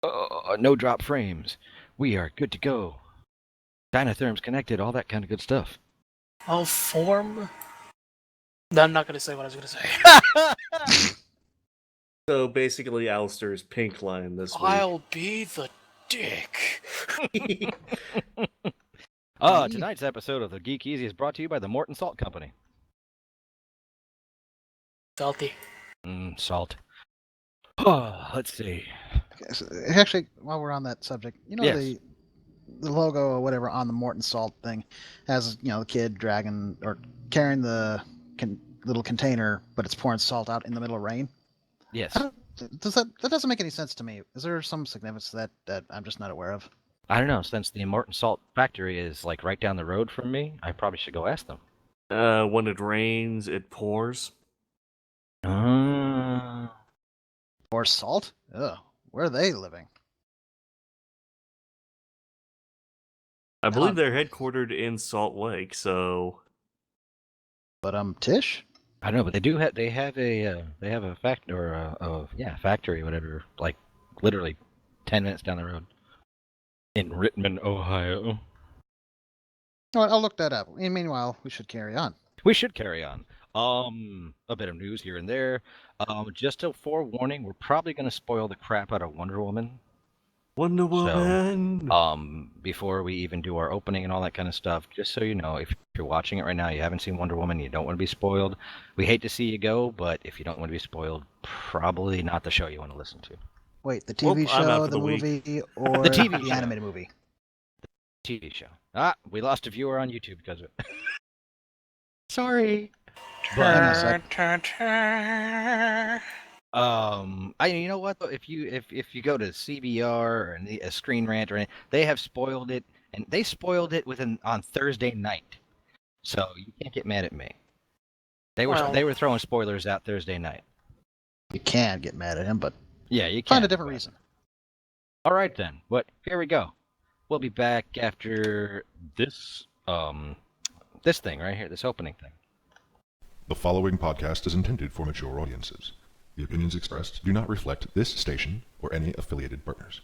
No drop frames. We are good to go. Dynatherm's connected, all that kind of good stuff. I'll form. No, I'm not going to say what I was going to say. So basically, Alistair's pink line this week. I'll be the dick. Tonight's episode of the Geek EZ is brought to you by the Morton Salt Company. Salty. Salt. Let's see. Okay, so actually, while we're on that subject, Yes. the logo or whatever on the Morton Salt thing has the kid dragging or carrying the little container, but it's pouring salt out in the middle of rain. Yes. That doesn't make any sense to me. Is there some significance to that I'm just not aware of? I don't know. Since the Morton Salt factory is like right down the road from me, I probably should go ask them. When it rains, it pours. Or salt? Ugh. Where are they living? I believe they're headquartered in Salt Lake, so. But Tish? I don't know, but they have a factory, whatever, like literally 10 minutes down the road in Rittman, Ohio. Oh, I'll look that up. Meanwhile, we should carry on. We should carry on. A bit of news here and there. Just a forewarning, we're probably going to spoil the crap out of Wonder Woman. Wonder Woman! So, before we even do our opening and all that kind of stuff, just so you know, if you're watching it right now, you haven't seen Wonder Woman, you don't want to be spoiled, we hate to see you go, but if you don't want to be spoiled, probably not the show you want to listen to. Wait, the TV show, the movie, or the TV the animated movie? TV show. We lost a viewer on YouTube because of it. Sorry. You know what though? If you go to CBR or a Screen Rant or anything, they have spoiled it, and they spoiled it on Thursday night, so you can't get mad at me. They were throwing spoilers out Thursday night. You can get mad at him, but yeah, you can find a different reason. All right then. But here we go. We'll be back after this this thing right here, this opening thing. The following podcast is intended for mature audiences. The opinions expressed do not reflect this station or any affiliated partners.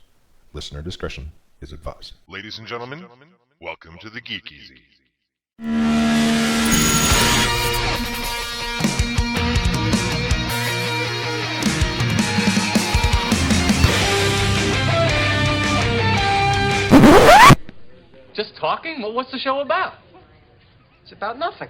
Listener discretion is advised. Ladies and gentlemen, welcome to the Geek EZ. Just talking? Well, what's the show about? It's about nothing.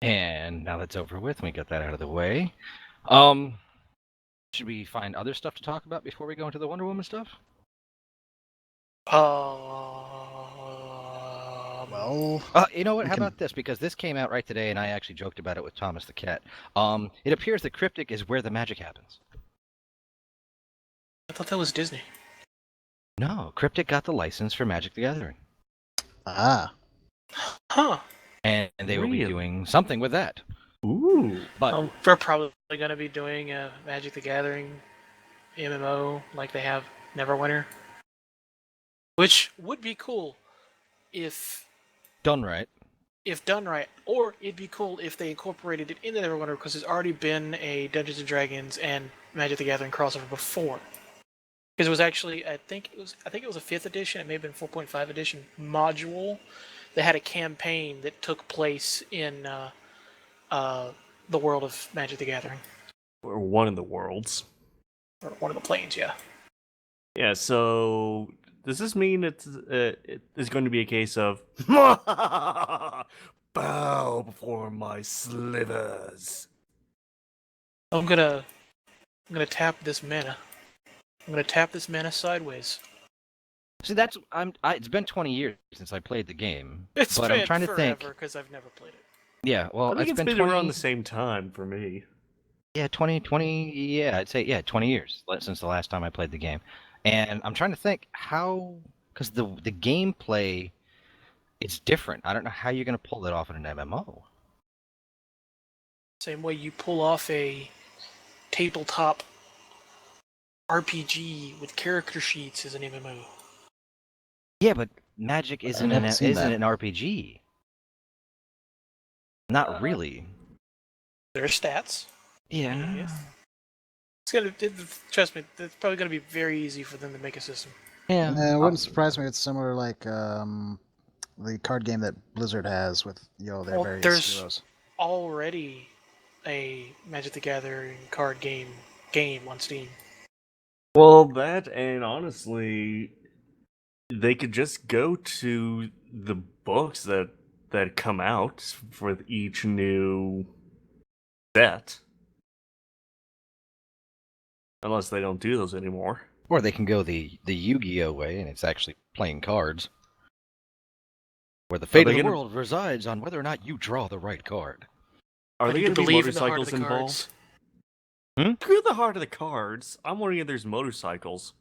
And now that's over with, we got that out of the way. Should we find other stuff to talk about before we go into the Wonder Woman stuff? Well, you know what? How about this? Because this came out right today, and I actually joked about it with Thomas the Cat. It appears the cryptic is where the magic happens. I thought that was Disney. No, Cryptic got the license for Magic the Gathering. Ah. Huh. And they will be doing something with that. Ooh. But we're probably going to be doing a Magic the Gathering MMO like they have Neverwinter. Which would be cool if done right. Or it'd be cool if they incorporated it into Neverwinter, because there's already been a Dungeons & Dragons and Magic the Gathering crossover before. Because it was actually, I think it was a 5th edition, it may have been 4.5 edition module that had a campaign that took place in the world of Magic the Gathering. Or one of the worlds. Or one of the planes, yeah. Yeah, so does this mean it's going to be a case of bow before my slivers? I'm gonna tap this mana. I'm gonna tap this mana sideways. See, it's been 20 years since I played the game, It's but been I'm trying to think. forever because I've never played it. Yeah, well, I think it's it's been been 20 around the same time for me. Yeah, 20. Yeah, I'd say 20 years since the last time I played the game, and I'm trying to think how, because the gameplay, it's different. I don't know how you're gonna pull that off in an MMO. Same way you pull off a tabletop RPG with character sheets as an MMO. Yeah, but Magic isn't haven't seen that. an RPG. Not really. There are stats. Yeah. Yes. Trust me, it's probably gonna be very easy for them to make a system. Yeah. It wouldn't surprise me. It's similar like the card game that Blizzard has with their Well, various there's- heroes. Already a Magic the Gathering card game on Steam. Well, that and honestly, they could just go to the books that come out for each new set. Unless they don't do those anymore. Or they can go the Yu-Gi-Oh way, and it's actually playing cards, where the fate they of the gonna- world resides on whether or not you draw the right card. Are I there need going to to be believe in the heart of motorcycles the involved? cards. Screw the heart of the cards. I'm wondering if there's motorcycles.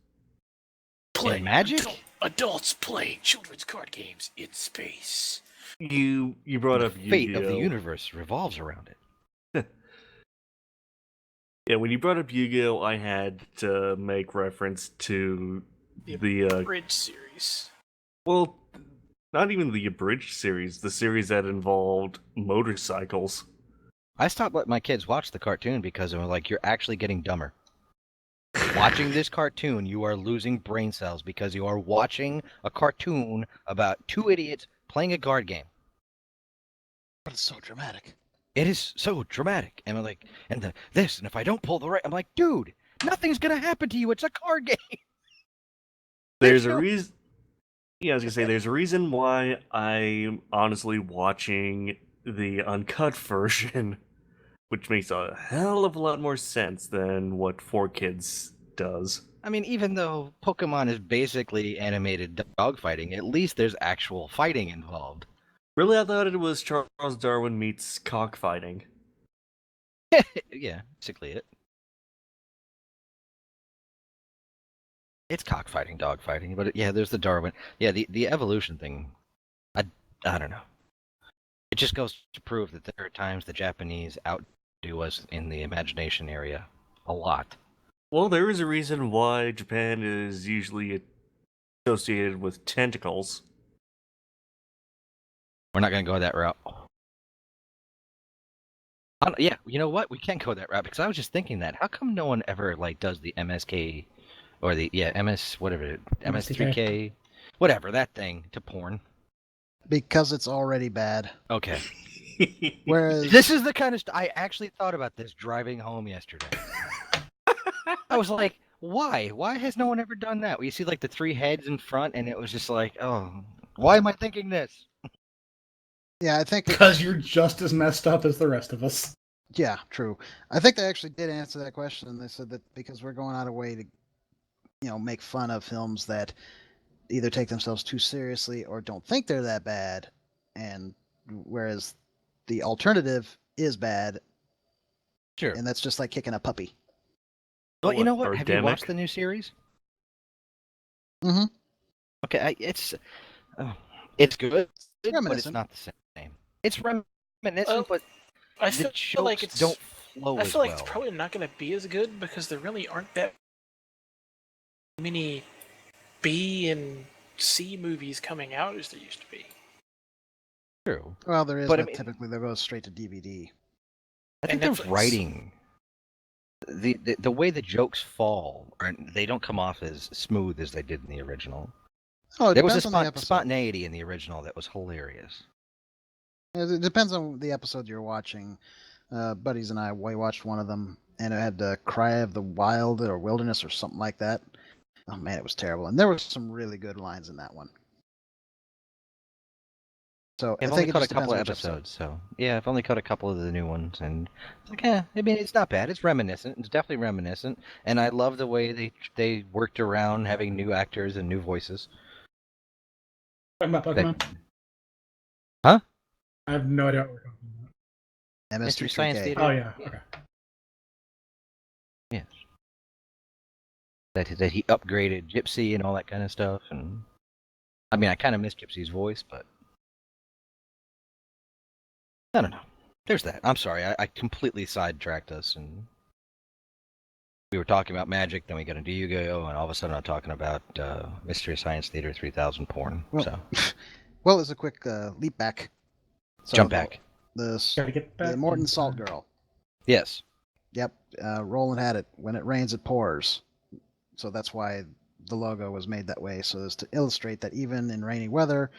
In Magic? Adults playing children's card games in space. You brought The up fate of the Yu-Gi-Oh. universe revolves around it. Yeah, when you brought up Yu-Gi-Oh, I had to make reference to the Bridge series. well, not even the abridged series, the series that involved motorcycles. I stopped letting my kids watch the cartoon because they were like, you're actually getting dumber. Watching this cartoon, you are losing brain cells because you are watching a cartoon about two idiots playing a card game. But it's so dramatic. It is so dramatic. And I'm like, and this, and if I don't pull the right, I'm like, dude, nothing's gonna happen to you. It's a card game. There's a reason. Yeah, I was gonna say there's a reason why I'm honestly watching the uncut version, which makes a hell of a lot more sense than what 4Kids does. I mean, even though Pokemon is basically animated dogfighting, at least there's actual fighting involved. Really, I thought it was Charles Darwin meets cockfighting. Yeah, basically it. It's cockfighting, dogfighting, but yeah, there's the Darwin. Yeah, the evolution thing. I don't know. It just goes to prove that there are times the Japanese outdo us in the imagination area a lot. Well, there is a reason why Japan is usually associated with tentacles. We're not gonna go that route. Yeah, you know what? We can go that route because I was just thinking that. How come no one ever does the MSK or the MS whatever MS3K, whatever that thing to porn? Because it's already bad. Okay. Whereas This is the kind of I actually thought about this driving home yesterday. I was like, why? Why has no one ever done that? You see the three heads in front, and it was just like, oh, why am I thinking this? yeah, I think Because you're just as messed up as the rest of us. yeah, true. I think they actually did answer that question. They said that because we're going out of way to make fun of films that either take themselves too seriously or don't think they're that bad, and whereas the alternative is bad, Sure. and that's just like kicking a puppy. Well, you know what? Or Have you Demic? watched the new series? Mm-hmm. Okay, it's good, but it's Reminiscent. not the same. It's reminiscent, but I the feel like jokes it's don't flow I as feel like well. it's probably not going to be as good because there really aren't that many B and C movies coming out as there used to be. True. Well, there is, But but I mean- typically they'll go straight to DVD. I think And the Netflix. writing, the way the jokes fall, they don't come off as smooth as they did in the original. Oh, it There was a depends on the episode. spontaneity in the original that was hilarious. It depends on the episode you're watching. Buddies and we watched one of them, and it had Cry of the Wild or Wilderness or something like that. Oh man, it was terrible. And there were some really good lines in that one. So I've I only think it caught a just depends couple of which episode. episodes, so yeah, I've only caught a couple of the new ones, and it's like, I mean, it's not bad. It's reminiscent. It's definitely reminiscent, and I love the way they worked around having new actors and new voices. Talking about That- Pokemon? Huh? I have no idea what we're talking about. Mystery Science MS3K. Theater. Oh yeah, okay. Yes. That he upgraded Gypsy and all that kind of stuff, and I mean, I kind of miss Gypsy's voice, but I don't know. There's that. I'm sorry, I completely sidetracked us, and we were talking about magic, then we got into Yu-Gi-Oh, and all of a sudden I'm talking about Mystery Science Theater 3000 porn. Well, So well, as a quick leap back. So jump back. Gotta get back The Morton in Salt time. Girl. Yes. Yep. Roland had it. When it rains, it pours. So that's why the logo was made that way, so as to illustrate that even in rainy weather,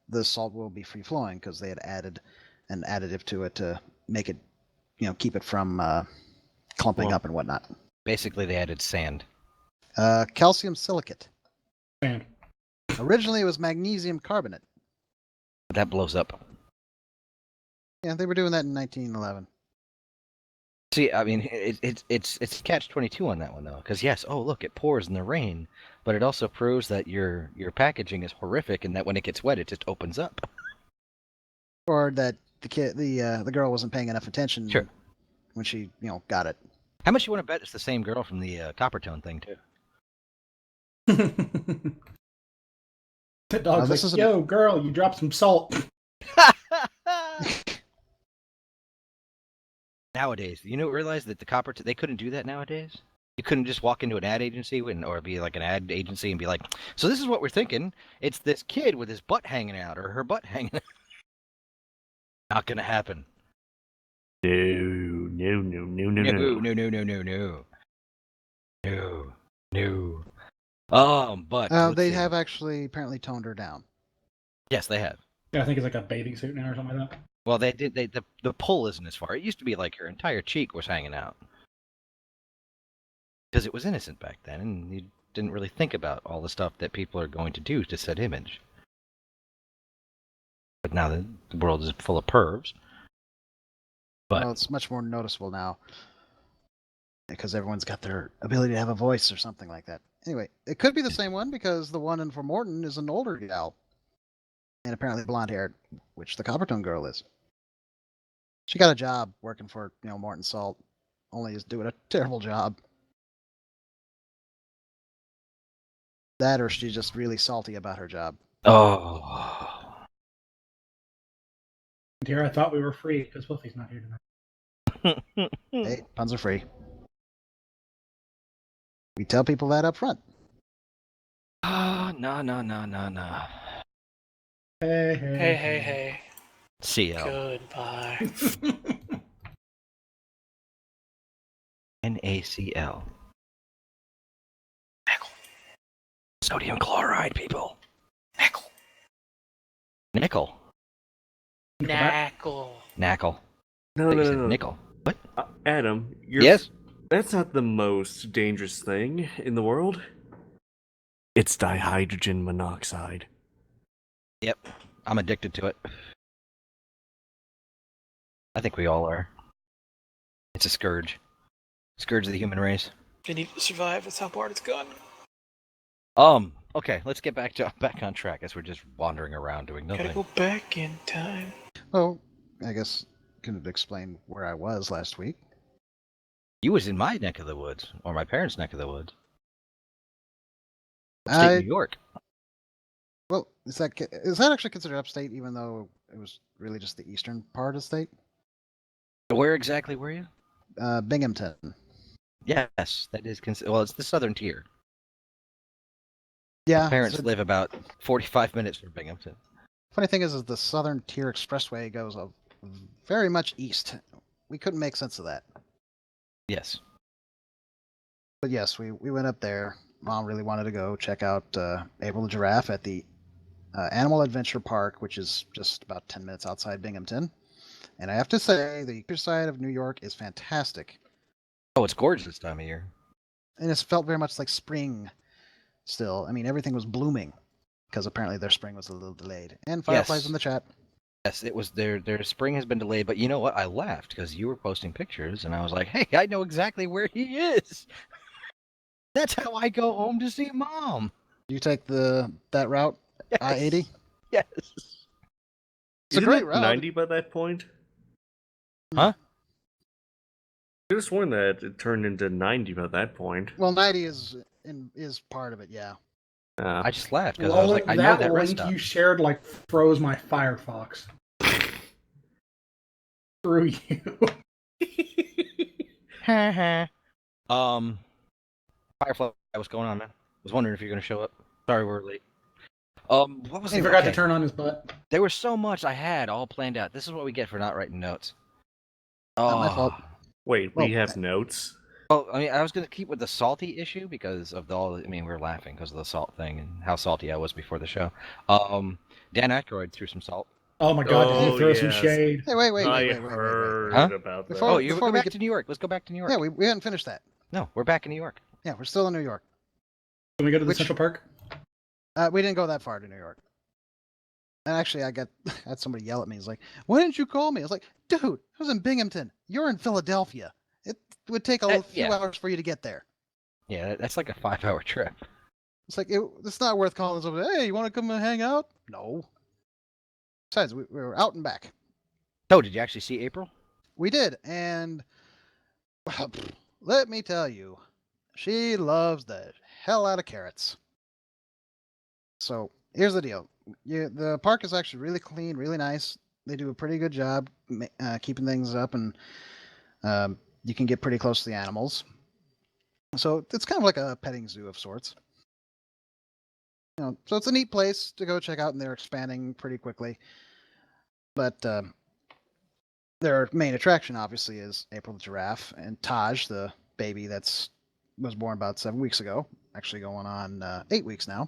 the salt will be free flowing because they had added an additive to it to make it, keep it from clumping Well- up and whatnot. Basically, they added sand. Calcium silicate. Sand. Originally, it was magnesium carbonate. But that blows up. Yeah, they were doing that in 1911. See, I mean, it's catch-22 on that one though, because yes, oh look, it pours in the rain, but it also proves that your packaging is horrific, and that when it gets wet, it just opens up. Or that the girl wasn't paying enough attention Sure. when she, got it. How much you want to bet it's the same girl from the Coppertone thing too? The dog's this like, isn't- yo, girl, you dropped some salt. Nowadays, realize that they couldn't do that nowadays. You couldn't just walk into an ad agency or be like an ad agency and be like, "So this is what we're thinking. It's this kid with his butt hanging out or her butt hanging out." Not gonna happen. No, no, no, no, no, No, no. no, no, no, no, no, no, no. But let's They see. have actually apparently toned her down. Yes, they have. Yeah, I think it's like a bathing suit now or something like that. Well, they did. The pull isn't as far. It used to be like her entire cheek was hanging out because it was innocent back then, and you didn't really think about all the stuff that people are going to do to set image. But now the world is full of pervs. But Well, it's much more noticeable now because everyone's got their ability to have a voice or something like that. Anyway, it could be the same one because the one in for Morton is an older gal and apparently blonde-haired, which the Coppertone girl is. She got a job working for Morton Salt, only is doing a terrible job. That or she's just really salty about her job. oh, And here I thought we were free because Wolfie's not here tonight. Hey, puns are free. We tell people that up front. no. Hey, Hey, hey, hey. CL Goodbye. NaCl. Sodium chloride, people. Nickel. Knackle. Knackle. No, But no, you said no, no. nickel. What? Adam, Yes? that's not the most dangerous thing in the world. It's dihydrogen monoxide. Yep. I'm addicted to it. I think we all are. It's a scourge. Scourge of the human race. You need to survive. That's how hard it's gone. Okay, let's get back on track as we're just wandering around doing Gotta nothing. go back in time. Well, I guess can explain where I was last week. You was in my neck of the woods, or my parents' neck of the woods. Upstate New York. Well, is that actually considered upstate, even though it was really just the eastern part of the state? Where exactly were you? Binghamton. Yes, that is well, it's the southern tier. Yeah. Parents so live about 45 minutes from Binghamton. funny thing is the southern tier expressway goes very much east. We couldn't make sense of that. Yes. But yes, we went up there. Mom really wanted to go check out April the Giraffe at the Animal Adventure Park, which is just about 10 minutes outside Binghamton. And I have to say, the countryside of New York is fantastic. Oh, it's gorgeous this time of year. And it felt very much like spring still. I mean, everything was blooming because apparently their spring was a little delayed. And Fireflies Yes. in the chat. Yes, it was their spring has been delayed, but you know what? I laughed because you were posting pictures, and I was like, "Hey, I know exactly where he is. That's how I go home to see mom." You take that route, Yes. I-80. Yes. It's a Isn't great it route. 90 by that point? Huh? I just sworn that it turned into 90 by that point. Well, 90 is part of it, yeah. I just laughed because I was like, Well, I know that that rest link stop. you shared like froze my Firefox. Through you. Firefly, what's going on, man? Was wondering if you're gonna show up. Sorry, we're late. What was He it? forgot to Okay. turn on his butt. There was so much I had all planned out. This is what we get for not writing notes. Not my fault. Wait, Well, we have notes? Well, I mean, I was gonna keep with the salty issue because of I mean, we were laughing because of the salt thing and how salty I was before the show. Dan Aykroyd threw some salt. Oh my god, did Oh, he throw some yes. shade? Hey, wait. I heard Huh? about that. Before- Oh, you before go we back get- to New York. Let's go back to New York. Yeah, we haven't finished that. No, we're back in New York. Yeah, we're still in New York. Can we go to the Which- Central Park? We didn't go that far to New York. And actually, I had somebody yell at me. He's like, "Why didn't you call me?" I was like, "Dude, I was in Binghamton. You're in Philadelphia. It would take a few yeah. hours for you to get there. Yeah, that's like a 5-hour trip. It's like it's not worth calling somebody. Hey, you want to come and hang out? No. Besides, we were out and back. Oh, did you actually see April? We did, and let me tell you, she loves the hell out of carrots. So here's the deal: the park is actually really clean, really nice. They do a pretty good job keeping things up, and you can get pretty close to the animals. So it's kind of like a petting zoo of sorts. So it's a neat place to go check out, and they're expanding pretty quickly. But their main attraction, obviously, is April the giraffe and Taj, the baby was born about 7 weeks ago. Actually, going on 8 weeks now.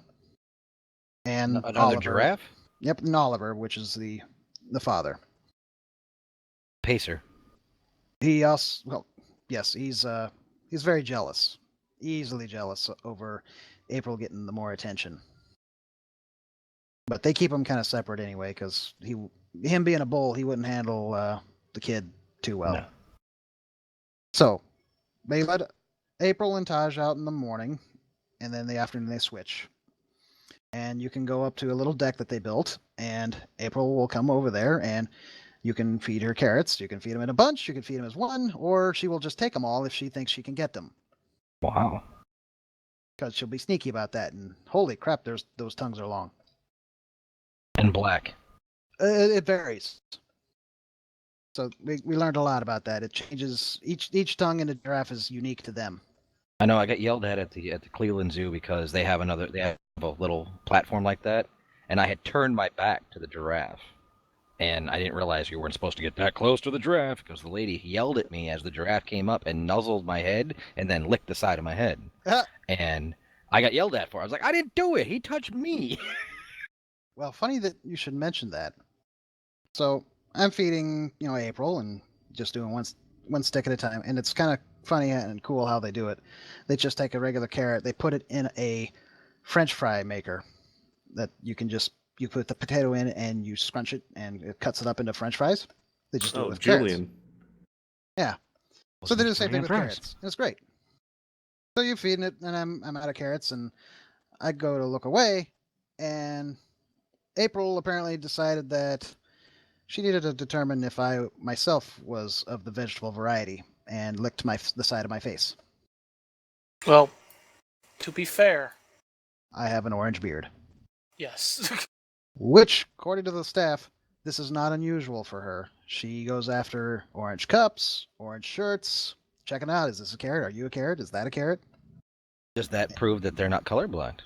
And Another Oliver, giraffe? Yep, and Oliver, which is the father. Pacer. He also, well, yes, he's very jealous, easily jealous over April getting the more attention. But they keep him kind of separate anyway, because him being a bull, he wouldn't handle the kid too well. No. So they let April and Taj out in the morning, and then in the afternoon they switch. And you can go up to a little deck that they built, and April will come over there, and you can feed her carrots. You can feed them in a bunch. You can feed them as one, or she will just take them all if she thinks she can get them. Wow. Because she'll be sneaky about that. And holy crap, those tongues are long. And black. It varies. So we learned a lot about that. It changes. Each tongue in a giraffe is unique to them. I know I got yelled at the Cleveland Zoo because they have a little platform like that, and I had turned my back to the giraffe, and I didn't realize you weren't supposed to get that close to the giraffe because the lady yelled at me as the giraffe came up and nuzzled my head and then licked the side of my head, and I got yelled at for it. I was like, I didn't do it. He touched me. Well, funny that you should mention that. So I'm feeding, April and just doing one stick at a time, and it's kind of funny and cool how they do it. They just take a regular carrot, they put it in a French fry maker that you put the potato in and you scrunch it and it cuts it up into French fries. They just do it with Julian. carrots. Yeah. So they do the same thing with carrots. It's great. So you're feeding it, and I'm out of carrots, and I go to look away, and April apparently decided that she needed to determine if I myself was of the vegetable variety, and licked the side of my face. Well, to be fair, I have an orange beard, yes. which, according to the staff, this is not unusual for her. She goes after orange cups, orange shirts, checking out, is this a carrot? Are you a carrot? Is that a carrot? Does that prove that they're not colorblind?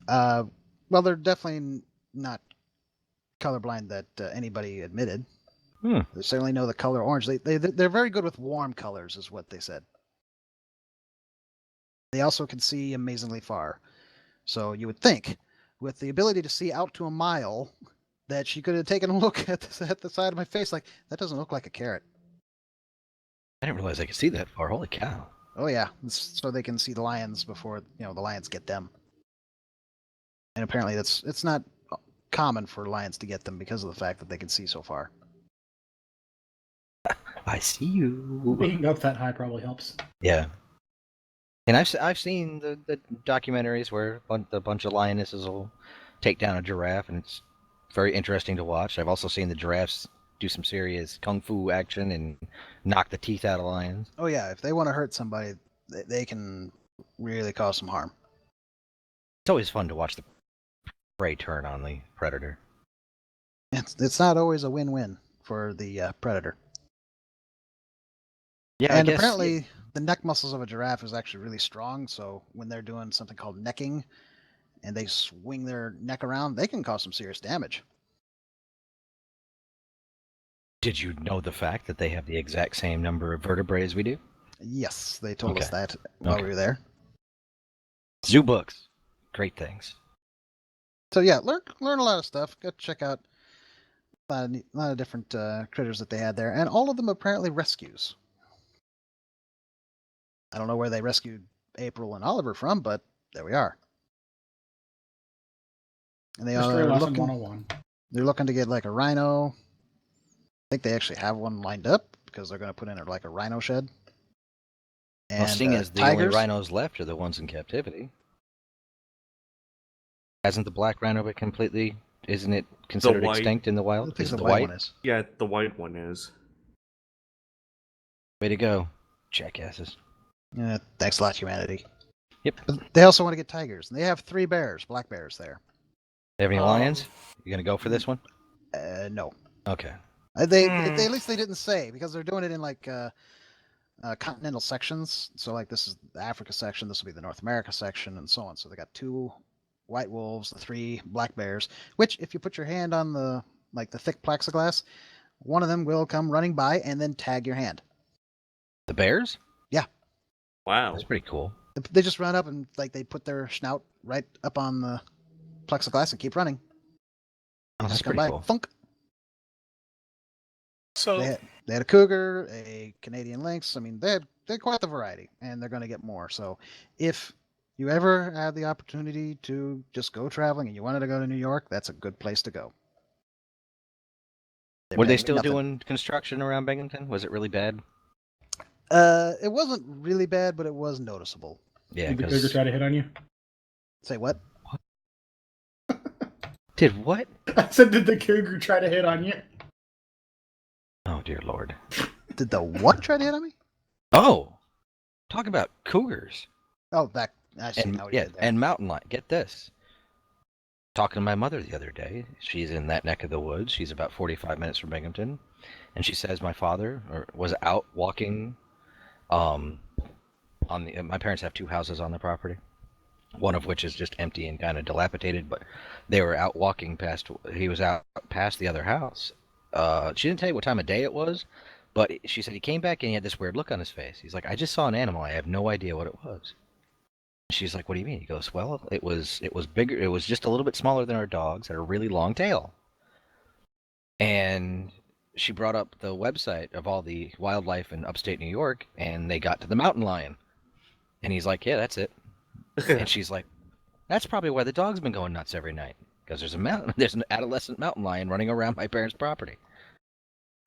Well, they're definitely not colorblind that anybody admitted. They certainly know the color orange. They're very good with warm colors, is what they said. They also can see amazingly far. So you would think, with the ability to see out to a mile, that she could have taken a look at the side of my face, like, that doesn't look like a carrot. I didn't realize I could see that far. Holy cow. Oh yeah, so they can see the lions before the lions get them. And apparently it's not common for lions to get them because of the fact that they can see so far. I see you. Being up that high probably helps. Yeah. And I've seen the documentaries where a bunch of lionesses will take down a giraffe, and it's very interesting to watch. I've also seen the giraffes do some serious kung fu action and knock the teeth out of lions. Oh yeah, if they want to hurt somebody, they can really cause some harm. It's always fun to watch the prey turn on the predator. It's not always a win-win for the predator. Yeah, And I guess, apparently the neck muscles of a giraffe is actually really strong, so when they're doing something called necking and they swing their neck around, they can cause some serious damage. Did you know the fact that they have the exact same number of vertebrae as we do? Yes, they told us Okay. that while Okay. we were there. Zoo books, great things. So yeah, learn a lot of stuff. Go check out a lot of different critters that they had there, and all of them apparently rescues. I don't know where they rescued April and Oliver from, but there we are. And they History are lesson looking. 101. They're looking to get like a rhino. I think they actually have one lined up because they're going to put in like a rhino shed. And Well, seeing as the only tigers. rhinos left are the ones in captivity, hasn't the black rhino been completely? Isn't it considered white- extinct in the I wild? think Is the it the white white? one is. Yeah, the white one is. Way to go, jackasses! Yeah, thanks a lot, humanity. Yep. But they also want to get tigers, and they have 3 bears, black bears there. Have any Um, lions? You gonna go for this one? No. Okay. They at least they didn't say because they're doing it in like continental sections. So like this is the Africa section, this will be the North America section, and so on. So they got 2 white wolves, the 3 black bears. Which, if you put your hand on the thick plexiglass, one of them will come running by and then tag your hand. The bears? Wow. That's pretty cool. They just run up and like they put their snout right up on the plexiglass and keep running. Oh, that's Just come pretty by, cool. thunk. So They had a cougar, a Canadian lynx. I mean, they had quite the variety, and they're going to get more. So, if you ever have the opportunity to just go traveling and you wanted to go to New York, that's a good place to go. Were they paying still nothing. doing construction around Binghamton? Was it really bad? It wasn't really bad, but it was noticeable. Yeah, Did the cougar because try to hit on you? Say what? did what? I said, did the cougar try to hit on you? Oh dear lord. Did the what try to hit on me? Oh, talk about cougars Oh, that I see. and now what you yeah, did there. and mountain lion. Get this. Talking to my mother the other day. She's in that neck of the woods. She's about 45 minutes from Binghamton, and she says my father was out walking. My parents have 2 houses on the property, one of which is just empty and kind of dilapidated. But they were out walking past. He was out past the other house. She didn't tell you what time of day it was, but she said he came back and he had this weird look on his face. He's like, I just saw an animal. I have no idea what it was. She's like, what do you mean? He goes, well, it was bigger. It was just a little bit smaller than our dogs, had a really long tail. And she brought up the website of all the wildlife in upstate New York, and they got to the mountain lion. And he's like, yeah, that's it. And she's like, that's probably why the dog's been going nuts every night, because there's an adolescent mountain lion running around my parents' property.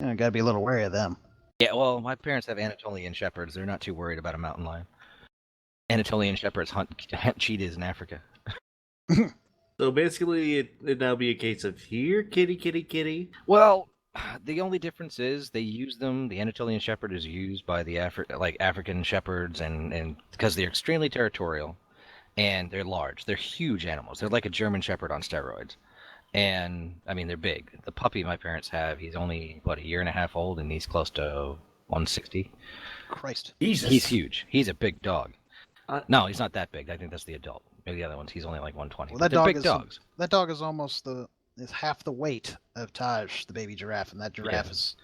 Yeah, gotta be a little wary of them. Yeah, well, my parents have Anatolian shepherds. They're not too worried about a mountain lion. Anatolian shepherds hunt cheetahs in Africa. So basically, it'd now be a case of here, kitty, kitty, kitty. Well, the only difference is they use them. The Anatolian shepherd is used by the African shepherds, and because they're extremely territorial, and they're large. They're huge animals. They're like a German shepherd on steroids. And I mean, they're big. The puppy my parents have, he's only a year and a half old, and he's close to 160. Christ. Jesus. He's huge. He's a big dog. Uh, No, he's not that big. I think that's the adult. Maybe the other ones, he's only like 120. Well, But that they're dog big is dogs. That dog is almost is half the weight of Taj, the baby giraffe, and that giraffe Yeah. is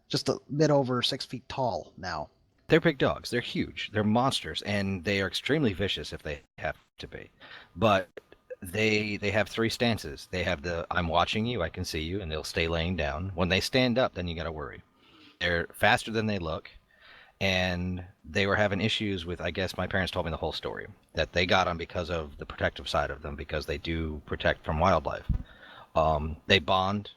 just a bit over 6 feet tall now. They're big dogs. They're huge. They're monsters, and they are extremely vicious if they have to be. But they have 3 stances. They have the I'm watching you, I can see you, and they'll stay laying down. When they stand up, then you got to worry. They're faster than they look, and they were having issues with, I guess my parents told me the whole story, that they got them because of the protective side of them, because they do protect from wildlife. They bond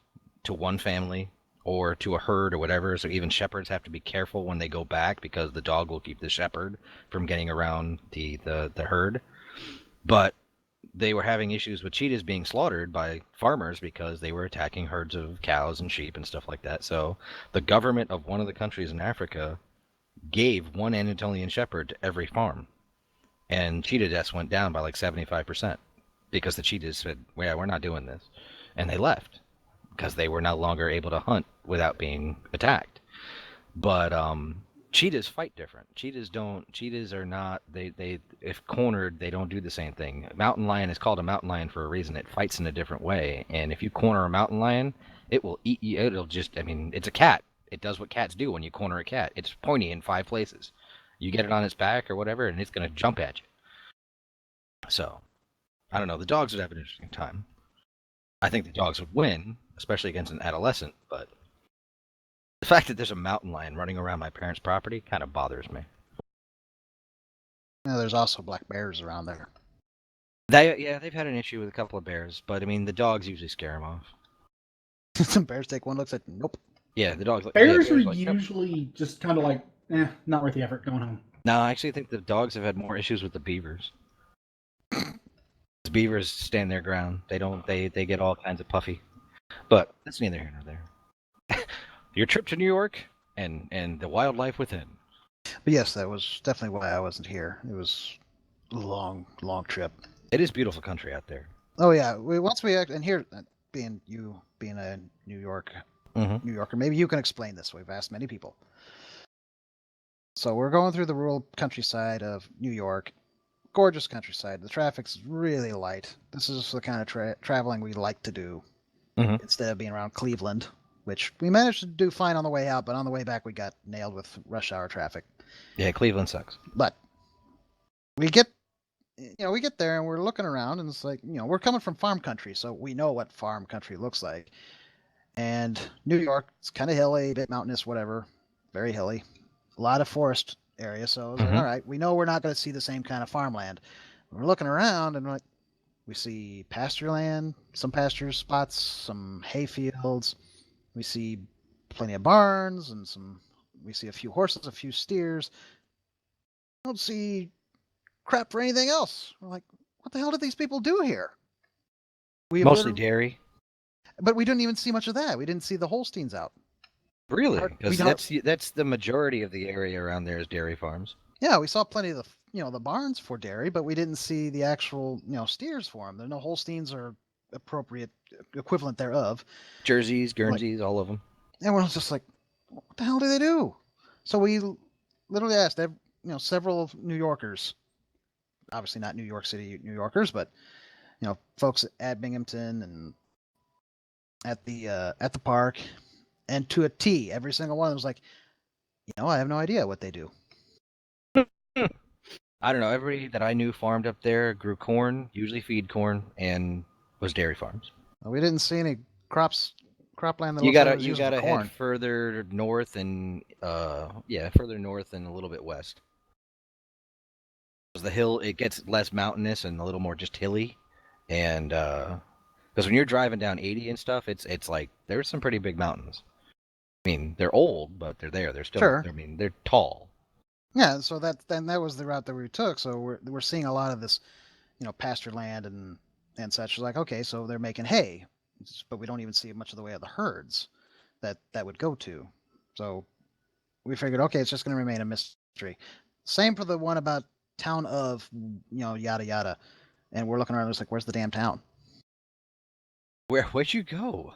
to one family or to a herd or whatever, so even shepherds have to be careful when they go back because the dog will keep the shepherd from getting around the herd. But they were having issues with cheetahs being slaughtered by farmers because they were attacking herds of cows and sheep and stuff like that. So the government of one of the countries in Africa gave one Anatolian shepherd to every farm, and cheetah deaths went down by like 75% because the cheetahs said, "Yeah, we're not doing this," and they left because they were no longer able to hunt without being attacked. But cheetahs fight different. Cheetahs are not, they if cornered, they don't do the same thing. A mountain lion is called a mountain lion for a reason. It fights in a different way, and if you corner a mountain lion, it will eat you. It'll just, I mean, it's a cat. It does what cats do when you corner a cat. It's pointy in 5 places. You get it on its back or whatever, and it's going to jump at you. So, I don't know. The dogs would have an interesting time. I think the dogs would win, especially against an adolescent, but the fact that there's a mountain lion running around my parents' property kind of bothers me. There's also black bears around there. They've had an issue with a couple of bears, but I mean, the dogs usually scare them off. Some bears take one look, like, nope. Yeah, the dogs. Bears are like, nope. usually just kind of like, not worth the effort, going home. No, I actually think the dogs have had more issues with the beavers. The beavers stand their ground. They don't. They get all kinds of puffy. But that's neither here nor there. Your trip to New York and the wildlife within. But yes, that was definitely why I wasn't here. It was a long trip. It is beautiful country out there. Oh yeah, and here, being a New Yorker, maybe you can explain this. We've asked many people. So we're going through the rural countryside of New York, gorgeous countryside. The traffic's really light. This is the kind of traveling we like to do instead of being around Cleveland, which we managed to do fine on the way out, but on the way back we got nailed with rush hour traffic. Yeah, Cleveland sucks. But we get there and we're looking around, and it's like, we're coming from farm country, so we know what farm country looks like. And New York, it's kind of hilly, a bit mountainous, whatever, very hilly, a lot of forest area. So I was like, all right, we know we're not going to see the same kind of farmland. We're looking around and like, we see pasture land, some pasture spots, some hay fields. We see plenty of barns and we see a few horses, a few steers. I don't see crap for anything else. We're like, what the hell did these people do here? Mostly dairy. But we didn't even see much of that. We didn't see the Holsteins out. Really? Because that's the majority of the area around there is dairy farms. Yeah, we saw plenty of the barns for dairy, but we didn't see the actual steers for them. There's no Holsteins or appropriate equivalent thereof. Jerseys, Guernseys, all of them. And we're just like, what the hell do they do? So we literally asked, several New Yorkers, obviously not New York City New Yorkers, but folks at Binghamton and at the park, and to a T, every single one was like, I have no idea what they do. I don't know. Everybody that I knew farmed up there grew corn, usually feed corn, and was dairy farms. Well, we didn't see any cropland. That You gotta head further north and further north and a little bit west. The hill, it gets less mountainous and a little more just hilly, and because when you're driving down 80 and stuff, it's like there's some pretty big mountains. I mean, they're old, but they're there. They're still. Sure. I mean, they're tall. Yeah, so that was the route that we took. So we're seeing a lot of this, pasture land and such. Like, okay, so they're making hay, but we don't even see much of the way of the herds that would go to. So we figured, okay, it's just going to remain a mystery. Same for the one about town of, yada yada, and we're looking around. It's like, where's the damn town? Where'd you go?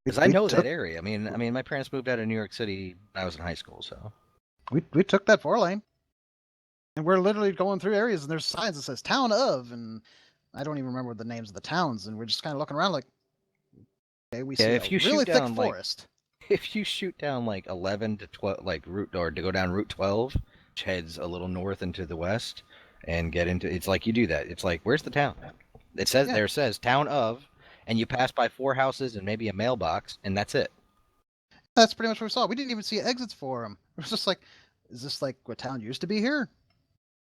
Because I know that area. I mean, my parents moved out of New York City when I was in high school, so. We took that 4-lane, and we're literally going through areas, and there's signs that says "Town of," and I don't even remember the names of the towns, and we're just kind of looking around like, okay, we see a really thick forest. If you shoot down like 11 to 12, like to go down Route 12, which heads a little north into the west, and get into, it's like you do that. It's like, where's the town? It says there says "Town of," and you pass by 4 houses and maybe a mailbox, and that's it. That's pretty much what we saw. We didn't even see exits for them. It was just like, is this like what town used to be here?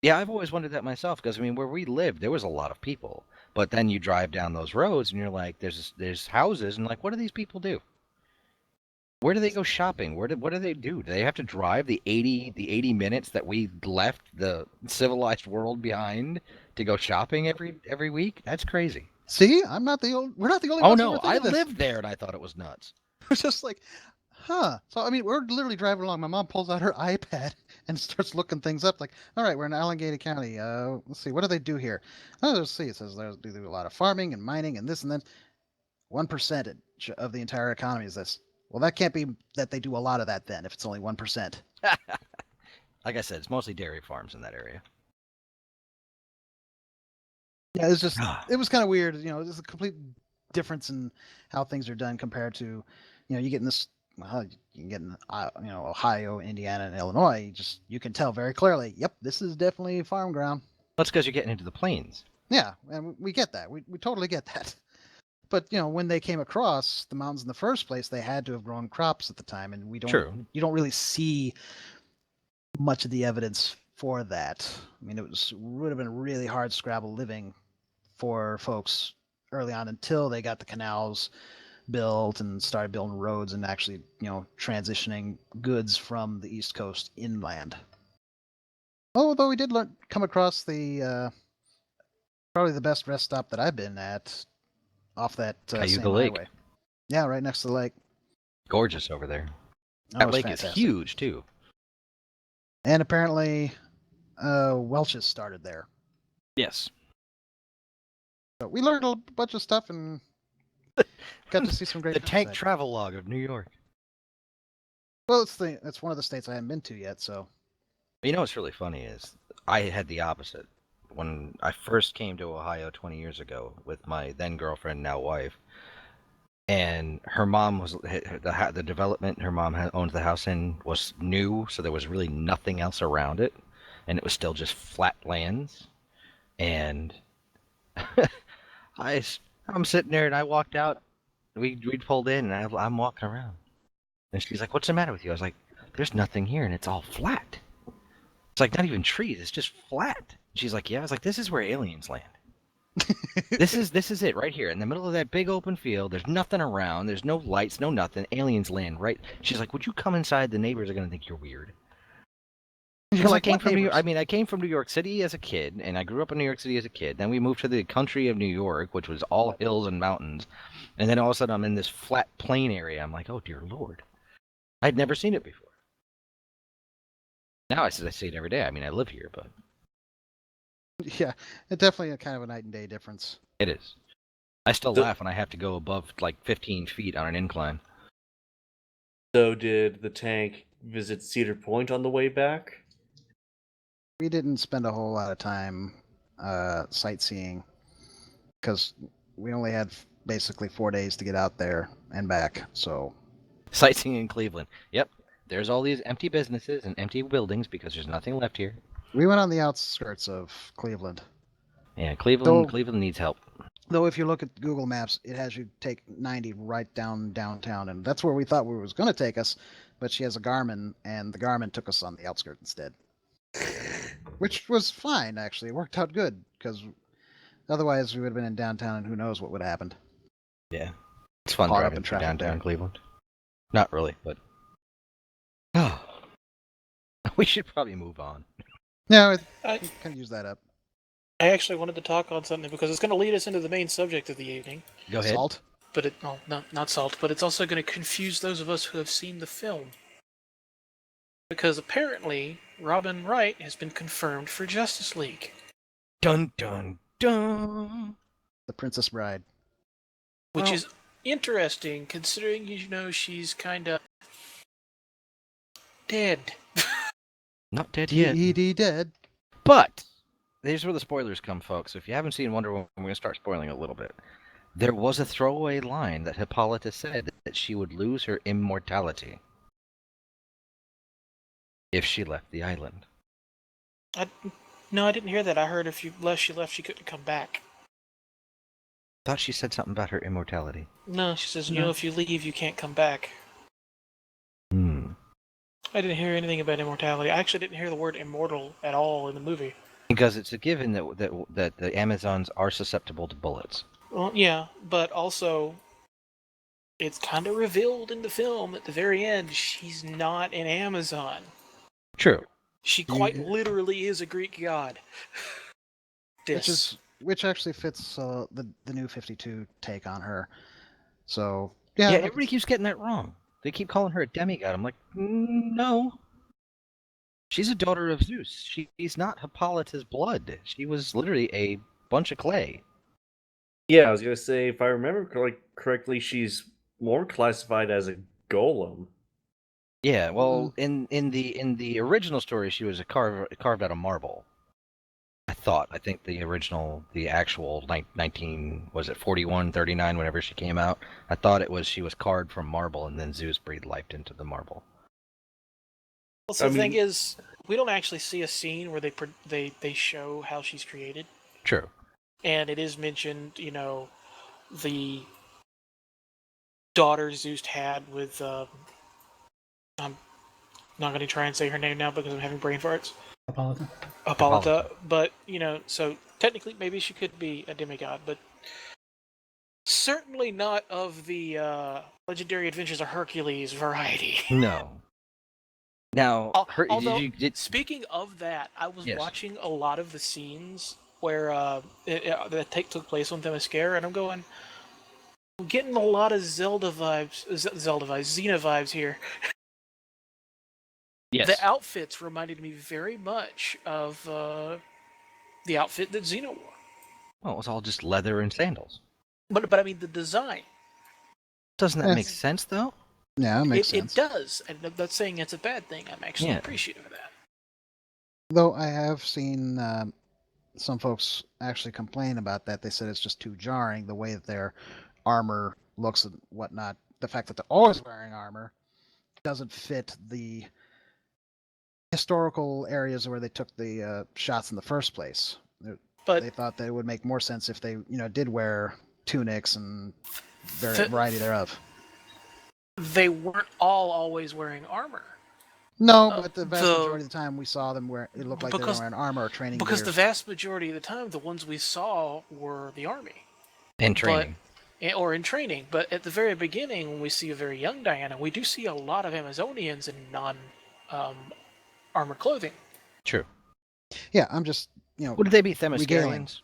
Yeah, I've always wondered that myself because I mean, where we lived, there was a lot of people, but then you drive down those roads and you're like, there's houses, and like, what do these people do? Where do they go shopping? What do they do? Do they have to drive the 80 minutes that we left the civilized world behind to go shopping every week? That's crazy. See, we're not the only Oh ones who no, were I thinking this. lived there and I thought it was nuts. It's just like, huh. So I mean, we're literally driving along. My mom pulls out her iPad and starts looking things up. Like, all right, we're in Allegheny County. Let's see, what do they do here? Oh, let's see. It says they do a lot of farming and mining and this and then. 1% of the entire economy is this. Well, that can't be that they do a lot of that then. If it's only 1%. Like I said, it's mostly dairy farms in that area. Yeah, it's just it was kind of weird. You know, there's a complete difference in how things are done compared to, you know, you get in this. Well, you can get in, you know, Ohio, Indiana, and Illinois. You can tell very clearly. Yep, this is definitely farm ground. That's because you're getting into the plains. Yeah, and we get that. We totally get that. But you know, when they came across the mountains in the first place, they had to have grown crops at the time, and we don't. True. You don't really see much of the evidence for that. I mean, would have been a really hard scrabble living for folks early on until they got the canals built and started building roads and actually, you know, transitioning goods from the East Coast inland. Although we did come across the probably the best rest stop that I've been at off that same Lake. highway. Yeah, right next to the lake. Gorgeous over there. Oh, That it's lake fantastic. is huge too. And apparently, Welch's started there. Yes. So we learned a bunch of stuff and got to see some great. The tank sites. travel log of New York. Well, it's one of the states I haven't been to yet. So You know what's really funny is I had the opposite. When I first came to Ohio 20 years ago with my then girlfriend, now wife, and her mom was the development her mom owned the house in was new, so there was really nothing else around it, and it was still just flat lands. And I'm sitting there, and I walked out. We pulled in, and I'm walking around, and she's like, "What's the matter with you?" I was like, "There's nothing here, and it's all flat. It's like not even trees; it's just flat." She's like, "Yeah." I was like, "This is where aliens land. This is it right here in the middle of that big open field. There's nothing around. There's no lights, no nothing. Aliens land right." She's like, "Would you come inside? The neighbors are gonna think you're weird." Because I came from New York. I mean, I came from New York City as a kid, and I grew up in New York City as a kid. Then we moved to the country of New York, which was all hills and mountains. And then all of a sudden, I'm in this flat plain area. I'm like, "Oh dear Lord, I'd never seen it before." Now I see it every day. I mean, I live here, but yeah, it's definitely a kind of a night and day difference. it is. I still laugh when I have to go above like 15 feet on an incline. So did the tank visit Cedar Point on the way back? We didn't spend a whole lot of time sightseeing because we only had basically 4 days to get out there and back. So Sightseeing in Cleveland. Yep. There's all these empty businesses and empty buildings because there's nothing left here. we went on the outskirts of Cleveland. Yeah, Cleveland needs help. Though if you look at Google Maps, it has you take 90 right down downtown, and that's where we thought we was going to take us. But she has a Garmin, and the Garmin took us on the outskirts instead, which was fine actually. It worked out good because otherwise we would have been in downtown, and who knows what would have happened. Yeah. It's fun Caught up driving in through traffic downtown there. Cleveland. Not really, but oh, we should probably move on. Yeah, I, we can use that up. I actually wanted to talk on something because it's going to lead us into the main subject of the evening. Go ahead. Salt. But not salt, but it's also going to confuse those of us who have seen the film. Because apparently, Robin Wright has been confirmed for Justice League. Dun dun dun. The Princess Bride. Which Well- is interesting, considering, you know, she's kind of dead. Not dead yet. D.E.D. dead. But here's where the spoilers come, folks. If you haven't seen Wonder Woman, we're going to start spoiling a little bit. There was a throwaway line that Hippolyta said that she would lose her immortality if she left the island. No, I didn't hear that. I heard if she left, she couldn't come back. Thought she said something about her immortality. No, she says, you No. know, if you leave, you can't come back. I didn't hear anything about immortality. I actually didn't hear the word immortal at all in the movie. Because it's a given that the Amazons are susceptible to bullets. Well, yeah, but also it's kind of revealed in the film at the very end she's not an Amazon. True. She quite literally is a Greek god. Which actually fits the new 52 take on her. So Yeah, yeah, everybody keeps getting that wrong. They keep calling her a demigod. I'm like, no. She's a daughter of Zeus. She's not Hippolyta's blood. She was literally a bunch of clay. Yeah, I was gonna say, if I remember correctly, she's more classified as a golem. Yeah, well, in the original story, she was carved out of marble. I think the actual 19 was it 41, 39, whenever she came out. I thought she was carved from marble, and then Zeus breathed life into the marble. Also, the thing is, we don't actually see a scene where they show how she's created. True. And it is mentioned, the daughter Zeus had with, I'm not going to try and say her name now because I'm having brain farts. Hippolyta. But, so technically maybe she could be a demigod, but certainly not of the Legendary Adventures of Hercules variety. No. Now, speaking of that, I was Yes. watching a lot of the scenes where that took place on Themyscira, and I'm getting a lot of Xena vibes here. Yes. The outfits reminded me very much of the outfit that Xena wore. Well, it was all just leather and sandals. But I mean the design. Doesn't that make sense, though? Yeah, it makes sense. It does, and I'm not saying it's a bad thing. I'm actually appreciative of that. Though I have seen some folks actually complain about that. They said it's just too jarring, the way that their armor looks and whatnot. The fact that they're always wearing armor doesn't fit the historical areas where they took the shots in the first place. But they thought that it would make more sense if they, did wear tunics and variety thereof. They weren't all always wearing armor. No, but the vast majority of the time we saw them it looked like they were wearing armor or training Because gear. the vast majority of the time, the ones we saw were the army. In training. Or in training. But at the very beginning, when we see a very young Diana, we do see a lot of Amazonians in non-armored clothing. True. Yeah, I'm just, What did they be, Themyscirians?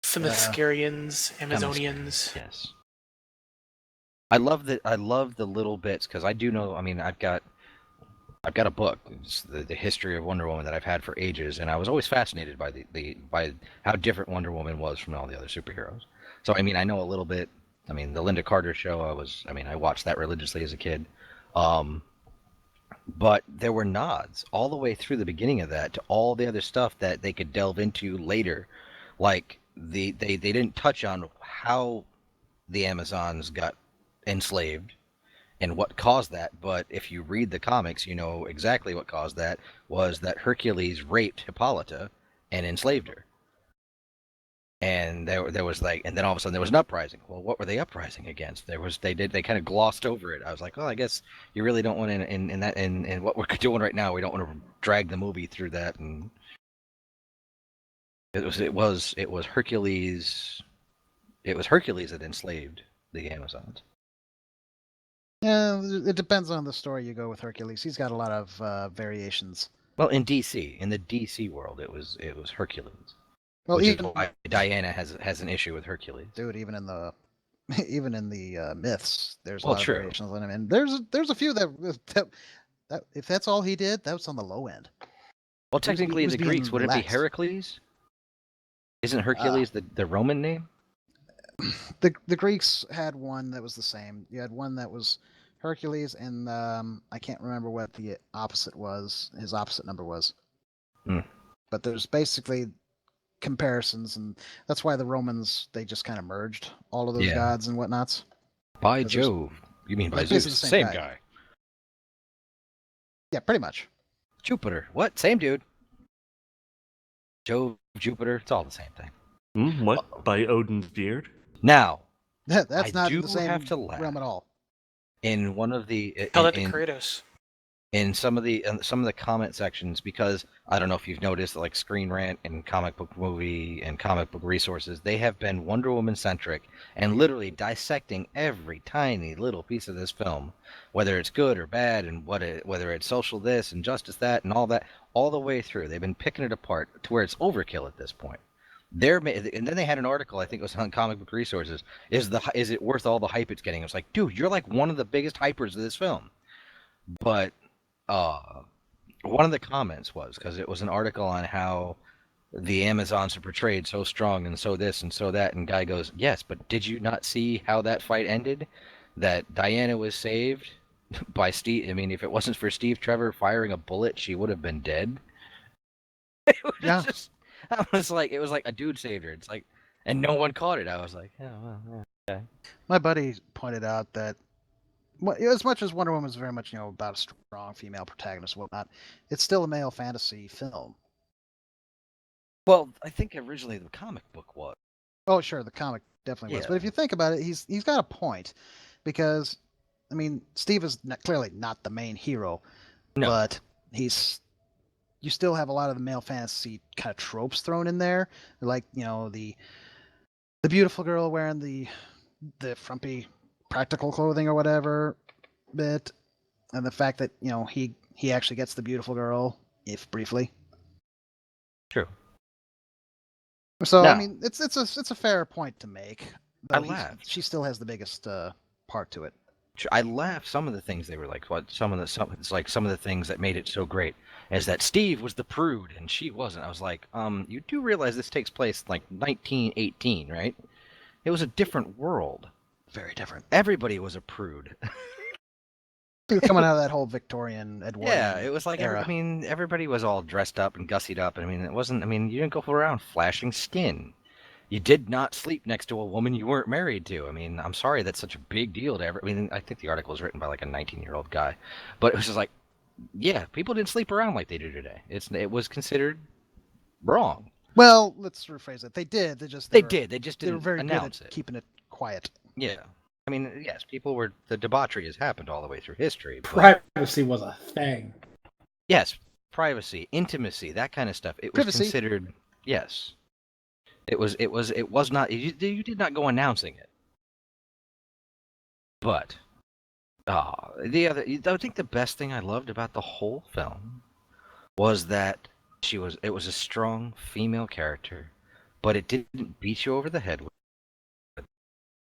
Themyscirians, Amazonians. Yes. I love the little bits, because I do know, I've got a book, it's the history of Wonder Woman that I've had for ages, and I was always fascinated by by how different Wonder Woman was from all the other superheroes. So I know a little bit. The Linda Carter show, I watched that religiously as a kid. But there were nods all the way through the beginning of that to all the other stuff that they could delve into later. Like they didn't touch on how the Amazons got enslaved and what caused that, but if you read the comics, you know exactly what caused that was that Hercules raped Hippolyta and enslaved her. And there was and then all of a sudden there was an uprising. Well, what were they uprising against? They kind of glossed over it. I was like, well, I guess you really don't want in what we're doing right now. We don't want to drag the movie through that. And it was Hercules. It was Hercules that enslaved the Amazons. Yeah, it depends on the story you go with Hercules. He's got a lot of variations. Well, in the DC world, it was Hercules. Well, which is why Diana has an issue with Hercules. Dude, even in the myths, there's a Well, lot true. of variations on him, and there's a few that if that's all he did, that was on the low end. Well, technically, he was the Greeks, would it be relaxed. Heracles? Isn't Hercules the Roman name? The Greeks had one that was the same. You had one that was Hercules, and I can't remember what the opposite was. His opposite number was. But there's basically comparisons, and that's why the Romans, they just kind of merged all of those gods and whatnots. By Jove. You mean by Zeus? The same guy. Yeah, pretty much. Jupiter. What? Same dude. Jove, Jupiter, it's all the same thing. What? By Odin's beard? Now, that's not do the same have to laugh. realm at all. In one of the... Tell that to Kratos. in some of the comment sections, because I don't know if you've noticed, like Screen Rant and Comic Book Movie and Comic Book Resources, they have been Wonder Woman centric and literally dissecting every tiny little piece of this film, whether it's good or bad, and whether it's social this and justice that and all that, all the way through. They've been picking it apart to where it's overkill at this point. And then they had an article, I think it was on Comic Book Resources. Is it worth all the hype it's getting? It was like, dude, you're like one of the biggest hypers of this film. But uh, one of the comments was, because it was an article on how the Amazons are portrayed so strong and so this and so that, and guy goes, yes, but did you not see how that fight ended? That Diana was saved by Steve. I mean, if it wasn't for Steve Trevor firing a bullet, she would have been dead. It was Yeah. just, I was like, it was like a dude saved her. It's like, and no one caught it. I was like, yeah, well, yeah. My buddy pointed out that as much as Wonder Woman is very much, about a strong female protagonist and whatnot, it's still a male fantasy film. Well, I think originally the comic book was. Oh, sure, the comic definitely was. Yeah. But if you think about it, he's got a point, because, I mean, Steve is clearly not the main hero, No. but you still have a lot of the male fantasy kind of tropes thrown in there, like the beautiful girl wearing the frumpy practical clothing or whatever bit, and the fact that he actually gets the beautiful girl, if briefly. True. So No. I mean, it's a fair point to make. I though laughed. She still has the biggest part to it. I laughed. Some of the things they were like, some of the things that made it so great is that Steve was the prude and she wasn't. I was like, you do realize this takes place like 1918, right? It was a different world. Very different. Everybody was a prude. Coming out of that whole Victorian Edwardian Yeah, it was like, era. I mean, everybody was all dressed up and gussied up. I mean, it wasn't. I mean, you didn't go around flashing skin. You did not sleep next to a woman you weren't married to. I mean, I'm sorry that's such a big deal to ever. I mean, I think the article was written by like a 19-year-old guy, but it was just like, yeah, people didn't sleep around like they do today. It was considered wrong. Well, let's rephrase it. They did. They just They were, did. They just They were didn't very good announce at it. keeping it quiet. Yeah. I mean, yes, the debauchery has happened all the way through history. But Privacy was a thing. yes, privacy, intimacy, that kind of stuff. It was Privacy. considered, yes. It was not, you did not go announcing it. But, I think the best thing I loved about the whole film was that it was a strong female character, but it didn't beat you over the head with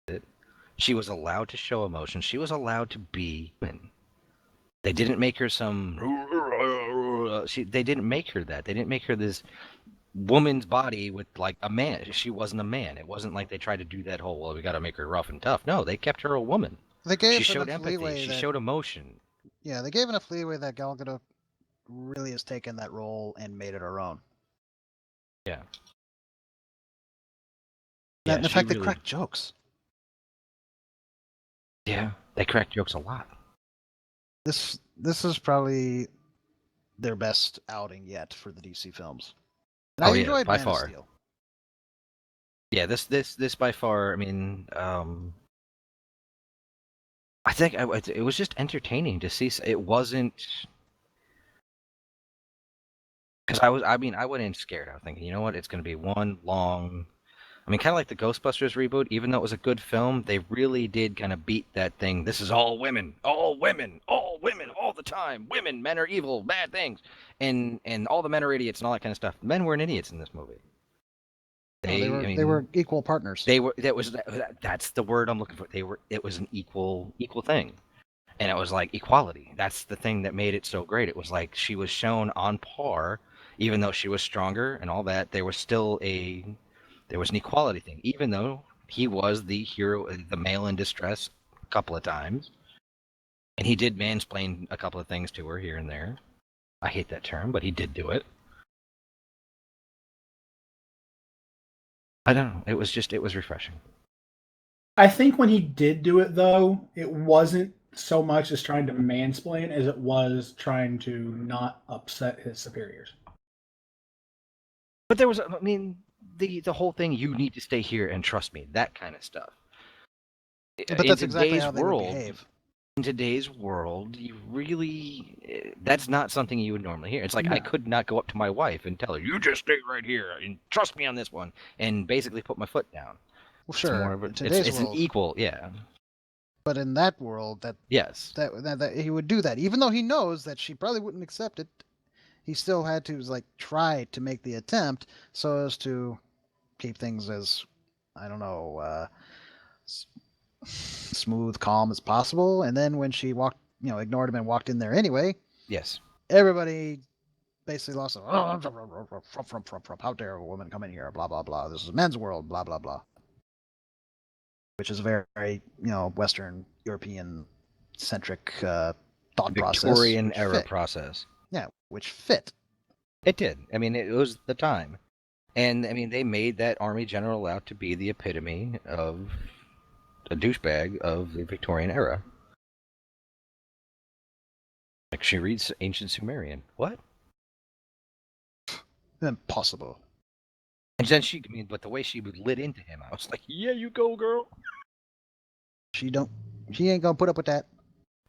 it. She was allowed to show emotion. She was allowed to be human. They didn't make her they didn't make her that. They didn't make her this woman's body with like a man. She wasn't a man. It wasn't like they tried to do that whole, well, we got to make her rough and tough. No, they kept her a woman. They gave She showed enough empathy. leeway. She showed emotion. Yeah, they gave enough leeway that Gal Gadot really has taken that role and made it her own. Yeah. And the she fact they really- cracked jokes. Yeah, they crack jokes a lot. This is probably their best outing yet for the DC films. And Oh, I yeah, enjoyed by Man far. of Steel. Yeah, this by far. I mean, I think it was just entertaining to see. It wasn't because I mean, I went in scared. I was thinking, you know what? It's going to be one long. I mean, kind of like the Ghostbusters reboot. Even though it was a good film, they really did kind of beat that thing. This is all women, all women, all women, all the time. Women, men are evil, bad things, and all the men are idiots and all that kind of stuff. Men weren't idiots in this movie. They were equal partners. That's the word I'm looking for. It was an equal thing. And it was like equality. That's the thing that made it so great. It was like she was shown on par, even though she was stronger and all that. There was an equality thing, even though he was the hero, the male in distress a couple of times. And he did mansplain a couple of things to her here and there. I hate that term, but he did do it. I don't know. It was refreshing. I think when he did do it, though, it wasn't so much as trying to mansplain as it was trying to not upset his superiors. But there was, I mean, the whole thing, you need to stay here and trust me, that kind of stuff. But In that's exactly today's how they would behave. in today's world, that's not something you would normally hear. It's like I No. could not go up to my wife and tell her, "You just stay right here and trust me on this one," and basically put my foot down. Well, It's sure, more of in a, today's it's an world, equal, yeah, but in that world, yes, that he would do that, even though he knows that she probably wouldn't accept it. He still had to like try to make the attempt so as to keep things as, I don't know, smooth, calm as possible. And then when she ignored him and walked in there anyway, yes. everybody basically lost it. How dare a woman come in here? Blah blah blah. This is a men's world. Blah blah blah. Which is a very Western European centric thought process. Victorian era fit. process. Yeah, which fit. It did. I mean, it was the time. And, I mean, they made that army general out to be the epitome of a douchebag of the Victorian era. Like, she reads ancient Sumerian. What? Impossible. And then but the way she lit into him, I was like, yeah, you go, girl. She ain't gonna put up with that.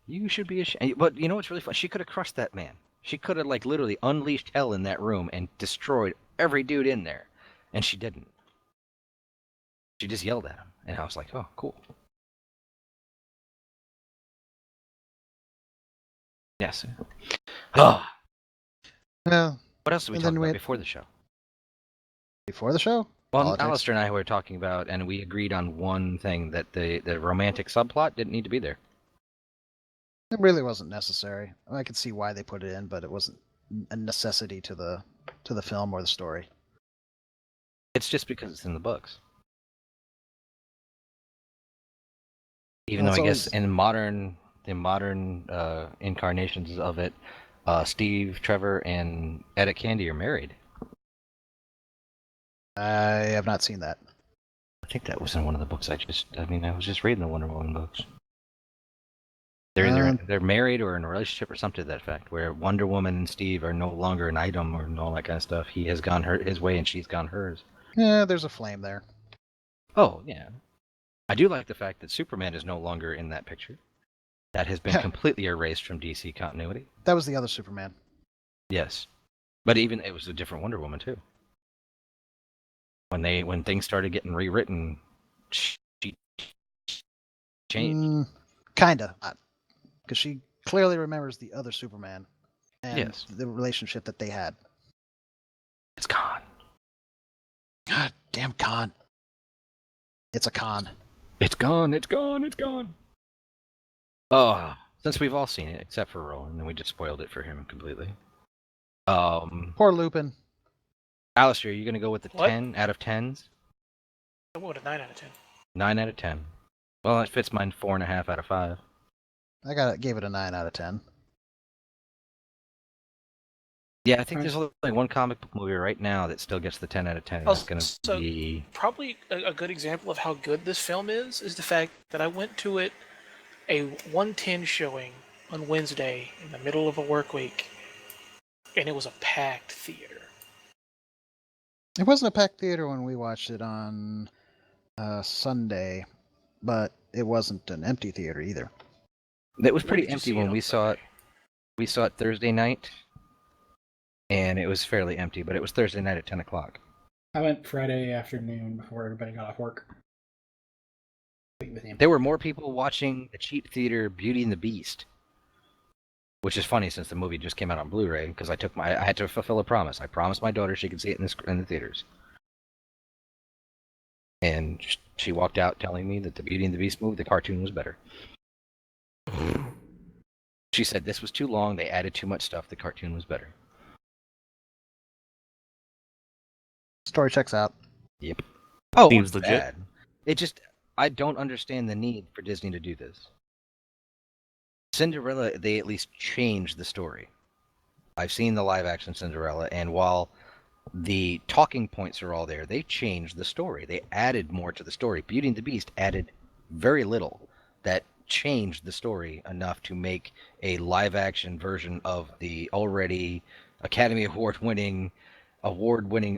You should be ashamed. But you know what's really fun? She could have crushed that man. She could have, like, literally unleashed hell in that room and destroyed every dude in there. And she didn't. She just yelled at him. And I was like, oh, cool. Yes. Oh. Well, What else did we and talk then about we had- before the show? before the show, Well, politics. Alistair and I were talking about, and we agreed on one thing, that the romantic subplot didn't need to be there. It really wasn't necessary. I could see why they put it in, but it wasn't a necessity to the film or the story. It's just because it's in the books. Even Well, though I it's guess in the modern incarnations of it, Steve, Trevor, and Etta Candy are married. I have not seen that. I think that was in one of the books. I was just reading the Wonder Woman books. They're either they're married or in a relationship or something to that effect, where Wonder Woman and Steve are no longer an item or all that kind of stuff. He has gone his way and she's gone hers. Yeah, there's a flame there. Oh, yeah. I do like the fact that Superman is no longer in that picture. That has been completely erased from DC continuity. That was the other Superman. Yes. But even it was a different Wonder Woman too. When things started getting rewritten, she changed. Kinda. Because she clearly remembers the other Superman and Yes. the relationship that they had. It's gone. God damn con. It's a con. It's gone. It's gone. It's gone. Oh, since we've all seen it except for Roland, and we just spoiled it for him completely. Poor Lupin. Alistair, are you gonna go with the What? 10 out of 10s? I went with a 9 out of 10. 9 out of 10. Well, it fits mine 4.5 out of 5. I gave it a 9 out of 10. Yeah, I think there's only one comic book movie right now that still gets the 10 out of 10. Oh, It's gonna so- be Probably a good example of how good this film is the fact that I went to it a 1:10 showing on Wednesday in the middle of a work week, and it was a packed theater. It wasn't a packed theater when we watched it on Sunday, but it wasn't an empty theater either. It was When pretty did you empty see it when on we saw it. Sunday? We saw it Thursday night, and it was fairly empty, but it was Thursday night at 10 o'clock. I went Friday afternoon before everybody got off work. With him. There were more people watching the cheap theater Beauty and the Beast, which is funny since the movie just came out on Blu-ray, because I had to fulfill a promise. I promised my daughter she could see it in the theaters. And she walked out telling me that the Beauty and the Beast movie, the cartoon, was better. She said this was too long, they added too much stuff, the cartoon was better. Story checks out. Yep. Oh, it Seems was legit. bad. It just, I don't understand the need for Disney to do this. Cinderella, they at least changed the story. I've seen the live action Cinderella, and while the talking points are all there, they changed the story. They added more to the story. Beauty and the Beast added very little that changed the story enough to make a live action version of the already Academy Award winning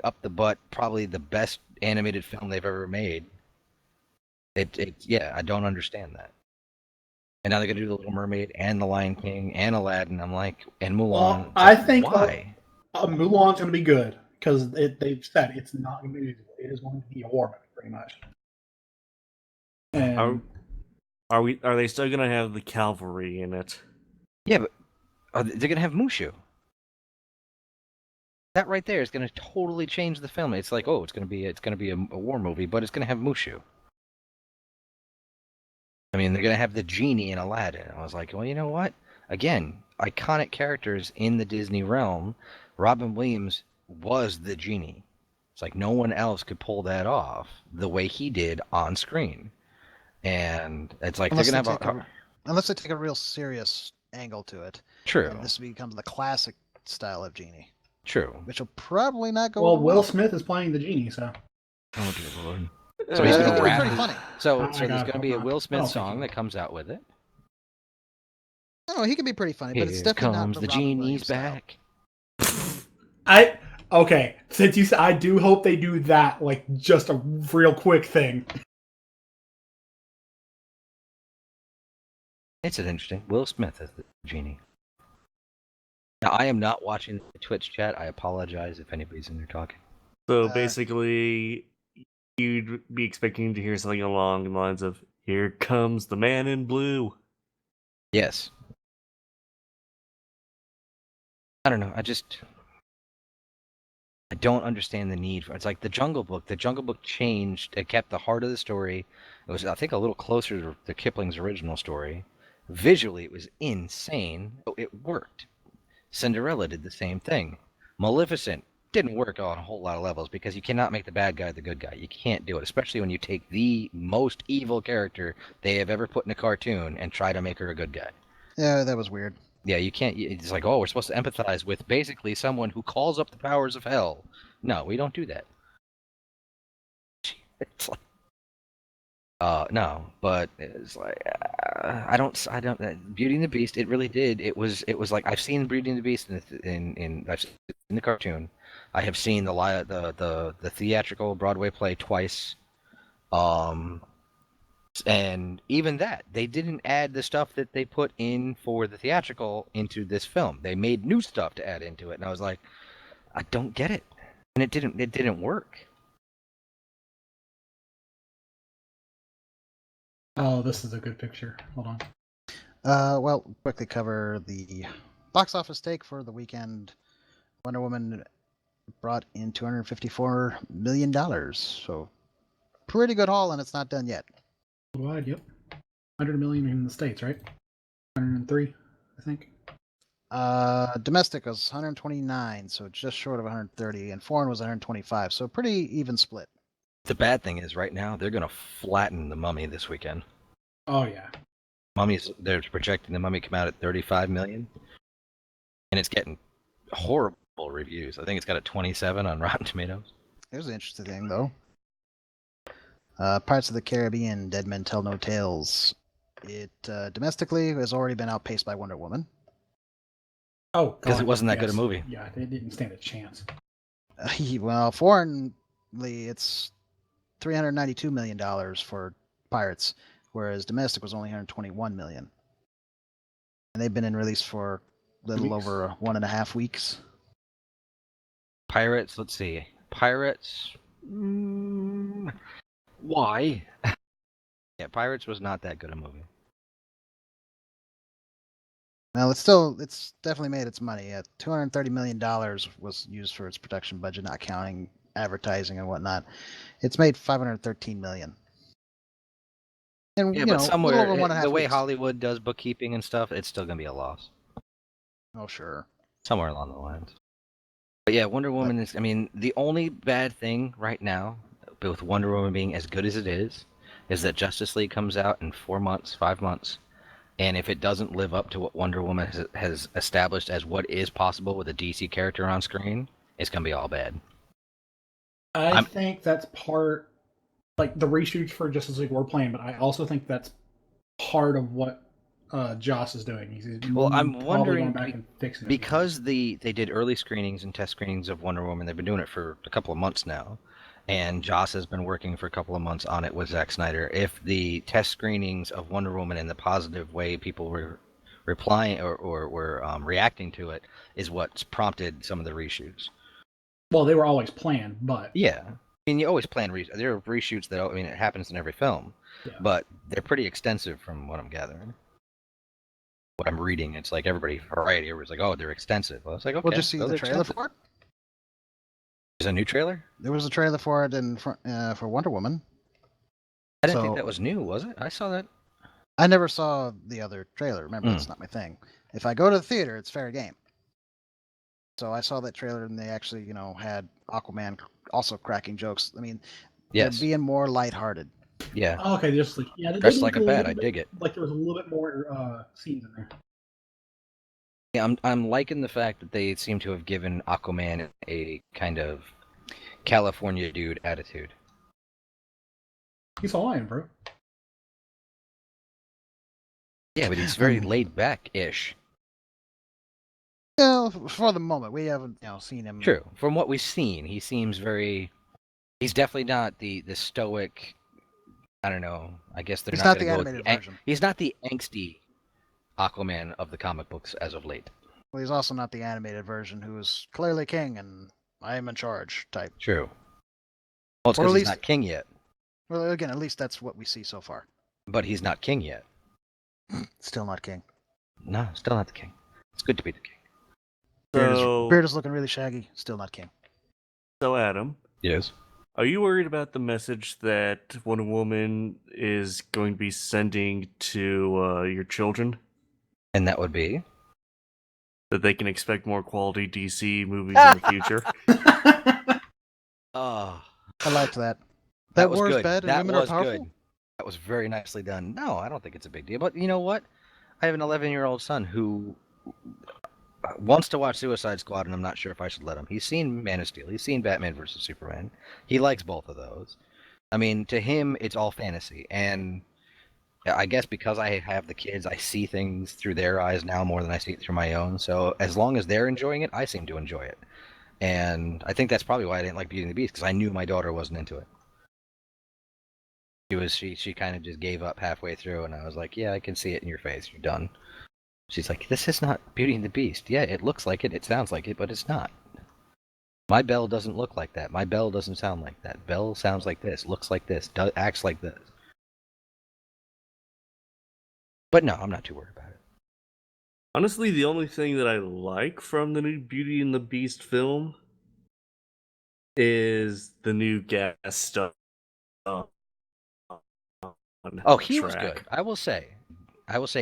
up the butt, probably the best animated film they've ever made. Yeah, I don't understand that. And now they're gonna do the Little Mermaid and the Lion King and Aladdin. I'm like, and Mulan. Well, It's I like, think why? Mulan's going to be good because they've said it's not going to be musical. It is going to be a war movie, pretty much. And Are they still gonna have the cavalry in it? Yeah, but they're gonna have Mushu. That right there is gonna totally change the film. It's like, oh, it's gonna be a war movie, but it's gonna have Mushu. I mean, they're gonna have the genie in Aladdin. I was like, well, you know what? Again, iconic characters in the Disney realm. Robin Williams was the genie. It's like no one else could pull that off the way he did on screen. And it's like Unless they're they gonna have unless they take a real serious angle to it, true, and this becomes the classic style of genie, true. which will probably not go well, over Will Smith is playing the genie, so Oh dear Lord. So he's I think gonna it'd be rap. pretty funny. So I there's got gonna it. be a Hold on. Will I Smith don't think song he- that comes out with it. No, he can be pretty funny, but it's Here definitely not comes the the Robin genie's Williams style. back. Okay, since you said, I do hope they do that, like just a real quick thing. It's an interesting. Will Smith as the genie. Now I am not watching the Twitch chat. I apologize if anybody's in there talking. So basically, you'd be expecting to hear something along the lines of "Here comes the man in blue." Yes. I don't know. I don't understand the need for. It's like the Jungle Book. The Jungle Book changed. It kept the heart of the story. It was, I think, a little closer to Kipling's original story. Visually, it was insane. But it worked. Cinderella did the same thing. Maleficent didn't work on a whole lot of levels because you cannot make the bad guy the good guy. You can't do it, especially when you take the most evil character they have ever put in a cartoon and try to make her a good guy. Yeah, that was weird. Yeah, you can't. It's like, oh, we're supposed to empathize with basically someone who calls up the powers of hell. No, we don't do that. It's like, no, but it's like, I don't. Beauty and the Beast. It really did. It was like I've seen Beauty and the Beast in the cartoon. I have seen the theatrical Broadway play twice. And even that, they didn't add the stuff that they put in for the theatrical into this film. They made new stuff to add into it, and I was like, I don't get it, and it didn't work. Oh, this is a good picture. Hold on. Well, quickly cover the box office take for the weekend. Wonder Woman brought in $254 million, so pretty good haul, and it's not done yet. Worldwide, yep. 100 million in the States, right? 103, I think. Domestic was 129, so just short of 130, and foreign was 125, so pretty even split. The bad thing is, right now they're gonna flatten the Mummy this weekend. Oh, yeah. They're projecting the Mummy come out at 35 million, and it's getting horrible reviews. I think it's got a 27 on Rotten Tomatoes. Here's an interesting thing, though. Pirates of the Caribbean, Dead Men Tell No Tales. It domestically has already been outpaced by Wonder Woman. Oh, Because it God, wasn't that good a yes. movie. Yeah, they didn't stand a chance. Well, foreignly, it's $392 million for Pirates, whereas domestic was only $121 million. And they've been in release for a little Weeks. over 1.5 weeks. Pirates, let's see. Pirates. Why? Yeah, Pirates was not that good a movie. Now it's definitely made its money. $230 million was used for its production budget, not counting advertising and whatnot. It's made $513 million. And Yeah, you but know, somewhere, a little over 1.5 the way weeks. Hollywood does bookkeeping and stuff, it's still going to be a loss. Oh sure. Somewhere along the lines. But yeah, Wonder Woman is, I mean, the only bad thing right now, with Wonder Woman being as good as it is that Justice League comes out in 4 months, 5 months, and if it doesn't live up to what Wonder Woman has established as what is possible with a DC character on screen, it's going to be all bad. I think that's part, like the reshoots for Justice League were playing, but I also think that's part of what Joss is doing. He's Well, I'm probably wondering, going back and fixing it. because they did early screenings and test screenings of Wonder Woman. They've been doing it for a couple of months now, and Joss has been working for a couple of months on it with Zack Snyder. If the test screenings of Wonder Woman and the positive way people were replying or were reacting to it is what's prompted some of the reshoots. Well, they were always planned, but Yeah, I mean, you always plan there are reshoots that it happens in every film, yeah. but they're pretty extensive from what I'm gathering. What I'm reading, it's like Variety was like, oh, they're extensive. Well, it's like, okay, We'll just see so the they're trailer extensive. for it. There's a new trailer? There was a trailer for it for Wonder Woman. I didn't think So- that was new, was it? I saw that. I never saw the other trailer. Remember, that's not my thing. If I go to the theater, it's fair game. So I saw that trailer, and they actually, had Aquaman also cracking jokes. I mean, Yes. they're being more lighthearted. Yeah. Oh, okay, just like they Dressed did like a look bat. little I bit- dig it. Like there was a little bit more scenes in there. Yeah, I'm liking the fact that they seem to have given Aquaman a kind of California dude attitude. He's a lion, bro. Yeah, but he's very laid back-ish. Yeah, for the moment, we haven't, seen him. True. From what we've seen, he seems very. He's definitely not the stoic. I don't know. I guess they're He's not not the gonna go with animated version. He's not the angsty Aquaman of the comic books as of late. Well, he's also not the animated version, who is clearly king and I am in charge type. True. Well, it's Or at because he's least- not king yet. Well, again, at least that's what we see so far. But he's not king yet. Still not king. No, still not the king. It's good to be the king. So, Beard is looking really shaggy. Still not king. so Adam, Yes. are you worried about the message that Wonder Woman is going to be sending to your children? And that would be. That they can expect more quality DC movies in the future? Oh, I liked that. that was war's good. bad and That women was are powerful. good. That was very nicely done. No, I don't think it's a big deal. But you know what? I have an 11-year-old son who wants to watch Suicide Squad, and I'm not sure if I should let him. He's seen Man of Steel. He's seen Batman vs Superman. He likes both of those. I mean, to him, it's all fantasy. And I guess because I have the kids, I see things through their eyes now more than I see it through my own. So as long as they're enjoying it, I seem to enjoy it. And I think that's probably why I didn't like Beauty and the Beast, because I knew my daughter wasn't into it. She kind of just gave up halfway through, and I was like, yeah, I can see it in your face. You're done. She's like, this is not Beauty and the Beast. Yeah, it looks like it sounds like it, but it's not. My Belle doesn't look like that. My Belle doesn't sound like that. Belle sounds like this, looks like this, acts like this. But no, I'm not too worried about it. Honestly, the only thing that I like from the new Beauty and the Beast film is the new guest star. Oh, he was good. I will say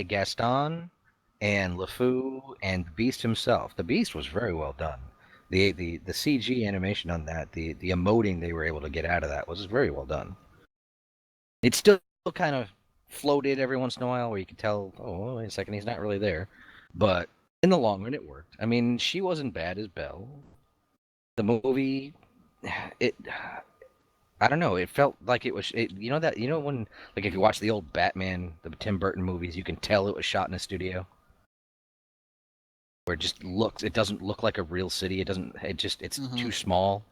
Gaston and LeFou and the Beast himself. The Beast was very well done. The CG animation on that, the emoting they were able to get out of that was very well done. It still kind of floated every once in a while where you could tell, oh, wait a second, he's not really there. But in the long run, it worked. I mean, she wasn't bad as Belle. The movie, I don't know. It felt like it was. When like if you watch the old Batman, the Tim Burton movies, you can tell it was shot in a studio. Where it doesn't look like a real city. It's too small.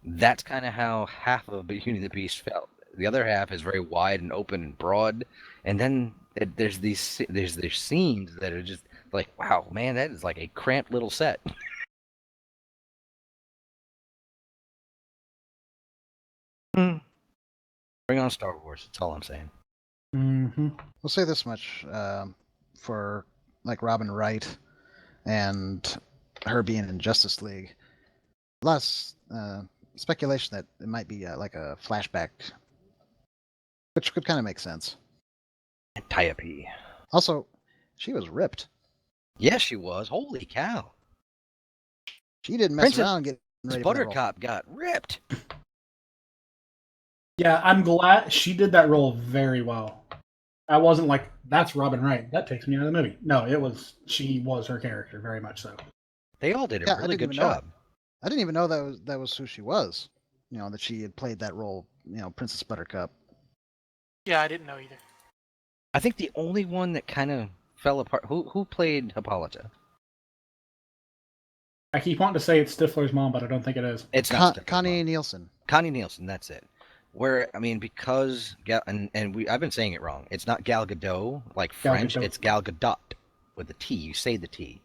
That's kind of how half of Beauty and the Beast felt. The other half is very wide and open and broad, and then there's scenes that are just like, wow, man, that is like a cramped little set. Bring on Star Wars. That's all I'm saying. Mm-hmm. We'll say this much for like Robin Wright and her being in Justice League. Less speculation that it might be like a flashback, which could kind of make sense. Antiope. Also, she was ripped. Yes, she was. Holy cow. She didn't mess Princess around getting ready for the role. Buttercup got ripped. Yeah, I'm glad she did that role very well. I wasn't like, that's Robin Wright. That takes me out of the movie. No, she was her character, very much so. They all did a Yeah, I really didn't good even know job. I didn't even know that was who she was. That she had played that role. Princess Buttercup. Yeah, I didn't know either. I think the only one that kind of fell apart. Who played Hippolyta? I keep wanting to say it's Stifler's mom, but I don't think it is. It's not Stifler's Connie mom. Nielsen. Connie Nielsen, that's it. Where, I mean, because I've been saying it wrong. It's not Gal Gadot like Gal French. Gadot. It's Gal Gadot with the T. You say the T.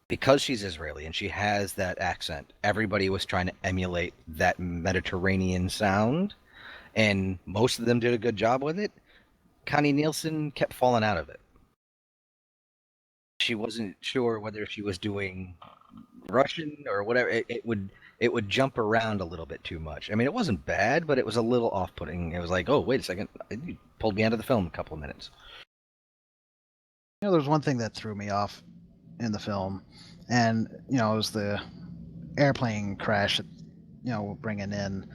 Because she's Israeli and she has that accent, everybody was trying to emulate that Mediterranean sound, and most of them did a good job with it. Connie Nielsen kept falling out of it. She wasn't sure whether she was doing Russian or whatever. It would jump around a little bit too much. I mean, it wasn't bad, but it was a little off-putting. It was like, oh, wait a second, you pulled me out of the film a couple of minutes. There's one thing that threw me off in the film, and it was the airplane crash. Bringing in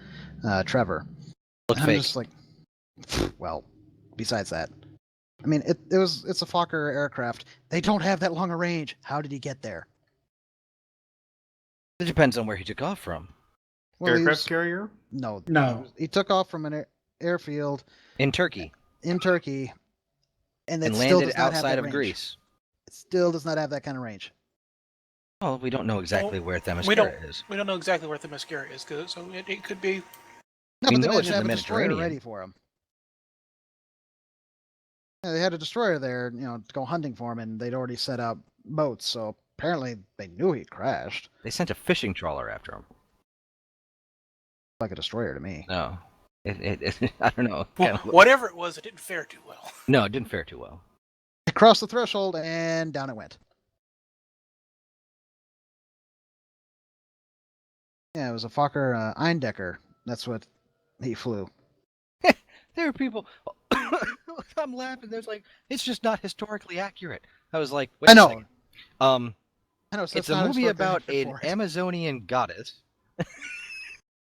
Trevor. Looked I'm fake. just like, well, besides that, I mean, it's a Fokker aircraft. They don't have that long a range. How did he get there? It depends on where he took off from. Well, Aircraft carrier? No. He took off from an airfield In Turkey. in Turkey, and it And still landed does not have outside that of range. Greece. It still does not have that kind of range. Well, we don't know exactly where Themyscira We don't. is. We don't know exactly where the mascara is, so it could be. No, We but they know it's didn't in have the a destroyer Mediterranean. ready for him. Yeah, they had a destroyer there, to go hunting for him, and they'd already set up boats. So apparently, they knew he'd crashed. They sent a fishing trawler after him. Like a destroyer to me. No. I don't know. Well, whatever it was, it didn't fare too well. No, it didn't fare too well. It crossed the threshold, and down it went. Yeah, it was a Fokker Eindecker. That's what he flew. There are people. I'm laughing. There's like, it's just not historically accurate. I was like, wait I a know. second. I know, so It's that's not a movie historically about accurate an for it. Amazonian goddess.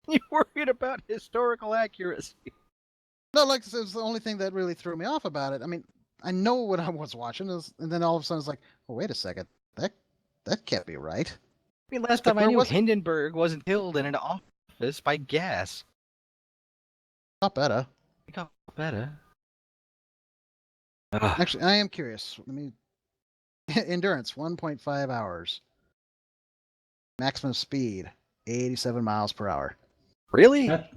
You're worried about historical accuracy. No, like I said, it was the only thing that really threw me off about it. I mean, I know what I was watching, and then all of a sudden it's like, oh, wait a second, that can't be right. I mean, last Like, time I where knew, was it? Hindenburg wasn't killed in an office by gas. Not better. It got better. Ugh. Actually, I am curious. Let me. Endurance 1.5 hours. Maximum speed 87 miles per hour. Really? That,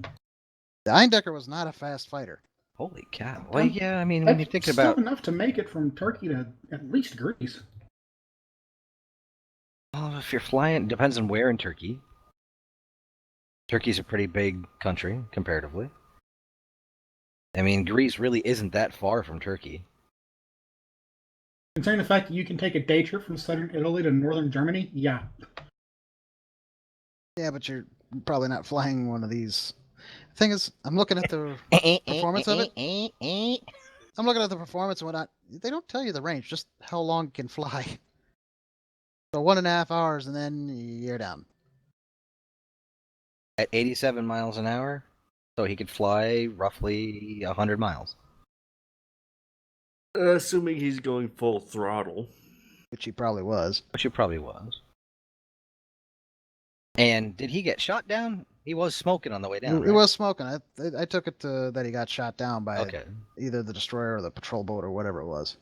The Eindecker was not a fast fighter. Holy cow. Well, yeah, I mean, when you think that's about... still enough to make it from Turkey to at least Greece. Well, if you're flying, depends on where in Turkey. Turkey's a pretty big country, comparatively. I mean, Greece really isn't that far from Turkey. Considering the fact that you can take a day trip from southern Italy to northern Germany, yeah. Yeah, but you're probably not flying one of these. The thing is, I'm looking at the performance of it. I'm looking at the performance and whatnot. They don't tell you the range, just how long it can fly. So 1.5 hours, and then you're down. At 87 miles an hour, so he could fly roughly 100 miles. Assuming he's going full throttle. Which he probably was. Which he probably was. And did he get shot down? He was smoking on the way down. He right? was smoking. I took it that he got shot down by Okay. either the destroyer or the patrol boat or whatever it was.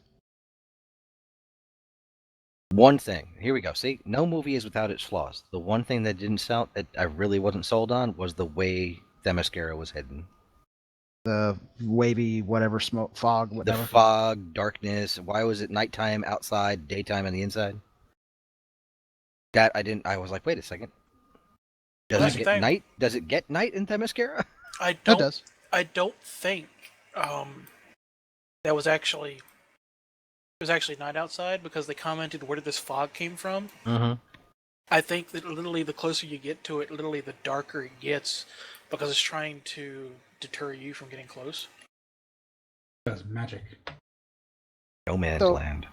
One thing. Here we go. See, no movie is without its flaws. The one thing that didn't sell, that I really wasn't sold on, was the way Themyscira was hidden. The wavy whatever smoke, fog, whatever. The fog, darkness. Why was it nighttime outside, daytime on the inside? That I didn't. I was like, wait a second. Does That's it the get thing. night? Does it get night in Themyscira? I It don't. does. I don't think that was actually. It was actually night outside because they commented where did this fog came from. Mm-hmm. I think that literally the closer you get to it, literally the darker it gets because it's trying to deter you from getting close. That's magic. No man's So- land.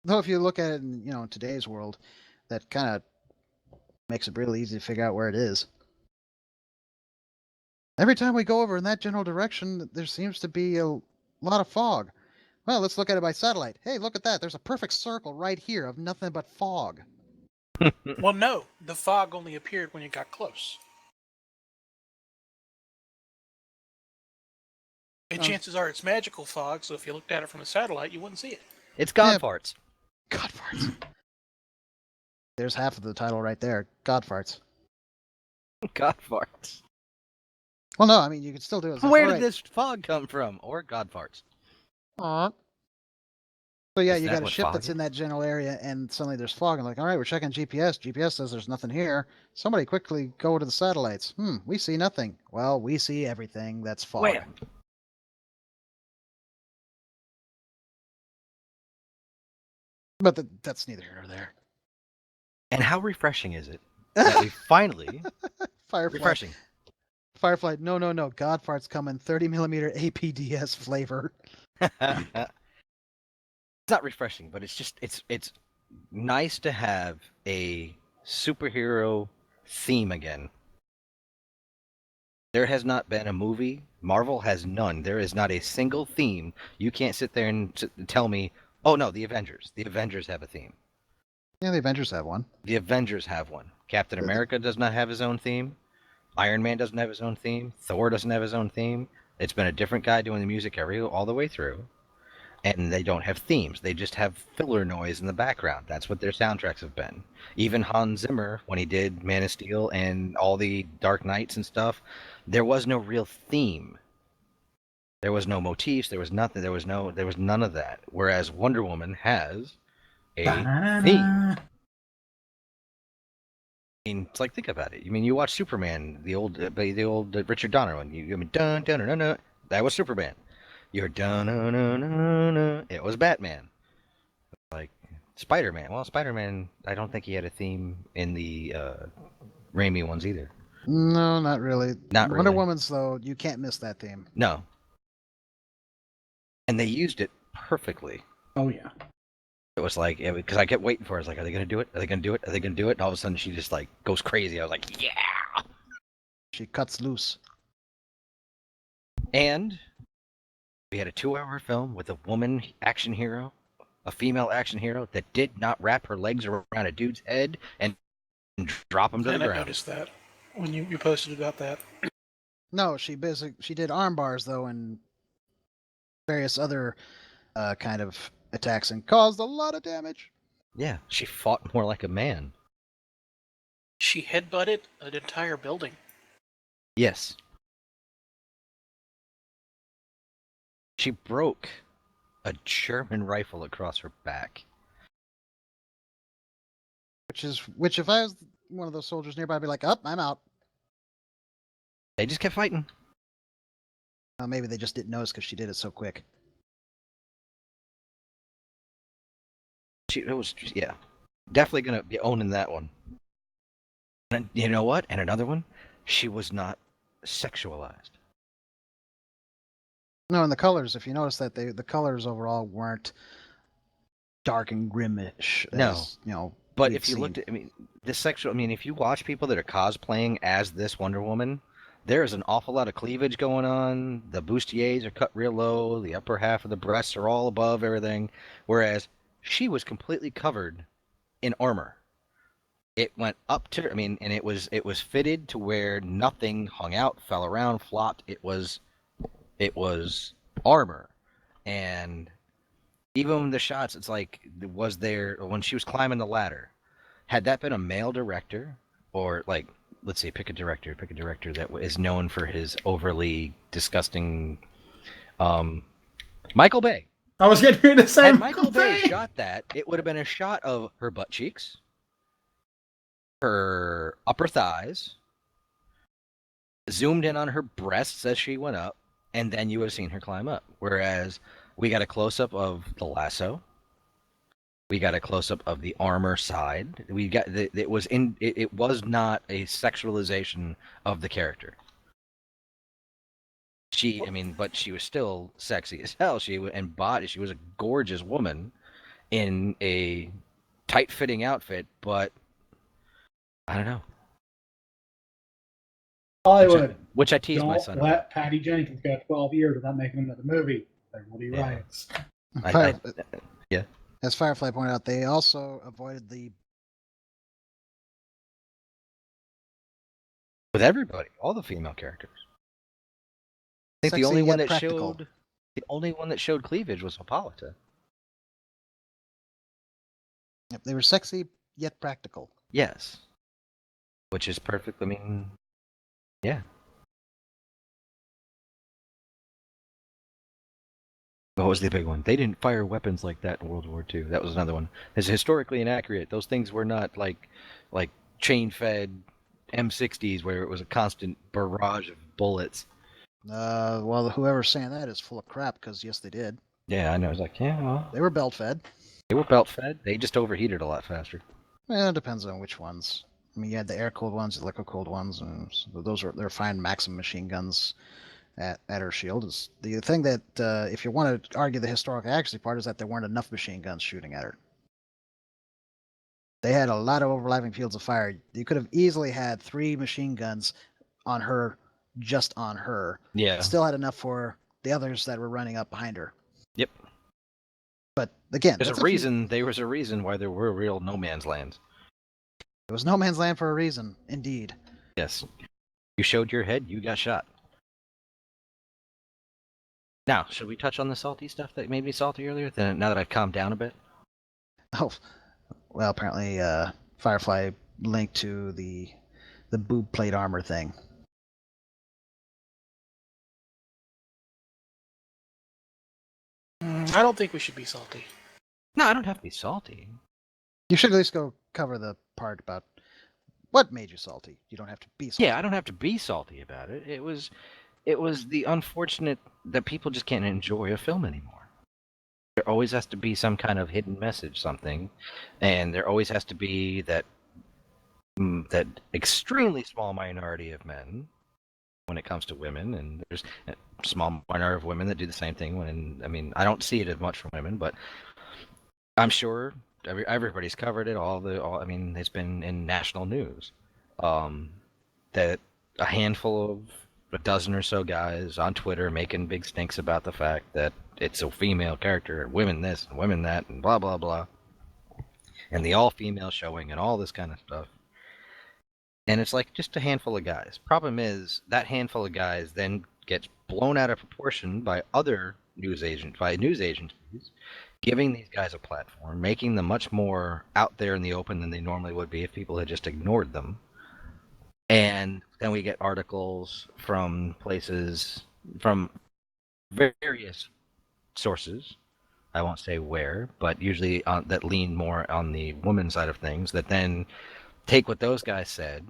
Though if you look at it in in today's world, that kind of makes it really easy to figure out where it is. Every time we go over in that general direction, there seems to be a lot of fog. Well, let's look at it by satellite. Hey, look at that. There's a perfect circle right here of nothing but fog. Well, no, the fog only appeared when you got close. And Oh. chances are it's magical fog, so if you looked at it from a satellite, you wouldn't see it. It's God Yeah. farts. God farts. There's half of the title right there. God farts. God farts. Well, no, I mean you could still do it. It's like, Where all did right. this fog come from? Or God farts. Aw. So yeah, Is you that got a what ship fog that's is? in that general area, and suddenly there's fog. And like, all right, we're checking GPS. GPS says there's nothing here. Somebody quickly go to the satellites. We see nothing. Well, we see everything. That's fog. Wait. But that's neither here nor there. And how refreshing is it that we finally Firefly. refreshing? Firefly. No. God farts come in 30mm APDS flavor. It's not refreshing, but it's just it's nice to have a superhero theme again. There has not been a movie. Marvel has none. There is not a single theme. You can't sit there and tell me, oh no, the Avengers. The Avengers have a theme. Yeah, the Avengers have one. The Avengers have one. Captain America does not have his own theme. Iron Man doesn't have his own theme. Thor doesn't have his own theme. It's been a different guy doing the music all the way through. And they don't have themes. They just have filler noise in the background. That's what their soundtracks have been. Even Hans Zimmer, when he did Man of Steel and all the Dark Knights and stuff, there was no real theme. There was no motifs. There was nothing. There was none of that. Whereas Wonder Woman has a theme. I mean, it's like, think about it. I mean, you watch Superman, the old Richard Donner one. Dun dun dun dun. That was Superman. You're dun dun dun dun dun. It was Batman. Like Spider-Man. Well, Spider-Man, I don't think he had a theme in the Raimi ones either. No, not really. Not Wonder really. Woman's though, you can't miss that theme. No. And they used it perfectly. Oh yeah. It was like, because I kept waiting for it. I was like, are they going to do it? Are they going to do it? Are they going to do it? And all of a sudden she just like goes crazy. I was like, yeah! She cuts loose. And we had a 2-hour film with a woman action hero, a female action hero that did not wrap her legs around a dude's head and drop him to the And I ground. noticed that when you posted about that. No, she did arm bars though and various other kind of attacks and caused a lot of damage. Yeah, she fought more like a man. She headbutted an entire building. Yes. She broke a German rifle across her back. Which if I was one of those soldiers nearby, I'd be like, "Up, I'm out." They just kept fighting. Maybe they just didn't notice because she did it so quick. Yeah, definitely gonna be owning that one. And you know what? And another one, she was not sexualized. No, and the colors. If you notice that the colors overall weren't dark and grimish. No. As, you know. But we've if you seen. looked at, if you watch people that are cosplaying as this Wonder Woman, there is an awful lot of cleavage going on. The bustiers are cut real low. The upper half of the breasts are all above everything. Whereas she was completely covered in armor. It went up to, and it was fitted to where nothing hung out, fell around, flopped. It was armor. And even the shots, it's like, was there, when she was climbing the ladder, had that been a male director, or like, let's say, pick a director that is known for his overly disgusting, Michael Bay. I was getting ready to say Had Michael Bay shot that, it would have been a shot of her butt cheeks, her upper thighs, zoomed in on her breasts as she went up, and then you would have seen her climb up. Whereas we got a close-up of the lasso. We got a close-up of the armor side. It was not a sexualization of the character. But she was still sexy as hell. She was a gorgeous woman in a tight-fitting outfit, but I don't know. Hollywood. Which I tease my Don't son let about. Patty Jenkins go 12 years without making another movie. There will be Yeah. riots. Yeah. As Firefly pointed out, they also avoided the With everybody, all the female characters. I think Sexy the only one yet that practical. showed cleavage was Hippolyta. Yep, they were sexy yet practical. Yes. Which is perfect. I mean, yeah. What was the big one? They didn't fire weapons like that in World War II. That was another one. It's historically inaccurate. Those things were not like chain-fed M60s where it was a constant barrage of bullets. Well, whoever's saying that is full of crap because yes, they did. Yeah, I know. It's like, yeah, well, They were belt fed. they were belt-fed. They just overheated a lot faster. Well, it depends on which ones. I mean, you had the air-cooled ones, the liquid-cooled ones, and so they're fine Maxim machine guns at her shield. Is the thing that if you want to argue the historical accuracy part is that there weren't enough machine guns shooting at her. They had a lot of overlapping fields of fire. You could have easily had 3 machine guns on her, just on her. Yeah. Still had enough for the others that were running up behind her. Yep. But again, There was a reason why there were real no man's lands. It was no man's land for a reason, indeed. Yes. You showed your head, you got shot. Now, should we touch on the salty stuff that made me salty earlier? Now that I've calmed down a bit? Oh, well, apparently Firefly linked to the boob plate armor thing. I don't think we should be salty. No, I don't have to be salty. You should at least go cover the part about what made you salty. You don't have to be salty. Yeah, I don't have to be salty about it. It was the unfortunate that people just can't enjoy a film anymore. There always has to be some kind of hidden message, something, and there always has to be that extremely small minority of men when it comes to women, and there's a small minority of women that do the same thing. I mean, I don't see it as much from women, but I'm sure everybody's covered it. I mean, it's been in national news that a handful of a dozen or so guys on Twitter making big stinks about the fact that it's a female character, and women this and women that, and blah blah blah, and the all-female showing and all this kind of stuff. And it's like just a handful of guys. Problem is that handful of guys then gets blown out of proportion by news agencies, giving these guys a platform, making them much more out there in the open than they normally would be if people had just ignored them. And then we get articles from places, from various sources, I won't say where, but usually that lean more on the women's side of things, that then take what those guys said,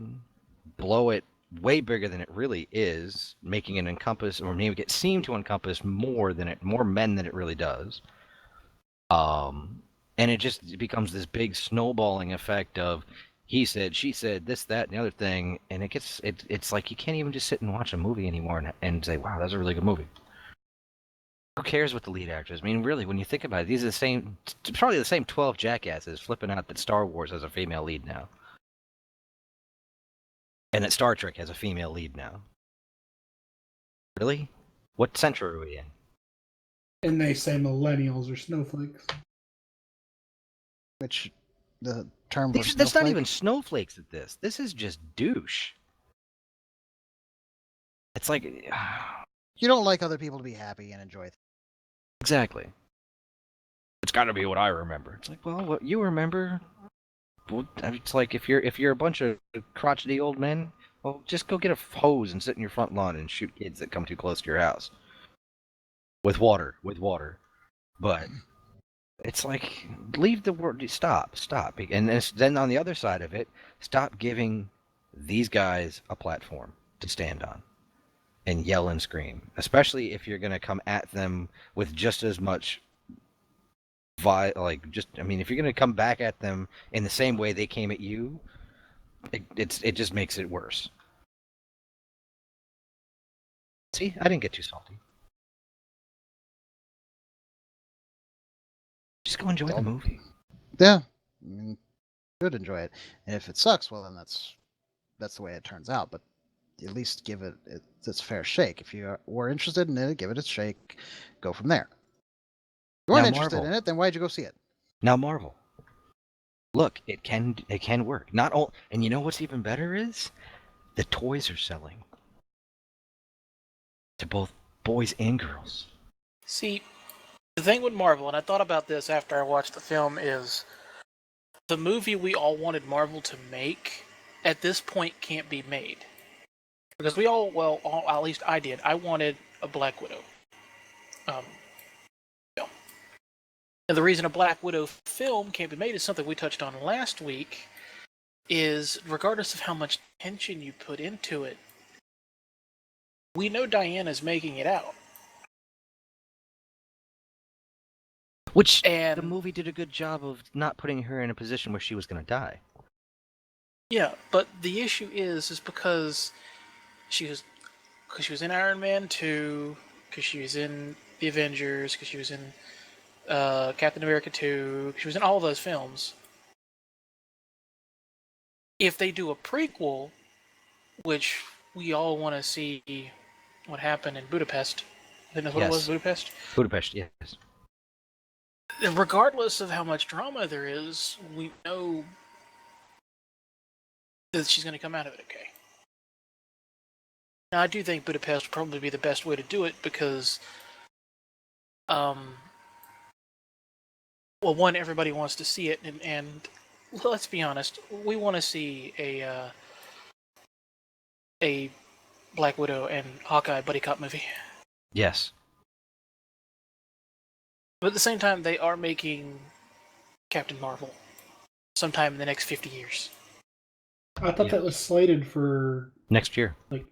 blow it way bigger than it really is, making it encompass, or maybe it seem to encompass more men than it really does. And it just becomes this big snowballing effect of he said, she said, this, that, and the other thing, and it's like you can't even just sit and watch a movie anymore and say, wow, that's a really good movie. Who cares what the lead actor is? I mean, really, when you think about it, these are probably the same 12 jackasses flipping out that Star Wars has a female lead now. And that Star Trek has a female lead now. Really? What century are we in? And they say millennials are snowflakes. Which the term for That's not snowflake? even snowflakes at this. This is just douche. It's like... You don't like other people to be happy and enjoy things. Exactly. It's got to be what I remember. It's like, well, what you remember... Well, it's like if you're a bunch of crotchety old men, well, just go get a hose and sit in your front lawn and shoot kids that come too close to your house. With water. But it's like, leave the word, stop. And then on the other side of it, stop giving these guys a platform to stand on and yell and scream, especially if you're going to come at them with just as much if you're going to come back at them in the same way they came at you, it just makes it worse. See, I didn't get too salty. Just go enjoy the movie. Yeah, I mean, you should enjoy it. And if it sucks, well, then that's the way it turns out. But at least give it its fair shake. If you were interested in it, give it a shake. Go from there. If you weren't interested in it, then why'd you go see it? Now, Marvel. Look, it can work. Not all, and you know what's even better is the toys are selling to both boys and girls. See, the thing with Marvel, and I thought about this after I watched the film, is the movie we all wanted Marvel to make at this point can't be made. Because we all, well, at least I did, I wanted a Black Widow. Film. And the reason a Black Widow film can't be made is something we touched on last week, is regardless of how much tension you put into it, we know Diana's making it out. Which And the movie did a good job of not putting her in a position where she was going to die. yeah, but the issue is because she was in Iron Man 2, because she was in the Avengers, because she was in Captain America 2, she was in all those films. If they do a prequel, which we all want to see what happened in Budapest, I think that's what it was, Budapest? Budapest, yes. Regardless of how much drama there is, we know that she's going to come out of it okay. Now, I do think Budapest would probably be the best way to do it because, well, one, everybody wants to see it, and let's be honest, we want to see a Black Widow and Hawkeye buddy cop movie. Yes. But at the same time, they are making Captain Marvel sometime in the next 50 years. I thought that was slated for Next year. like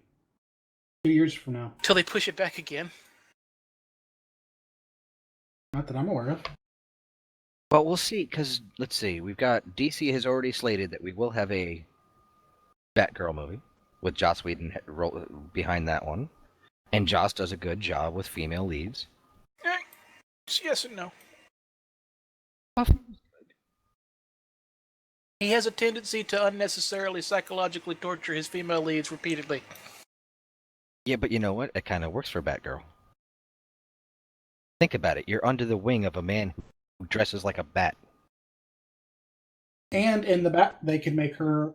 2 years from now. Till they push it back again. Not that I'm aware of. Well, we'll see, because, let's see, we've got DC has already slated that we will have a Batgirl movie with Joss Whedon behind that one. And Joss does a good job with female leads. Yes and no. He has a tendency to unnecessarily psychologically torture his female leads repeatedly. Yeah, but you know what? It kind of works for Batgirl. Think about it. You're under the wing of a man who dresses like a bat. And in the back, they could make her.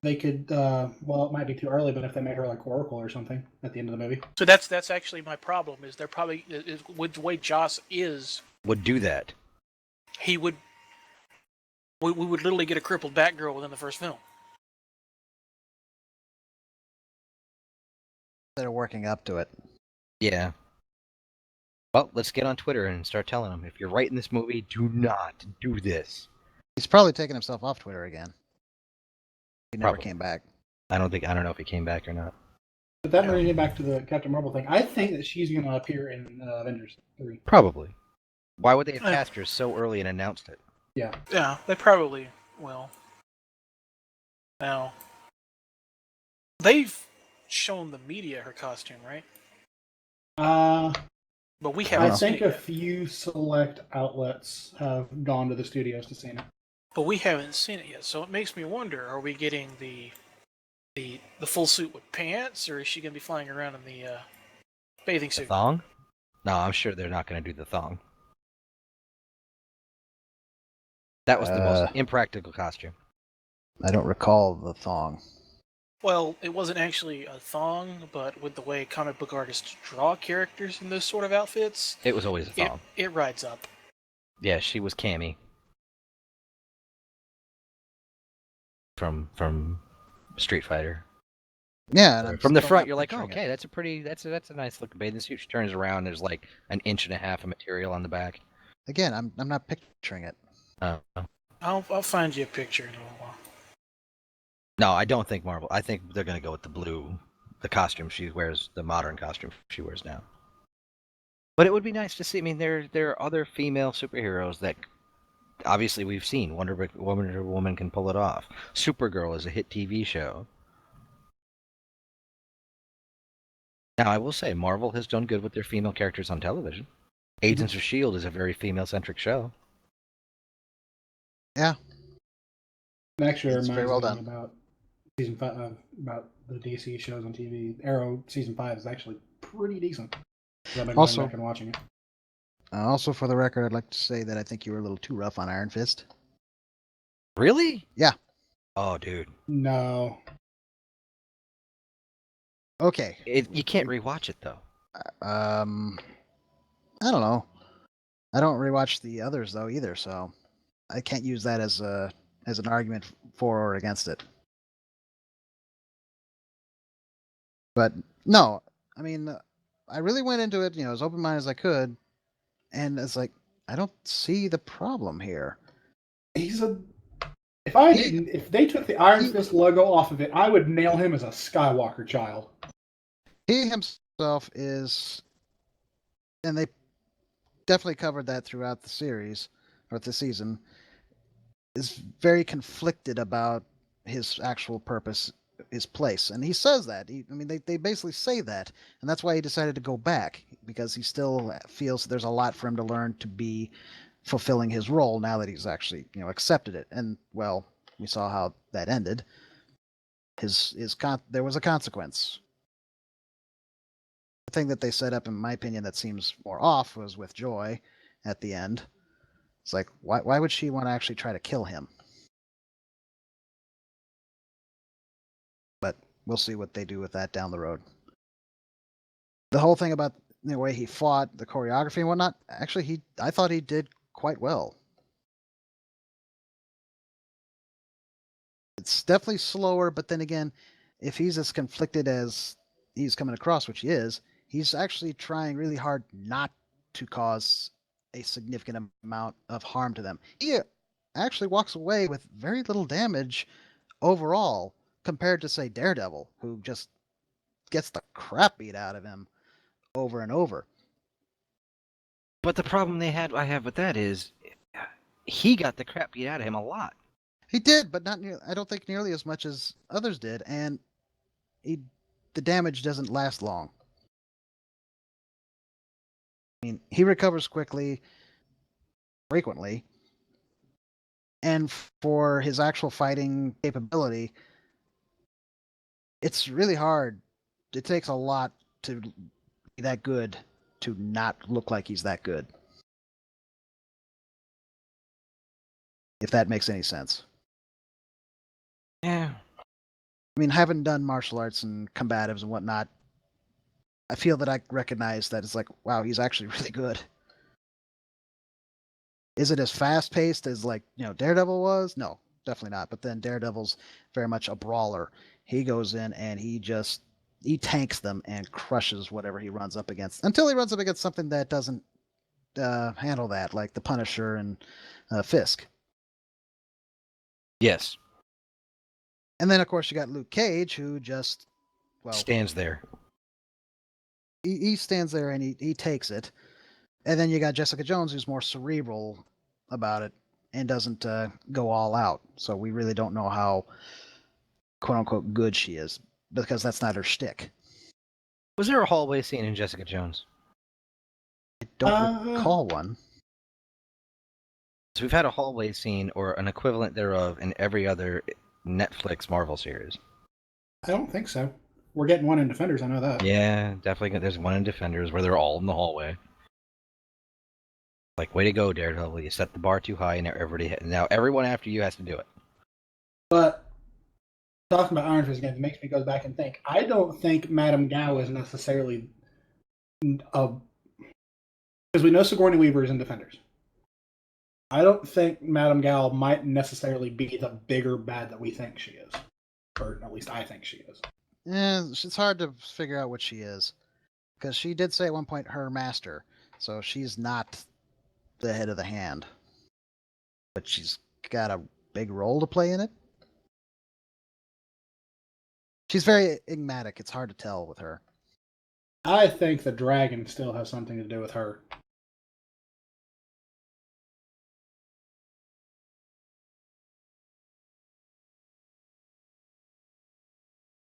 They could. Well, it might be too early, but if they made her like Oracle or something at the end of the movie. So that's actually my problem. Is they're probably with the way Joss is, Would do that. he would. We would literally get a crippled Batgirl within the first film. They're working up to it. Yeah. Well, let's get on Twitter and start telling them, if you're writing this movie, do not do this. He's probably taking himself off Twitter again. He never Probably. came back. I don't know if he came back or not. But that brings me back to the Captain Marvel thing. I think that she's going to appear in Avengers 3. Probably. Why would they have cast her so early and announced it? Yeah. Yeah, they probably will. Now, they've shown the media her costume, right? But we I haven't seen think it a yet. few select outlets have gone to the studios to see it. But we haven't seen it yet, so it makes me wonder: are we getting the full suit with pants, or is she going to be flying around in the bathing The suit? thong? No, I'm sure they're not going to do the thong. That was the most impractical costume. I don't recall the thong. Well, it wasn't actually a thong, but with the way comic book artists draw characters in those sort of outfits, It was always a thong. it rides up. Yeah, she was Cammy. From Street Fighter. Yeah, and I'm From the still front, not you're like, picturing okay, that's a nice looking bathing suit. She turns around, there's like an inch and a half of material on the back. Again, I'm not picturing it. I'll find you a picture in a little while. No, I don't think Marvel. I think they're gonna go with the costume she wears, the modern costume she wears now. But it would be nice to see. I mean, there are other female superheroes that obviously we've seen. Wonder Woman can pull it off. Supergirl is a hit TV show. Now, I will say, Marvel has done good with their female characters on television. Agents of S.H.I.E.L.D. is a very female-centric show. Yeah. It actually It's reminds very well me done. about season 5, about the DC shows on TV. Arrow season 5 is actually pretty decent. 'Cause I've been Also- going back and watching it. Also, for the record, I'd like to say that I think you were a little too rough on Iron Fist. Really? Yeah. Oh, dude. No, Okay. You can't rewatch it, though. I don't know. I don't rewatch the others though either, so I can't use that as a as an argument for or against it. But no, I mean, I really went into it, as open-minded as I could, and it's like, I don't see the problem here. If they took the Iron Fist logo off of it, I would nail him as a Skywalker child. He himself is, and they definitely covered that throughout the series or the season, is very conflicted about his actual purpose, his place, and he says that. They basically say that, and that's why he decided to go back, because he still feels there's a lot for him to learn to be fulfilling his role now that he's actually accepted it. And well, we saw how that ended. There was a consequence. The thing that they set up, in my opinion, that seems more off was with Joy at the end. It's like, why would she want to actually try to kill him? But we'll see what they do with that down the road. The whole thing about the way he fought, the choreography and whatnot, actually, I thought he did quite well. It's definitely slower, but then again, if he's as conflicted as he's coming across, which he is, he's actually trying really hard not to cause a significant amount of harm to them. He actually walks away with very little damage overall compared to, say, Daredevil, who just gets the crap beat out of him over and over. But the problem I have with that is, he got the crap beat out of him a lot. He did, but not nearly. I don't think nearly as much as others did, and the damage doesn't last long. I mean, he recovers quickly, frequently, and for his actual fighting capability, it's really hard. It takes a lot to be that good to not look like he's that good. If that makes any sense. Yeah. I mean, having done martial arts and combatives and whatnot, I feel that I recognize that it's like, wow, he's actually really good. Is it as fast-paced as, like, Daredevil was? No, definitely not. But then Daredevil's very much a brawler. He goes in and he tanks them and crushes whatever he runs up against, until he runs up against something that doesn't handle that, like the Punisher and Fisk. Yes. And then, of course, you got Luke Cage, who just, stands there. He stands there and he takes it. And then you got Jessica Jones, who's more cerebral about it and doesn't go all out. So we really don't know how, quote-unquote, good she is, because that's not her shtick. Was there a hallway scene in Jessica Jones? I don't recall one. So we've had a hallway scene or an equivalent thereof in every other Netflix Marvel series. I don't think so. We're getting one in Defenders, I know that. Yeah, definitely. There's one in Defenders where they're all in the hallway. Like, way to go, Daredevil. You set the bar too high, and now everyone after you has to do it. But talking about Iron Fist again, it makes me go back and think. I don't think Madame Gao is necessarily because we know Sigourney Weaver is in Defenders. I don't think Madame Gao might necessarily be the bigger bad that we think she is. Or at least I think she is. Yeah, it's hard to figure out what she is. Because she did say at one point her master. So she's not the head of the hand. But she's got a big role to play in it. She's very enigmatic. It's hard to tell with her. I think the dragon still has something to do with her.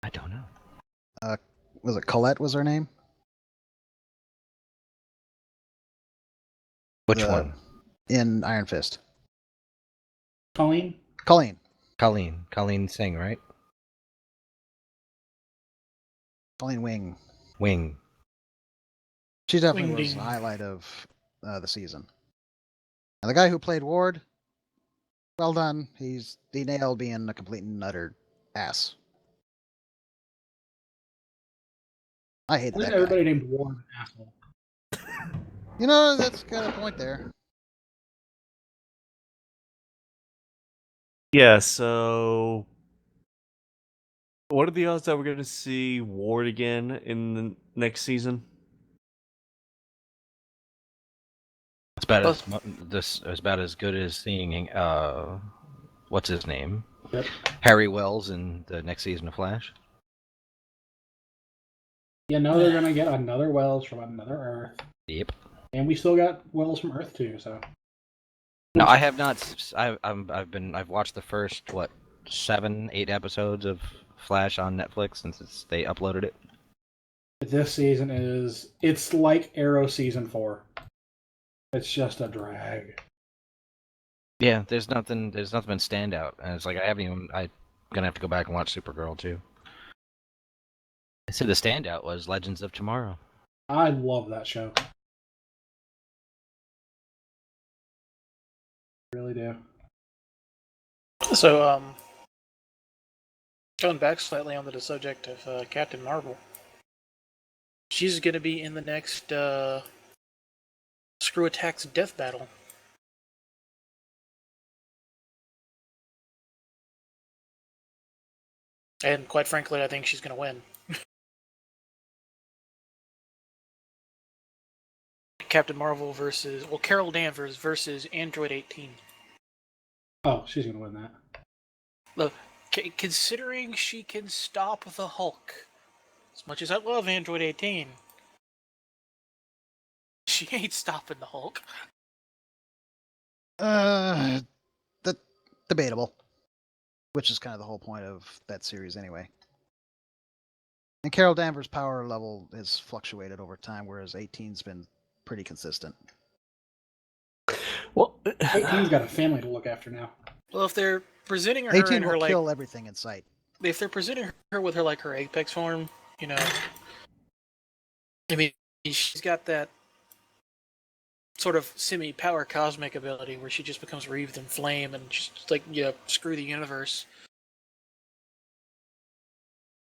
I don't know. Was it Colette was her name? Which one? In Iron Fist. Colleen? Colleen. Colleen Singh, right? Colleen Wing. Wing. She definitely Wing was ding. the highlight of the season. And the guy who played Ward, well done. He nailed being a complete and utter ass. I hate that guy. Everybody named Ward an asshole. That's got a point there. Yeah, so what are the odds that we're going to see Ward again in the next season? It's about as about as good as seeing what's his name, Yep. Harry Wells in the next season of Flash. You know they're gonna get another Wells from another Earth, Yep. and we still got Wells from Earth too. So No, I have not. I've watched the first 7, 8 episodes of Flash on Netflix since they uploaded it. this season it's like Arrow season 4. It's just a drag. Yeah, there's nothing been standout, and it's like I'm gonna have to go back and watch Supergirl too. I said the standout was Legends of Tomorrow. I love that show. Really do. So, going back slightly onto the subject of Captain Marvel, she's going to be in the next Screw Attack's Death Battle. And quite frankly, I think she's going to win. Captain Marvel versus Carol Danvers versus Android 18. Oh, she's gonna win that. Look, considering she can stop the Hulk, as much as I love Android 18, she ain't stopping the Hulk. The debatable, which is kind of the whole point of that series anyway. And Carol Danvers' power level has fluctuated over time, whereas 18's been pretty consistent. Well, 18's got a family to look after now. Well, if they're presenting her 18 in her will like, kill everything in sight. if they're presenting her with her apex form, I mean, she's got that sort of semi-power cosmic ability where she just becomes wreathed in flame and just screw the universe.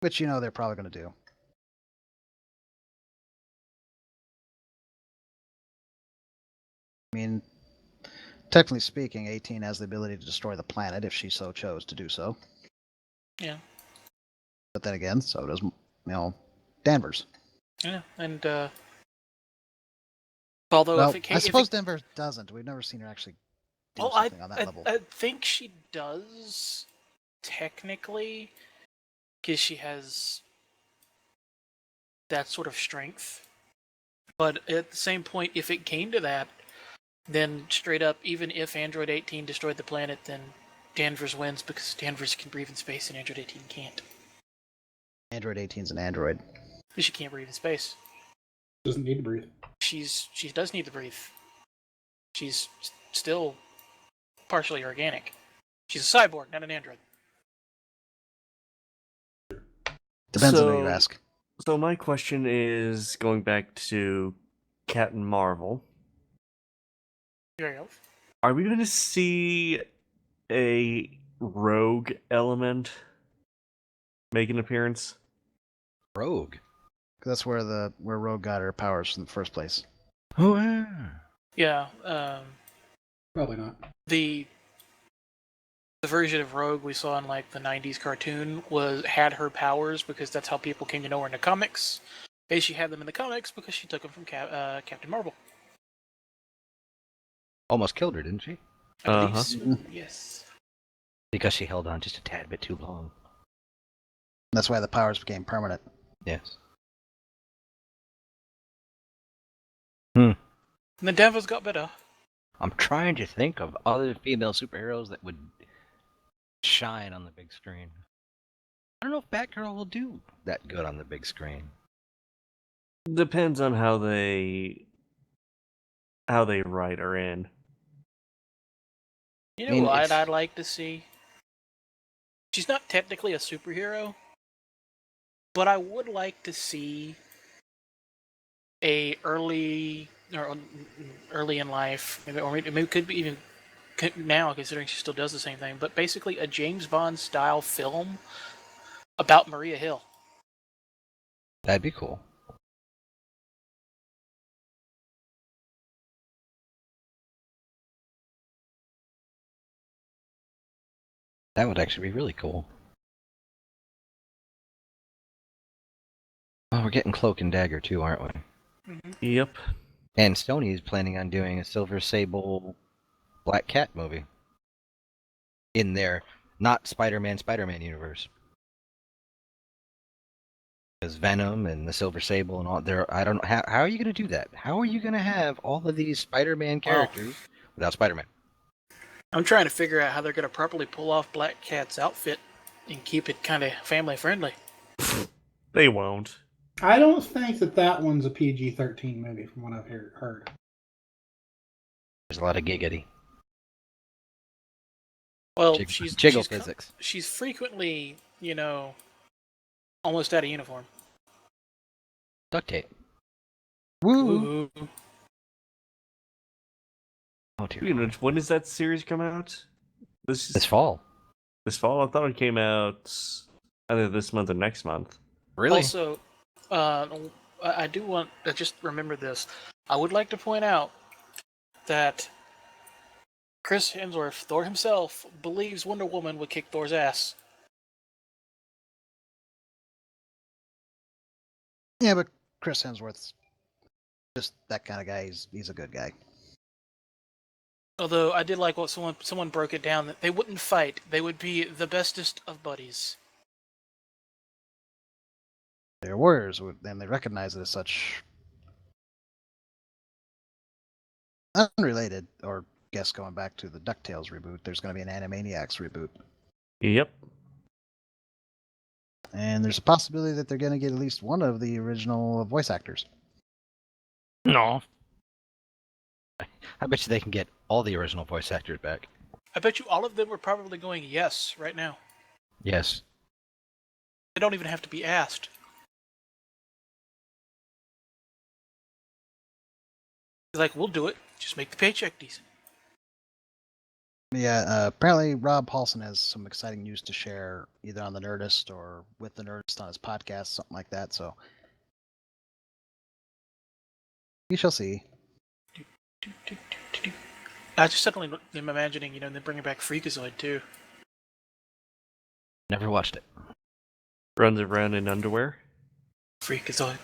Which they're probably going to do. I mean, technically speaking, 18 has the ability to destroy the planet if she so chose to do so. Yeah. But then again, so does Danvers. Yeah, and although Well, if it came, I suppose Danvers doesn't. We've never seen her actually do something on that level. I think she does technically, because she has that sort of strength. But at the same point, if it came to that, then straight up, even if Android 18 destroyed the planet, then Danvers wins because Danvers can breathe in space and Android 18 can't. Android 18's an android. But she can't breathe in space. Doesn't need to breathe. She does need to breathe. She's still partially organic. She's a cyborg, not an android. Depends on who you ask. So my question is going back to Captain Marvel. There you go. Are we going to see a rogue element make an appearance? Rogue. That's where Rogue got her powers in the first place. Oh yeah. Yeah. Probably not. The version of Rogue we saw in like the '90s cartoon had her powers because that's how people came to know her in the comics. And she had them in the comics because she took them from Captain Marvel. Almost killed her, didn't she? I believe so, yes. Because she held on just a tad bit too long. That's why the powers became permanent. Yes. And then Danvers got better. I'm trying to think of other female superheroes that would shine on the big screen. I don't know if Batgirl will do that good on the big screen. Depends on how they write her in. You know what I'd like to see? She's not technically a superhero, but I would like to see a early in life, or maybe it could be even now, considering she still does the same thing, but basically a James Bond style film about Maria Hill. That'd be cool. That would actually be really cool. Oh, we're getting Cloak and Dagger too, aren't we? Yep. And Sony's planning on doing a Silver Sable Black Cat movie in their not Spider-Man universe. Because Venom and the Silver Sable and all there, I don't know how are you going to do that? How are you going to have all of these Spider-Man characters without Spider-Man? I'm trying to figure out how they're going to properly pull off Black Cat's outfit and keep it kind of family friendly. They won't. I don't think that one's a PG-13 movie, from what I've heard. There's a lot of giggity. Well, Jiggle physics. She's frequently, almost out of uniform. Duct tape. Woo! Oh dear. When does that series come out? This fall. This fall? I thought it came out either this month or next month. Really? Also, I do want to just remember this. I would like to point out that Chris Hemsworth, Thor himself, believes Wonder Woman would kick Thor's ass. Yeah, but Chris Hemsworth's just that kind of guy. He's a good guy. Although I did like what someone broke it down, that they wouldn't fight. They would be the bestest of buddies. They're warriors, and they recognize it as such. Unrelated, or guess going back to the DuckTales reboot, there's going to be an Animaniacs reboot. Yep. And there's a possibility that they're going to get at least one of the original voice actors. No. I bet you they can get all the original voice actors back. I bet you all of them were probably going yes right now. Yes. They don't even have to be asked. Like, we'll do it. Just make the paycheck decent. Yeah, apparently Rob Paulson has some exciting news to share, either on the Nerdist or with the Nerdist on his podcast, something like that. So we shall see. I just suddenly am imagining, them bringing back Freakazoid too. Never watched it. Runs around in underwear. Freakazoid.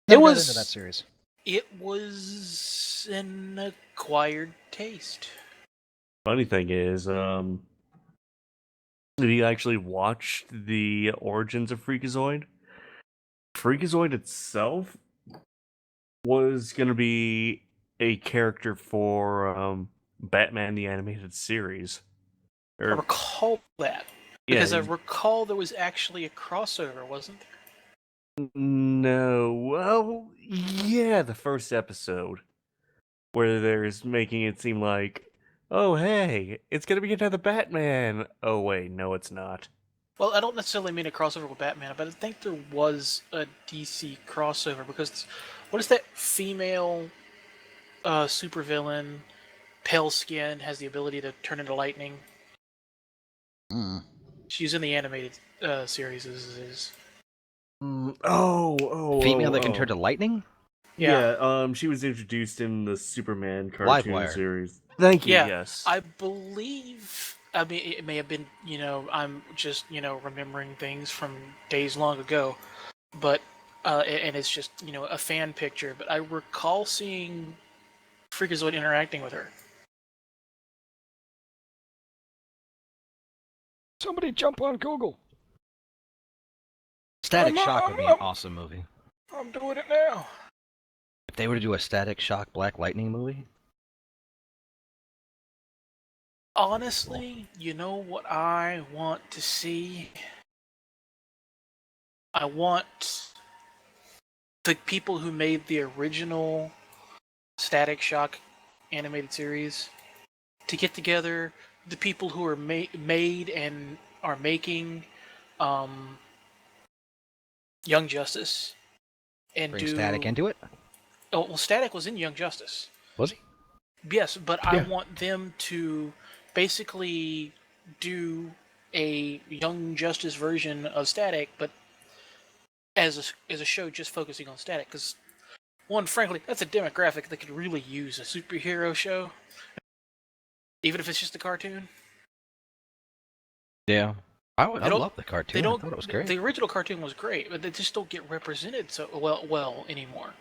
Never got into that series. It was an acquired taste. Funny thing is, have you actually watched the origins of Freakazoid? Freakazoid itself was going to be a character for Batman the Animated Series. I recall that. Yeah, Because I recall there was actually a crossover, wasn't there? no, well, yeah, the first episode where there's making it seem like, oh hey, it's gonna be another Batman. Oh wait, no, it's not. Well, I don't necessarily mean a crossover with Batman, but I think there was a DC crossover because what is that female supervillain, pale skin, has the ability to turn into lightning? She's in the animated series. Female that can turn to lightning? Yeah, she was introduced in the Superman cartoon Livewire. series. Thank you, Yeah, yes. I believe. I mean, it may have been. I'm just remembering things from days long ago, but and it's just a fan picture. But I recall seeing Freakazoid interacting with her. Somebody jump on Google. Static Shock would be an awesome movie. I'm doing it now. If they were to do a Static Shock Black Lightning movie? Honestly, you know what I want to see? I want the people who made the original Static Shock animated series to get together, the people who are made and are making Young Justice, and Bring Static into it? Oh, well, Static was in Young Justice. Was he? Yes, but I want them to basically do a Young Justice version of Static, but as a show just focusing on Static. Because, one, frankly, that's a demographic that could really use a superhero show. Even if it's just a cartoon. Yeah. I They don't- love the cartoon. They don't. I thought it was great. The original cartoon was great, but they just don't get represented so well anymore.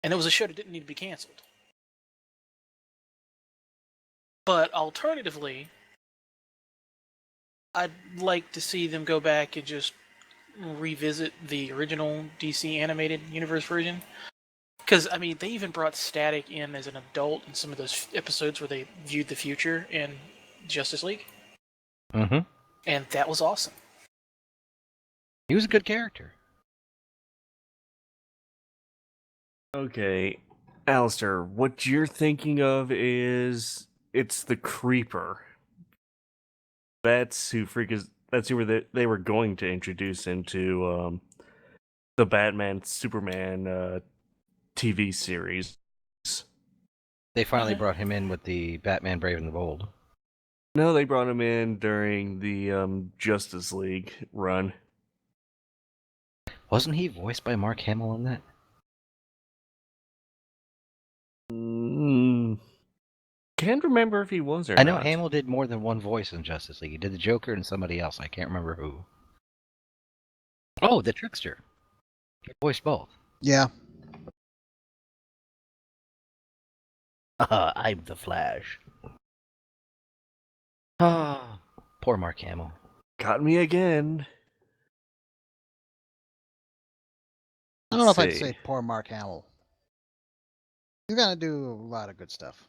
And it was a show that didn't need to be canceled. But alternatively, I'd like to see them go back and just revisit the original DC animated universe version. Because, I mean, they even brought Static in as an adult in some of those episodes where they viewed the future in Justice League. Mm-hmm. And that was awesome. He was a good character. Okay, Alistair, what you're thinking of is it's the Creeper. That's who they were going to introduce into the Batman Superman TV series. They finally brought him in with the Batman Brave and the Bold. No, they brought him in during the Justice League run. Wasn't he voiced by Mark Hamill in that? Can't remember if he was or I know not. Hamill did more than one voice in Justice League. He did the Joker and somebody else. I can't remember who. Oh, the Trickster. He voiced both. Yeah. I'm the Flash. Ah, poor Mark Hamill. Got me again. I don't know if I'd See. say poor Mark Hamill. He's got to do a lot of good stuff.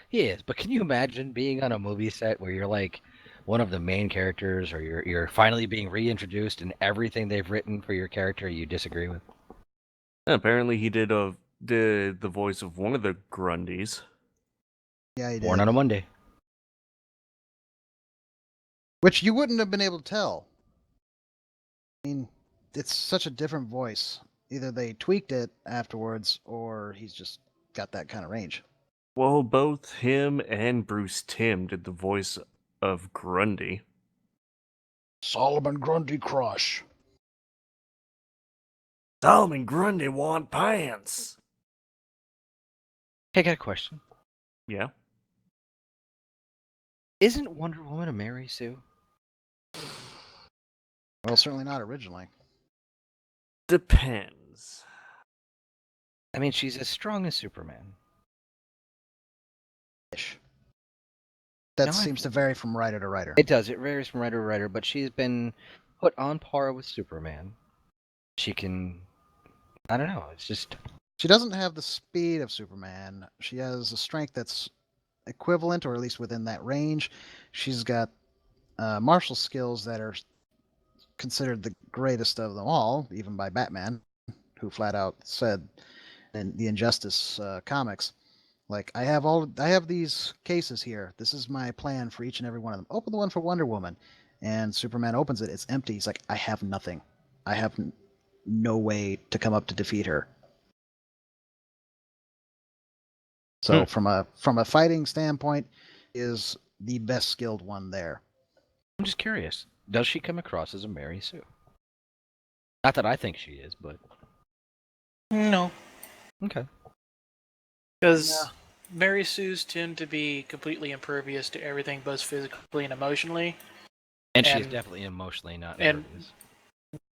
He is, but can you imagine being on a movie set where you're like one of the main characters, or you're finally being reintroduced, and everything they've written for your character you disagree with? Apparently, he did the voice of one of the Grundys. Yeah, he did. Born on a Monday. Which you wouldn't have been able to tell. I mean, it's such a different voice. Either they tweaked it afterwards, or he's just got that kind of range. Well, both him and Bruce Timm did the voice of Grundy. Solomon Grundy Crush. Solomon Grundy want pants. Hey, I got a question. Yeah. Isn't Wonder Woman a Mary Sue? Well, certainly not originally. Depends. I mean, she's as strong as Superman. Ish. That No, seems to vary from writer to writer. It does. It varies from writer to writer, but she's been put on par with Superman. She can... I don't know. It's just... She doesn't have the speed of Superman. She has a strength that's equivalent, or at least within that range. She's got martial skills that are considered the greatest of them all, even by Batman, who flat out said in the Injustice comics, like, I have these cases here. This is my plan for each and every one of them. Open the one for Wonder Woman, and Superman opens it. It's empty. He's like, I have nothing. I have no way to come up to defeat her. So from a fighting standpoint, is the best skilled one there. I'm just curious. Does she come across as a Mary Sue? Not that I think she is, but... No. Okay. Because Mary Sues tend to be completely impervious to everything, both physically and emotionally. And she's And- definitely emotionally not and- impervious.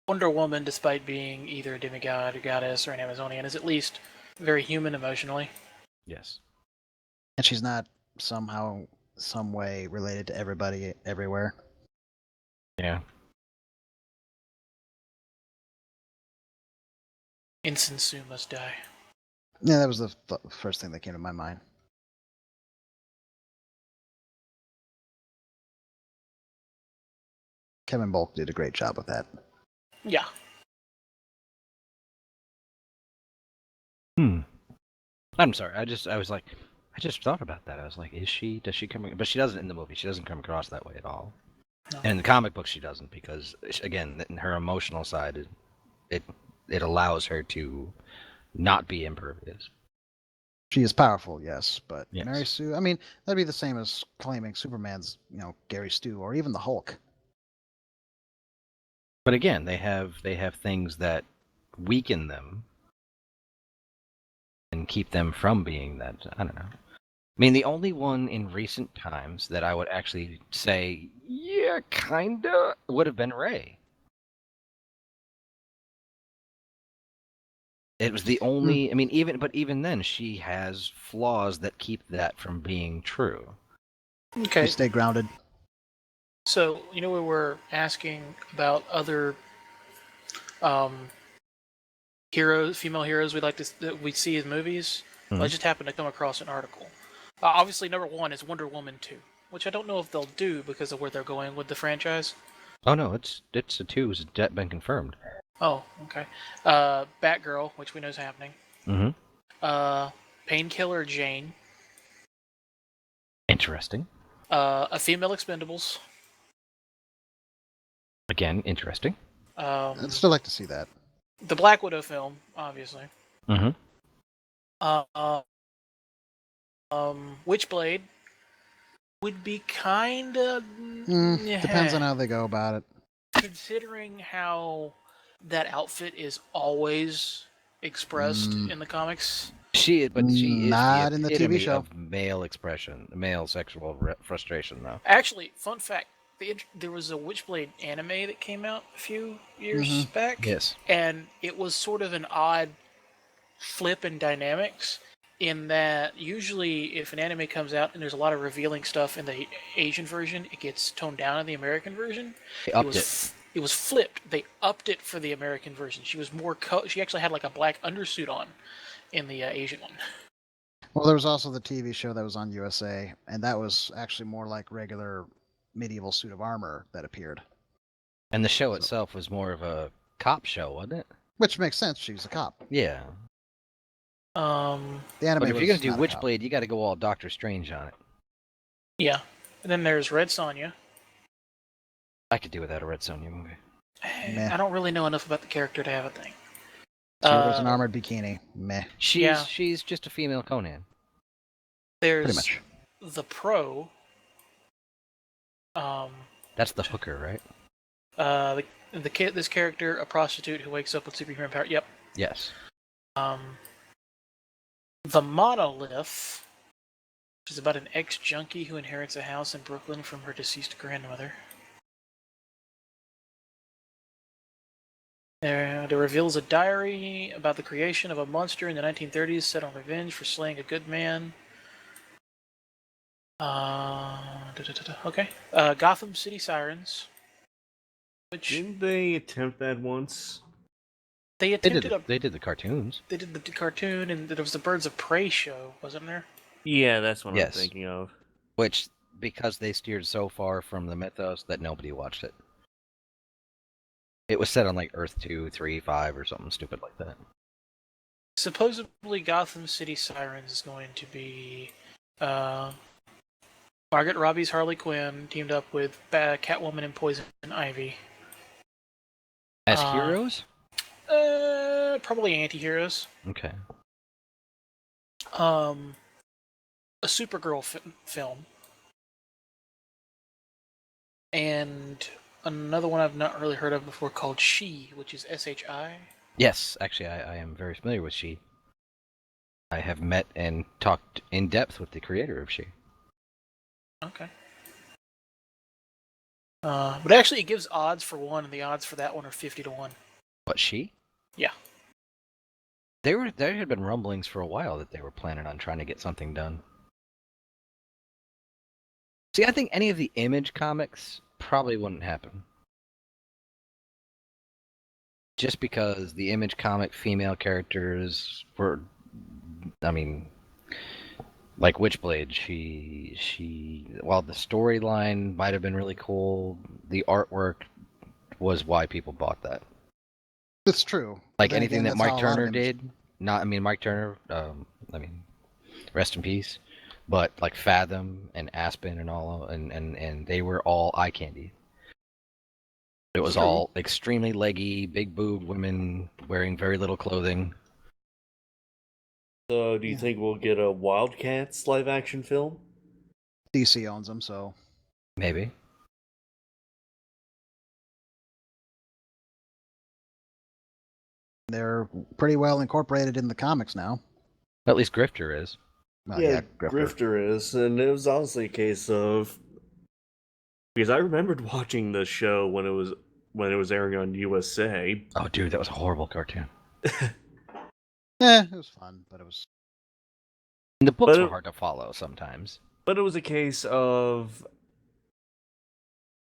Wonder Woman, despite being either a demigod, a goddess, or an Amazonian, is at least very human emotionally. Yes. And she's not somehow, some way related to everybody everywhere. Yeah. Ensign Sue must die. Yeah, that was the first thing that came to my mind. Kevin Bulk did a great job with that. Yeah. I'm sorry. I just thought about that. I was like, does she come... But she doesn't in the movie. She doesn't come across that way at all. No. And in the comic book, she doesn't, because, again, in her emotional side, it allows her to not be impervious. She is powerful, yes, but Yes. Mary Sue, I mean, that'd be the same as claiming Superman's, Gary Stu, or even the Hulk. But again, they have things that weaken them and keep them from being that. I don't know. mean, the only one in recent times that I would actually say, yeah, kinda, would have been Rey. It was the only. I mean, even then, she has flaws that keep that from being true. Okay, She stay grounded. so we were asking about other um, heroes, female heroes that we see in movies. Well, I Mhm. just happened to come across an article. Obviously, number one is Wonder Woman 2, which I don't know if they'll do because of where they're going with the franchise. Oh no, it's a two. It's been confirmed. Oh, okay. Batgirl, which we know is happening. Mm-hmm. Painkiller Jane. Interesting. A female Expendables. Again, interesting. I'd still like to see that. The Black Widow film, obviously. Mm-hmm. Witchblade would be kind of Depends on how they go about it. considering how that outfit is always expressed in the comics. She is the Not in the TV epitome show. of male expression, male sexual frustration, though. Actually, fun fact: there was a Witchblade anime that came out a few years back. Yes. And it was sort of an odd flip in dynamics in that usually if an anime comes out and there's a lot of revealing stuff in the Asian version, it gets toned down in the American version. They upped it. It was flipped. They upped it for the American version. She was more she actually had like a black undersuit on in the Asian one. Well, there was also the TV show that was on USA, and that was actually more like regular medieval suit of armor that appeared. And the show itself was more of a cop show, wasn't it? Which makes sense. She's a cop. Yeah. The anime. But if you're gonna do was not a cop. Witchblade, you got to go all Doctor Strange on it. Yeah. And then there's Red Sonja. I could do without a Red Sonja movie. Meh. I don't really know enough about the character to have a thing. She wears an armored bikini. Meh. She's just a female Conan. There's Pretty much. the Pro. That's the hooker, right? This character, a prostitute who wakes up with superhuman power. Yep. Yes. The Monolith, which is about an ex-junkie who inherits a house in Brooklyn from her deceased grandmother. It reveals a diary about the creation of a monster in the 1930s set on revenge for slaying a good man. Okay. Gotham City Sirens. Which Didn't they attempt that once? they They attempted did the cartoons. They did the cartoon, and there was the Birds of Prey show, wasn't there? Yeah, that's what Yes. I'm thinking of. Which, because they steered so far from the mythos that nobody watched it. It was set on like Earth 2, 3, 5 or something stupid like that. Supposedly, Gotham City Sirens is going to be Margaret Robbie's Harley Quinn teamed up with Catwoman and Poison Ivy. As heroes? Probably anti-heroes. Okay. A Supergirl film. And another one I've not really heard of before called She, which is SHI. Yes, actually, I am very familiar with She. I have met and talked in depth with the creator of She. Okay. But actually, it gives odds for one, and the odds for that one are 50-1. What, She? Yeah. There had been rumblings for a while that they were planning on trying to get something done. See, I think any of the Image comics probably wouldn't happen. Just because the Image comic female characters were, I mean, like Witchblade, she while the storyline might have been really cool, the artwork was why people bought that. It's true. Like Then anything again, that that's how Mike a lot of Turner Image- did. Mike Turner, rest in peace. But like Fathom and Aspen and all, and they were all eye candy. It was True. all extremely leggy, big boobed women wearing very little clothing. So, do you Yeah. think we'll get a Wildcats live action film? DC owns them, so Maybe. they're pretty well incorporated in the comics now. At least Grifter is. Oh, yeah, Grifter. Grifter is, and it was honestly a case of because I remembered watching the show when it was airing on USA. Oh, dude, that was a horrible cartoon. Yeah, it was fun, but it was. And the books But were it- hard to follow sometimes. But it was a case of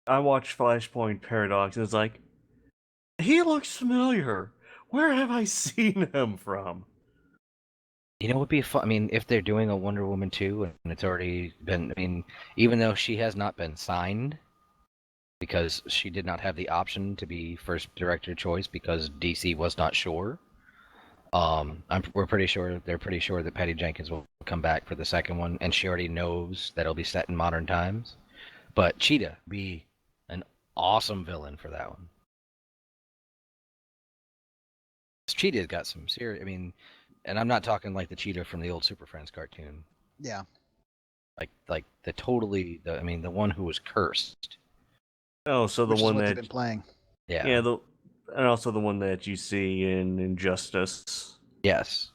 I watched Flashpoint Paradox, and it's like he looks familiar. Where have I seen him from? You know what would be fun? I mean, if they're doing a Wonder Woman 2 and it's already been, I mean, even though she has not been signed because she did not have the option to be first director choice because DC was not sure. They're pretty sure that Patty Jenkins will come back for the second one, and she already knows that it'll be set in modern times. But Cheetah be an awesome villain for that one. Cheetah's got some serious. I mean, and I'm not talking like the Cheetah from the old Super Friends cartoon. Yeah. Like the one who was cursed. Oh, so the Which is one what they've that been playing. Yeah. and also the one that you see in Injustice. Yes.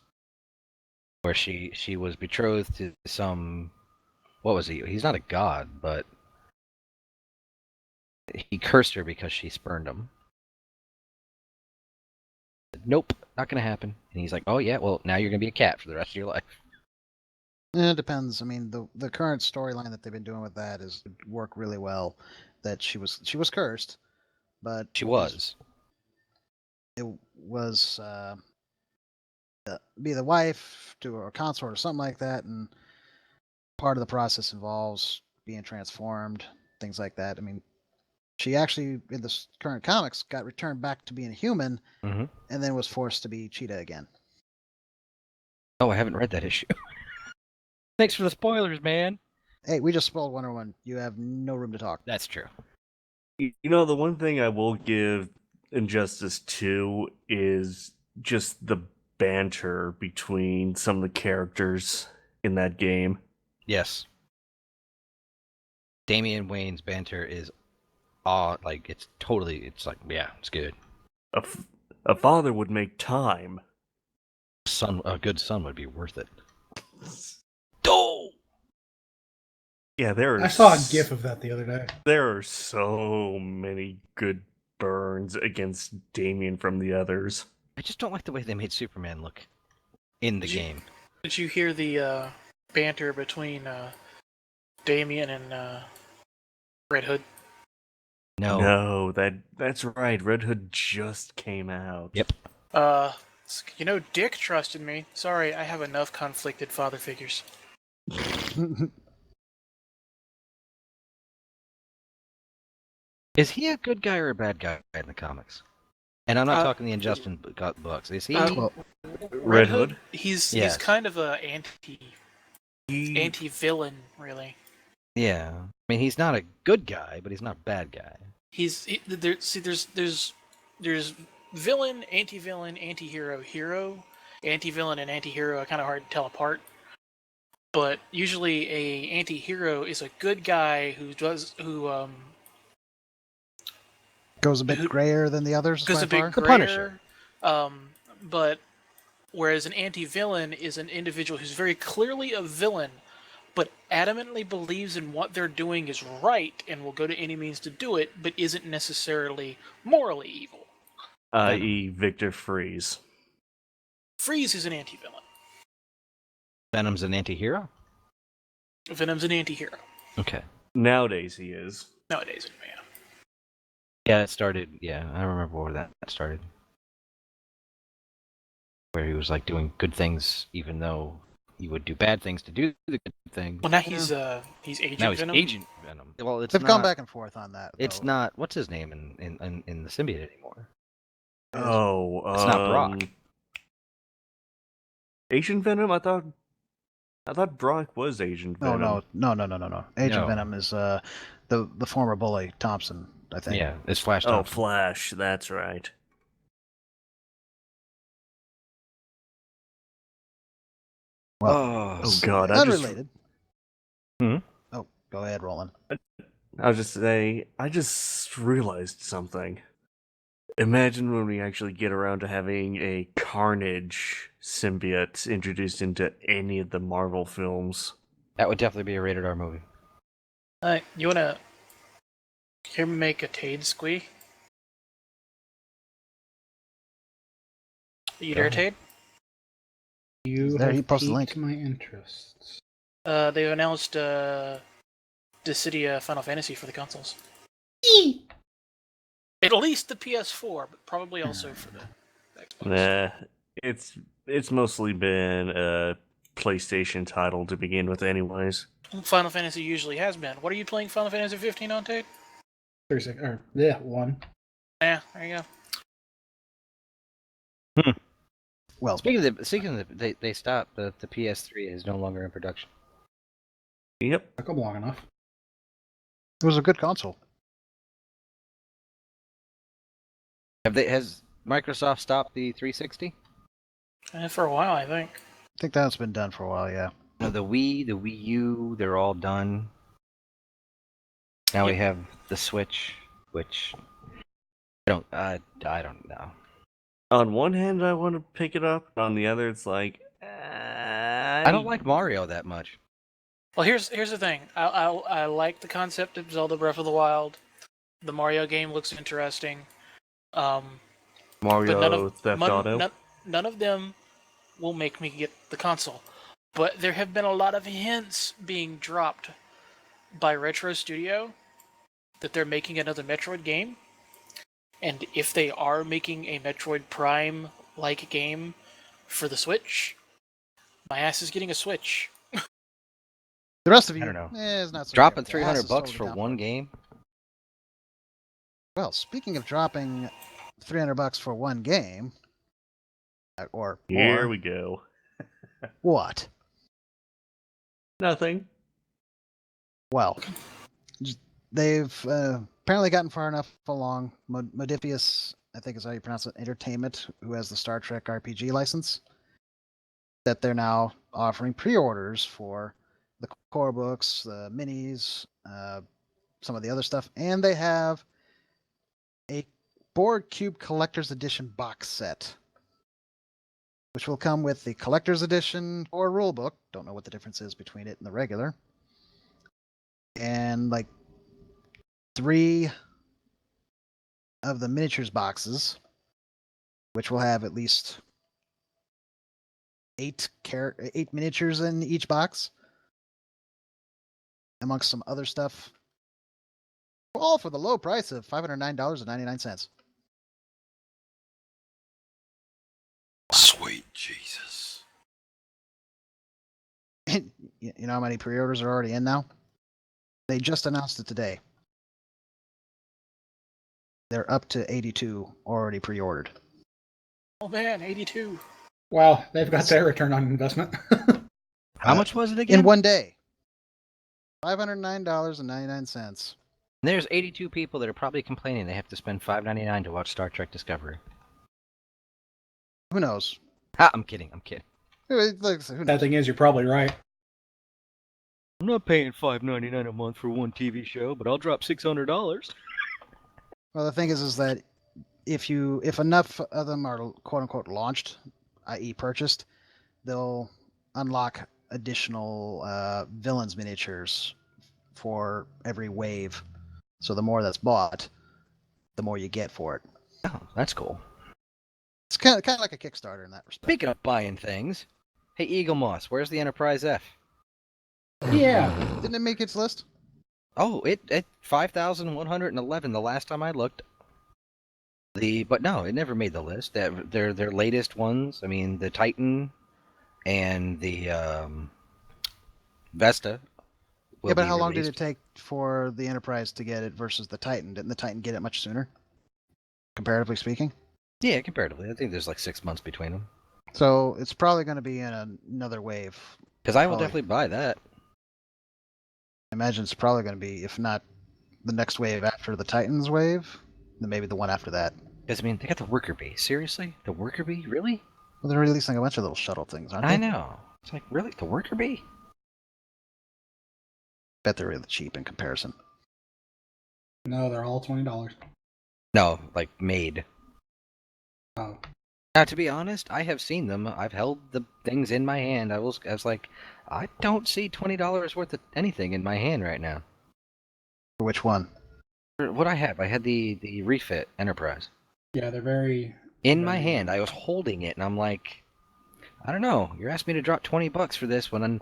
Where she was betrothed to some. What was he? He's not a god, but he cursed her because she spurned him. Nope, not gonna happen. And he's like, "Oh yeah, well now you're gonna be a cat for the rest of your life." It depends. I mean, the current storyline that they've been doing with that is work really well. That she was cursed, but She was. it was be the wife to a consort or something like that, and part of the process involves being transformed, things like that. I mean, she actually in the current comics got returned back to being a human, Mhm. and then was forced to be Cheetah again. Oh, I haven't read that issue. Thanks for the spoilers, man. Hey, we just spoiled Wonder Woman. You have no room to talk. That's true. You know, the one thing I will give Injustice 2 is just the banter between some of the characters in that game. Yes. Damian Wayne's banter is it's like, yeah, it's good. A father would make time. A good son would be worth it. Oh! Yeah, I saw a GIF of that the other day. There are so many good burns against Damien from the others. I just don't like the way they made Superman look in the game. Did you hear the banter between Damien and Red Hood? No, that's right. Red Hood just came out. Yep. Dick trusted me. Sorry, I have enough conflicted father figures. Is he a good guy or a bad guy in the comics? And I'm not talking the Injustice books. Is he? Red Hood? He's Yes. kind of a anti-villain, really. Yeah. I mean, he's not a good guy, but he's not a bad guy. There's villain, anti-villain, anti-hero, hero. Anti-villain and anti-hero are kind of hard to tell apart. But usually a anti-hero is a good guy who goes a bit grayer than the others. goes a bit The grayer. Punisher. But whereas an anti-villain is an individual who's very clearly a villain, but adamantly believes in what they're doing is right and will go to any means to do it, but isn't necessarily morally evil. I.e. Victor Freeze. Freeze is an anti-villain. Venom's an anti-hero? Venom's an anti-hero. Okay. Nowadays he is. Nowadays, man. Yeah, it started. Yeah, I remember where that started. Where he was like doing good things, even though he would do bad things to do the good thing. Well, now he's Agent Now he's Venom. Agent Venom. Well, it's They've not, gone back and forth on that. It's though. not. What's his name in the symbiote anymore? Oh, It's not Brock. Agent Venom? I thought Brock was Agent Venom. No. Agent No. Venom is the former bully Thompson, I think. Yeah, it's Flash Oh, Thompson. Flash, that's right. Well, Oh god, unrelated. Hmm? Oh, go ahead, Roland. I was just saying, I just realized something. Imagine when we actually get around to having a Carnage symbiote introduced into any of the Marvel films. That would definitely be a rated R movie. You wanna hear me make a Tade squee? You dare, Tade? You There, have he posted the piqued link. my interests. They've announced Dissidia Final Fantasy for the consoles. At least the PS4, but probably also for the Xbox. Nah, it's mostly been a PlayStation title to begin with, anyways. Final Fantasy usually has been. What are you playing Final Fantasy 15 on, Tate? 36, or yeah, one. Yeah, there you go. Well, Speaking of they stopped. The PS3 is no longer in production. Yep. Took them long enough. it was a good console. Has Microsoft stopped the 360? For a while, I think. I think that's been done for a while, yeah. No, the Wii, the Wii U, they're all done. Now we have the Switch, which I don't know. On one hand, I want to pick it up. On the other, it's like I don't like Mario that much. Well, here's the thing. I like the concept of Zelda Breath of the Wild. The Mario game looks interesting. Mario Theft Auto. None of them will make me get the console. But there have been a lot of hints being dropped by Retro Studio that they're making another Metroid game. And if they are making a Metroid Prime-like game for the Switch, my ass is getting a Switch. The rest of you, I don't know. it's not so Dropping great. The ass $300 is totally for down one it. game? Well, speaking of dropping $300 for one game, or Here more, we go. what? Nothing. Well, they've apparently gotten far enough along. Modifius, I think is how you pronounce it, Entertainment, who has the Star Trek RPG license, that they're now offering pre-orders for the core books, the minis, some of the other stuff, and they have a Board Cube Collector's Edition box set, which will come with the Collector's Edition or rulebook. Don't know what the difference is between it and the regular. And like 3 of the miniatures boxes, which will have at least 8 miniatures in each box, amongst some other stuff, all for the low price of $509.99. Sweet Jesus. You know how many pre-orders are already in now? They just announced it today. They're up to 82 already pre-ordered. Oh man, 82. Wow, they've got their return on investment. How much was it again? In one day. $509.99. There's 82 people that are probably complaining they have to spend $5.99 to watch Star Trek Discovery. Who knows? Ha, I'm kidding. Who That knows? thing is, you're probably right. I'm not paying $5.99 a month for one TV show, but I'll drop $600. Well, the thing is that if enough of them are quote unquote launched, i.e., purchased, they'll unlock additional villains miniatures for every wave. So the more that's bought, the more you get for it. Oh, that's cool. It's kind of like a Kickstarter in that respect. Speaking of buying things, hey Eagle Moss, where's the Enterprise F? Yeah. Didn't it make its list? Oh, it 5,111 the last time I looked. But no, it never made the list. Their latest ones. I mean, the Titan and the Vesta. Yeah, but how long did it take for the Enterprise to get it versus the Titan? Didn't the Titan get it much sooner, comparatively speaking? Yeah, comparatively, I think there's like 6 months between them. So it's probably going to be in another wave. Because I will Probably. definitely buy that. I imagine it's probably going to be, if not the next wave after the Titans wave, then maybe the one after that. Because I mean, they got the worker bee. Seriously, the worker bee, really? Well, they're releasing a bunch of little shuttle things, aren't they? I know. It's like, really, the worker bee? Bet they're really cheap in comparison. No, they're all $20. No, like made. Oh, Now, to be honest, I have seen them. I've held the things in my hand. I was like, I don't see $20 worth of anything in my hand right now. For which one? What I had the refit Enterprise yeah, they're very. in my very, hand. I was holding it, and I'm like, I don't know. You're asking me to drop $20 for this when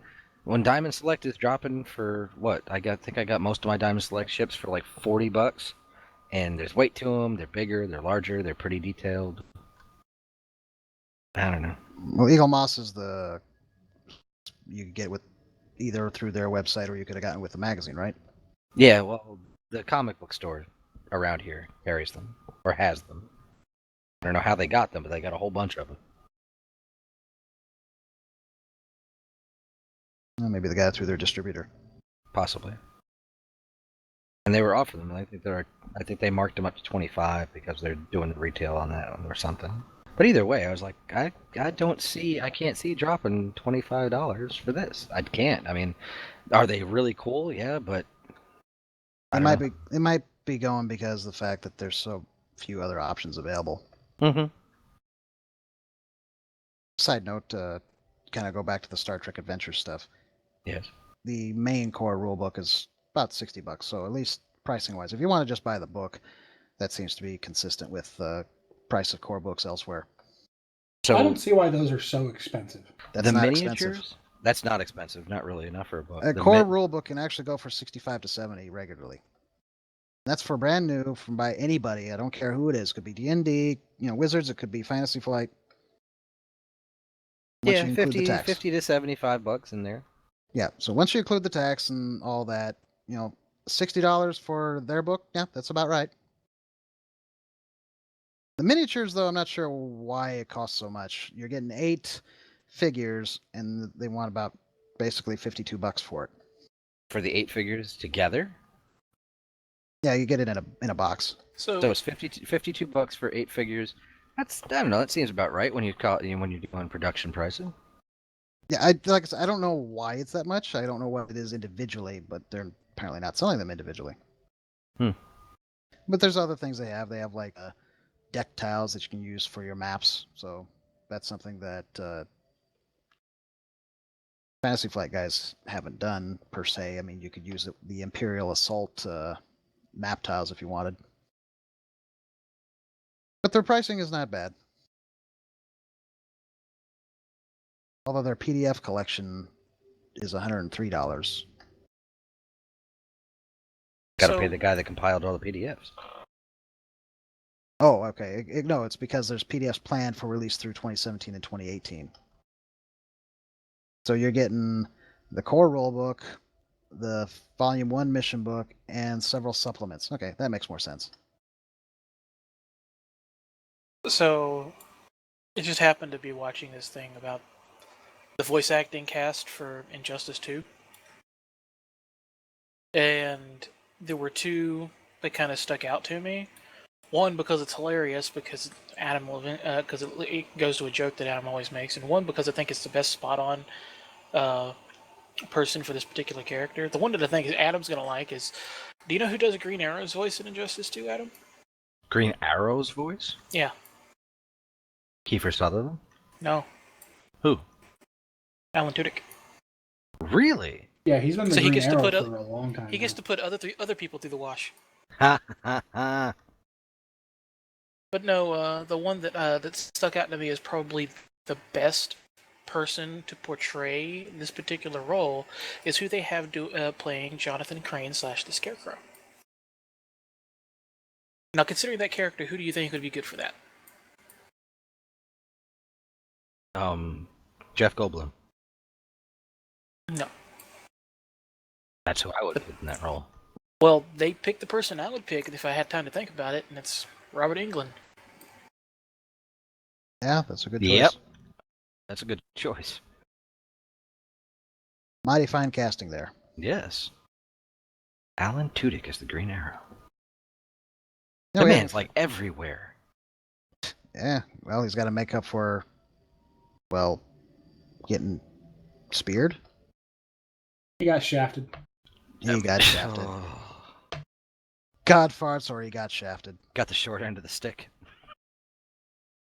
Diamond Select is dropping for what? Think I got most of my Diamond Select ships for like $40, and there's weight to them. They're bigger, they're larger, they're pretty detailed. I don't know. Well, Eagle Moss is the you could get with either through their website or you could have gotten with the magazine, right? Yeah, well, the comic book store around here carries them or has them. I don't know how they got them, but they got a whole bunch of them. Well, maybe they got it through their distributor. Possibly. And they were offering them. I think they marked them up to 25 because they're doing the retail on that one or something. But either way, I was like, I can't see dropping $25 for this. I can't. I mean, are they really cool? Yeah, but It might be going because of the fact that there's so few other options available. Mm-hmm. Side note, kind of go back to the Star Trek Adventure stuff. Yes. The main core rulebook is about $60, so at least pricing wise, if you want to just buy the book, that seems to be consistent with the price of core books elsewhere. So I don't see why those are so expensive. That's the not miniatures? expensive. That's not expensive. Not really enough for a book. A The core rulebook can actually go for 65 to 70 regularly. That's for brand new from by anybody. I don't care who it is. It could be D&D, Wizards. It could be Fantasy Flight. Once Yeah, you include the 50, tax. 50 to $75 in there. Yeah. So once you include the tax and all that, $60 for their book. Yeah, that's about right. The miniatures, though, I'm not sure why it costs so much. You're getting 8 figures, and they want about basically $52 for it. For the 8 figures together? Yeah, you get it in a box. So it's $52 for 8 figures. I don't know. That seems about right when you're doing production pricing. Yeah, like I said, I don't know why it's that much. I don't know what it is individually, but they're apparently not selling them individually. But there's other things they have. They have like deck tiles that you can use for your maps. So that's something that Fantasy Flight guys haven't done per se. I mean, you could use the Imperial Assault map tiles if you wanted. But their pricing is not bad. Although their PDF collection is $103. Got to pay the guy that compiled all the PDFs. Oh, okay. No, it's because there's PDFs planned for release through 2017 and 2018. So you're getting the core rulebook, the Volume 1 mission book, and several supplements. Okay, that makes more sense. So, it just happened to be watching this thing about the voice acting cast for Injustice 2. And there were 2 that kind of stuck out to me. One, because it's hilarious, because Adam will, because it goes to a joke that Adam always makes, and one, because I think it's the best spot-on person for this particular character. The one that I think Adam's going to like is, do you know who does Green Arrow's voice in Injustice 2, Adam? Green Arrow's voice? Yeah. Kiefer Sutherland? No. Who? Alan Tudyk. Really? Yeah, he's been the So he Green gets to Arrow put for a long time. He gets to put other people through the wash. Ha ha ha. But no, the one that stuck out to me as probably the best person to portray this particular role is who they have playing Jonathan Crane / the Scarecrow. Now, considering that character, who do you think would be good for that? Jeff Goldblum. No. That's who I would put in that role. Well, they picked the person I would pick if I had time to think about it, and it's Robert Englund. Yeah, that's a good choice. Yep. That's a good choice. Mighty fine casting there. Yes. Alan Tudyk is the Green Arrow. Oh, The yeah. man's like everywhere. Yeah, well, he's got to make up for, well, getting speared. He got shafted. He got shafted. Oh, God farts or he got shafted. got the short end of the stick.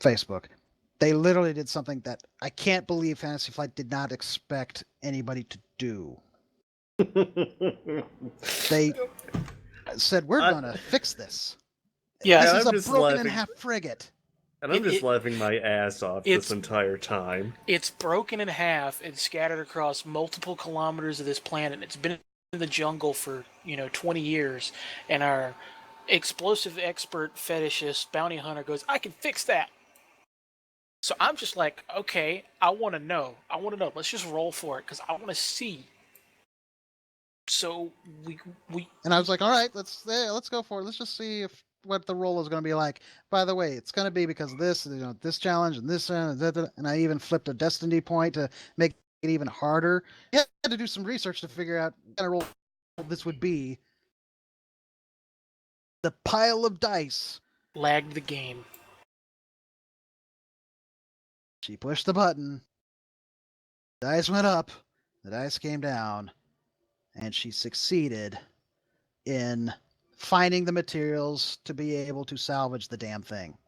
Facebook. They literally did something that I can't believe Fantasy Flight did not expect anybody to do. They said, we're going to fix this. Yeah, This I'm is a just broken laughing. in half frigate. And I'm just It- laughing my ass off this entire time. It's broken in half and scattered across multiple kilometers of this planet. It's been in the jungle for 20 years, and our explosive expert fetishist bounty hunter goes, I can fix that. So I'm just like, okay, I want to know. Let's just roll for it because I want to see. So we And I was like, all right, let's go for it. Let's just see what the role is going to be like. By the way, it's going to be because of this, this challenge and this, and I even flipped a destiny point to make it even harder. You had to do some research to figure out what kind of role this would be. The pile of dice. lagged the game. She pushed the button. The dice went up. The dice came down. And she succeeded in finding the materials to be able to salvage the damn thing.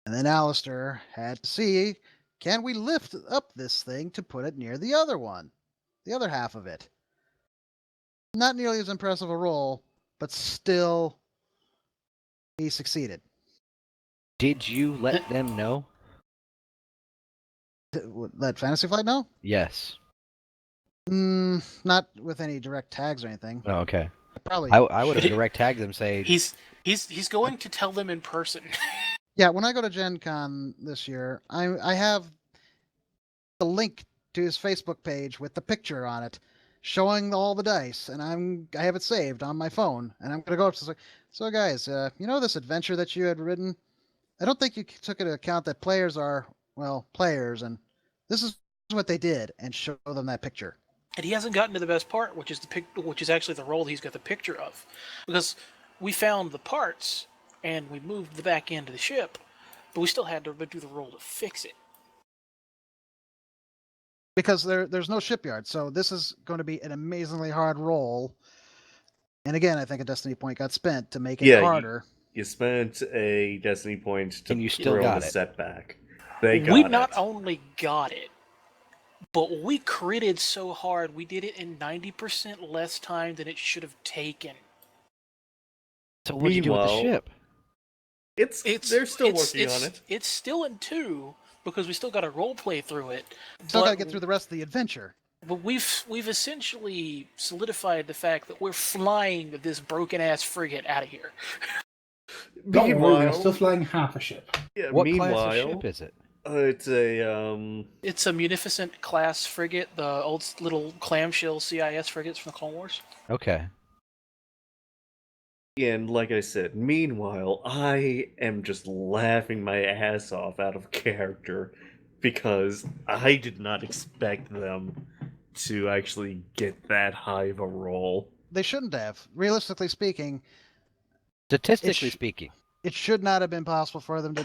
And then Alistair had to see, can we lift up this thing to put it near the other one? The other half of it. Not nearly as impressive a role, but still he succeeded. Did you let them know? Let Fantasy Flight know? Yes. Not with any direct tags or anything. Oh, okay. Probably. I would have should. direct tagged them. Say He's going to tell them in person. Yeah, when I go to Gen Con this year, I have the link to his Facebook page with the picture on it, showing all the dice, and I have it saved on my phone, and I'm gonna go up to say, so guys, this adventure that you had written, I don't think you took into account that players are players, and this is what they did, and show them that picture. And he hasn't gotten to the best part, which is actually the role he's got the picture of, because we found the parts and we moved the back end of the ship, but we still had to do the role to fix it. Because there's no shipyard, so this is going to be an amazingly hard role. And again, I think a destiny point got spent to make it harder. You spent a destiny point to And you still throw got the it. setback. We not only got it, but we critted so hard, we did it in 90% less time than it should have taken. So what'd you do with the Meanwhile, ship? They're still working on it. It's still in 2 because we still got to role play through it. Still got to get through the rest of the adventure. But we've essentially solidified the fact that we're flying this broken ass frigate out of here. Don't worry, we're still flying half a ship. Yeah, What meanwhile, class of ship is it? It's a munificent class frigate, the old little clamshell CIS frigates from the Clone Wars. Okay. and like I said, meanwhile, I am just laughing my ass off out of character because I did not expect them to actually get that high of a roll. They shouldn't have. Realistically speaking, Statistically speaking, it should not have been possible for them to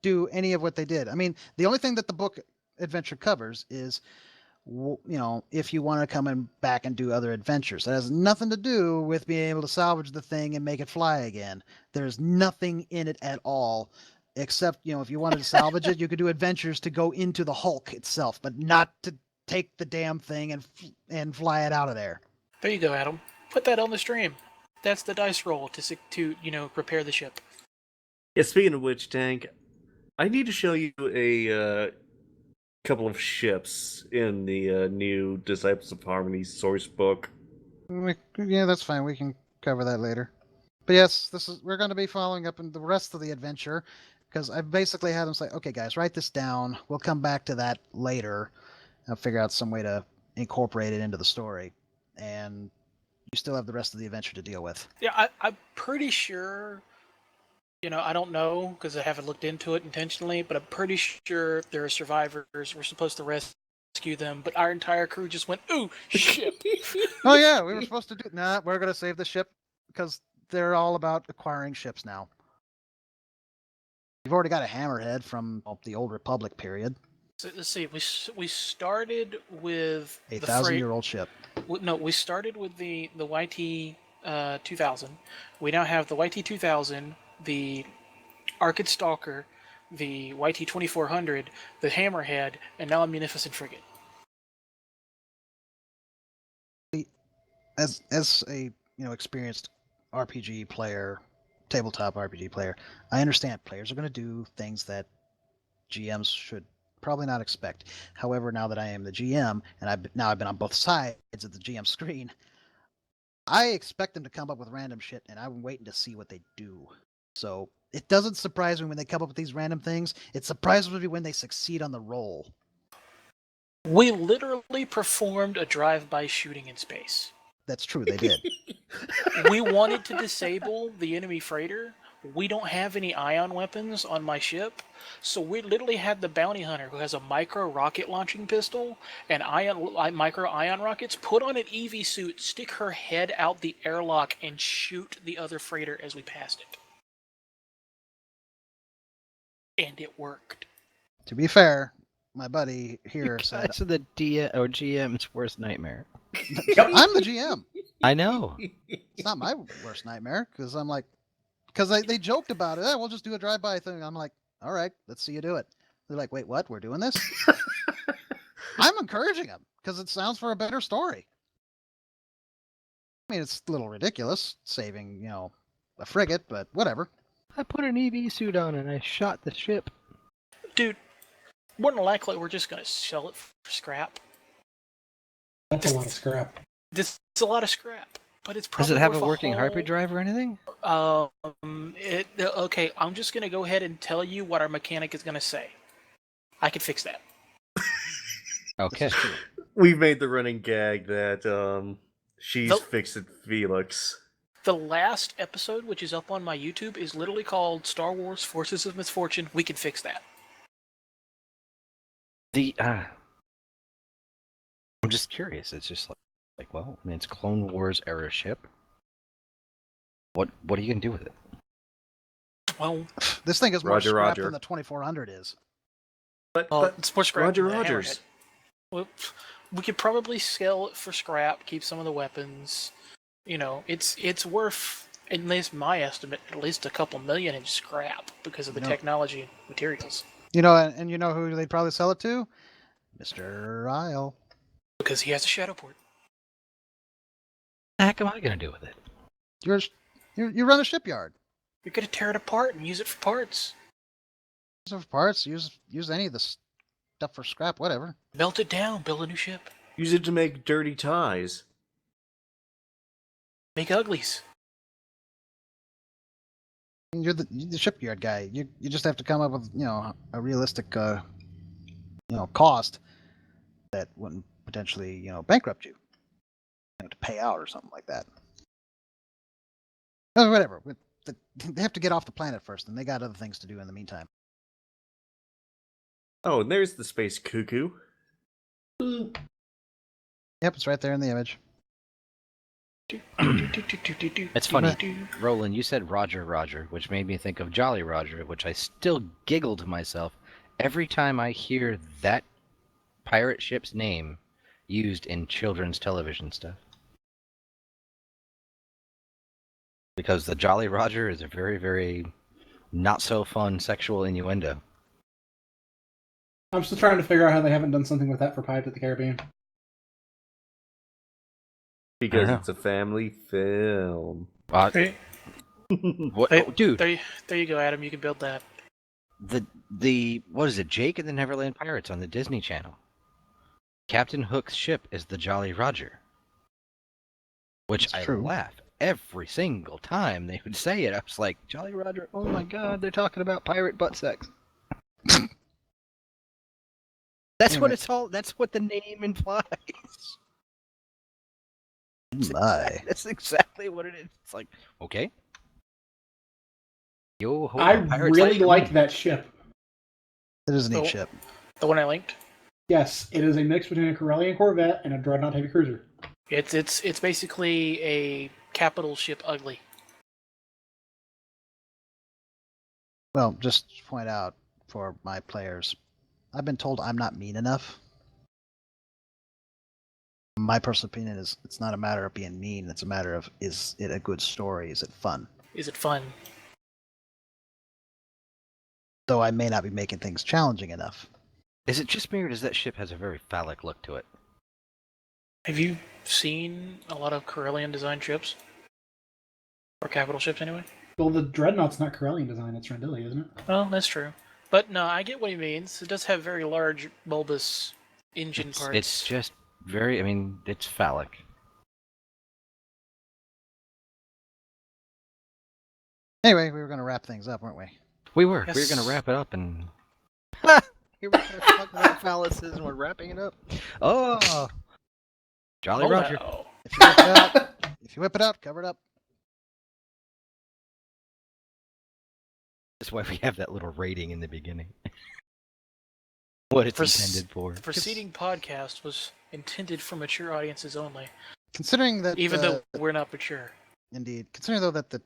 do any of what they did. I mean, the only thing that the book adventure covers is, if you want to come back and do other adventures. That has nothing to do with being able to salvage the thing and make it fly again. There's nothing in it at all, except, if you wanted to salvage it, you could do adventures to go into the Hulk itself, but not to take the damn thing and fly it out of there. There you go, Adam. Put that on the stream. That's the dice roll to repair the ship. Yeah, speaking of which, Tank, I need to show you a couple of ships in the new Disciples of Harmony source book. Yeah, that's fine. We can cover that later. But yes, we're going to be following up in the rest of the adventure, because I basically had them say, okay, guys, write this down. We'll come back to that later. I'll figure out some way to incorporate it into the story. And you still have the rest of the adventure to deal with. Yeah, I'm pretty sure, I don't know because I haven't looked into it intentionally, but I'm pretty sure there are survivors. We're supposed to rescue them, but our entire crew just went, ooh, ship. Oh, yeah, we were supposed to do... Nah, we're going to save the ship because they're all about acquiring ships now. You've already got a hammerhead from the Old Republic period. So, let's see, we started with a 1,000-year-old ship. No, we started with the YT 2000. We now have the YT-2000, the Arcid Stalker, the YT-2400, the Hammerhead, and now a Munificent Frigate. As a experienced RPG player, tabletop RPG player, I understand players are going to do things that GMs should probably not expect. However, now that I am the GM and I've been on both sides of the GM screen, I expect them to come up with random shit, and I'm waiting to see what they do. So it doesn't surprise me when they come up with these random things. It surprises me when they succeed on the roll. We literally performed a drive-by shooting in space. That's true, they did. We wanted to disable the enemy freighter. We don't have any ion weapons on my ship, so we literally had the bounty hunter, who has a micro rocket launching pistol and micro ion rockets, put on an EV suit, stick her head out the airlock, and shoot the other freighter as we passed it. And it worked. To be fair, my buddy here said, That's the GM's worst nightmare. I'm the GM. I know. It's not my worst nightmare, because I'm like, because they joked about it. "Eh, we'll just do a drive-by thing." I'm like, all right, let's see you do it. They're like, wait, what? We're doing this? I'm encouraging them because it sounds for a better story. I mean, it's a little ridiculous saving, a frigate, but whatever. I put an EV suit on and I shot the ship. Dude, more than likely we're just going to sell it for scrap. That's a lot of scrap. This is a lot of scrap, but it's probably Does it have a worth working whole... hyperdrive or anything? Okay, I'm just going to go ahead and tell you what our mechanic is going to say. I can fix that. Okay. We've made the running gag that she's fixed Felix. The last episode, which is up on my YouTube, is literally called Star Wars Forces of Misfortune. We can fix that. I'm just curious. It's just well, I mean, it's Clone Wars era ship. What are you gonna do with it? Well, this thing is more Roger, scrap Roger. than the 2400 is. But it's more scrap. Roger than the Rogers. Hammerhead. Well, we could probably sell it for scrap, keep some of the weapons. It's worth, at least my estimate, at least a couple million in scrap because of the technology and materials. And you know who they'd probably sell it to? Mr. Ryle. Because he has a shadow port. What the heck am I gonna do with it? You run a shipyard. You're gonna tear it apart and use it for parts. Use it for parts. Use any of the stuff for scrap. Whatever. Melt it down. Build a new ship. Use it to make dirty ties. Make uglies. You're the shipyard guy. You just have to come up with a realistic cost that wouldn't potentially bankrupt you. To pay out or something like that. Oh, whatever. They have to get off the planet first, and they got other things to do in the meantime. Oh, and there's the space cuckoo. Yep, it's right there in the image. It's funny, Roland, you said Roger, which made me think of Jolly Roger, which I still giggle to myself every time I hear that pirate ship's name used in children's television stuff. Because the Jolly Roger is a very, very not so fun sexual innuendo. I'm still trying to figure out how they haven't done something with that for Pirates of the Caribbean. Because it's a family film. Hey. What, Hey, dude? There you go, Adam. You can build that. The what is it? Jake and the Neverland Pirates on the Disney Channel. Captain Hook's ship is the Jolly Roger, which That's I true. laugh every single time they would say it. I was like, Jolly Roger, oh my god, they're talking about pirate butt sex. That's what it's all. That's what the name implies. My. That's exactly what it is. It's like, okay. Yo, ho, I pirates really like like that ship. It is a neat Oh. ship. The one I linked. Yes, it is a mix between a Corellian Corvette and a Dreadnought heavy cruiser. It's basically a capital ship ugly. Well, just to point out for my players, I've been told I'm not mean enough. My personal opinion is it's not a matter of being mean. It's a matter of, is it a good story? Is it fun? Is it fun? Though I may not be making things challenging enough. Is it just me, or does that ship has a very phallic look to it? Have you seen a lot of Corellian design ships? Or capital ships, anyway? Well, the Dreadnought's not Corellian design, it's Rendili, isn't it? Well, that's true. But no, I get what he means. It does have very large, bulbous engine parts. It's just very, I mean, it's phallic. Anyway, we were going to wrap things up, weren't we? We were. We were Yes. going to wrap it up and... Here we are talking about phalluses and we're wrapping it up. Oh! Jolly Oh, Roger. no. If you whip it out, cover it up. That's why we have that little rating in the beginning. What it's intended for. The preceding podcast was intended for mature audiences only, Considering that, even though we're not mature. indeed, considering though that the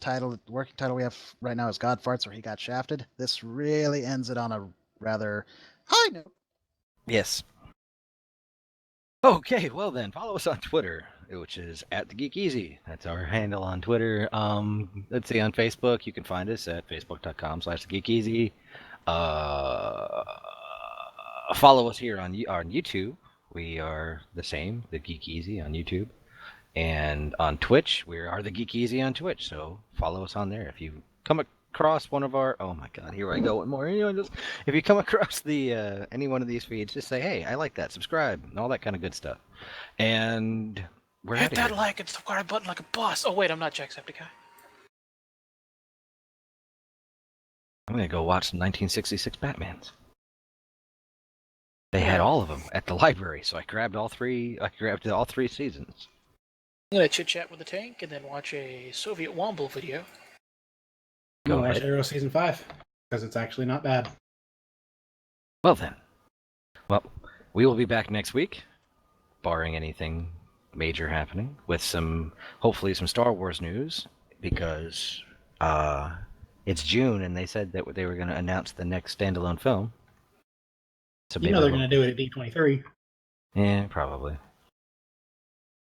working title we have right now is God Farts or He Got Shafted, this really ends it on a rather high note. Yes. Okay, well then, follow us on Twitter, which is at the Geek EZ. That's our handle on Twitter. Let's see, on Facebook, you can find us at facebook.com/geekez. Follow us here on YouTube. We are the same, the Geek EZ on YouTube. And on Twitch, we are the Geek EZ on Twitch. So follow us on there. If you come across one of our, oh my God, here I go one more. If you come across the any one of these feeds, just say, hey, I like that, subscribe, and all that kind of good stuff. And we're Hit outta that here. like and subscribe button like a boss. Oh wait, I'm not Jacksepticeye. I'm gonna go watch some 1966 Batmans. They had all of them at the library, so I grabbed all three. I grabbed all 3 seasons. I'm gonna chit chat with the tank and then watch a Soviet Womble video. I'm Go gonna watch ahead. Arrow Season 5, because it's actually not bad. Well then, we will be back next week, barring anything major happening, with hopefully some Star Wars news, because it's June and they said that they were going to announce the next standalone film. So You know they're going to do it at D23. Yeah, probably.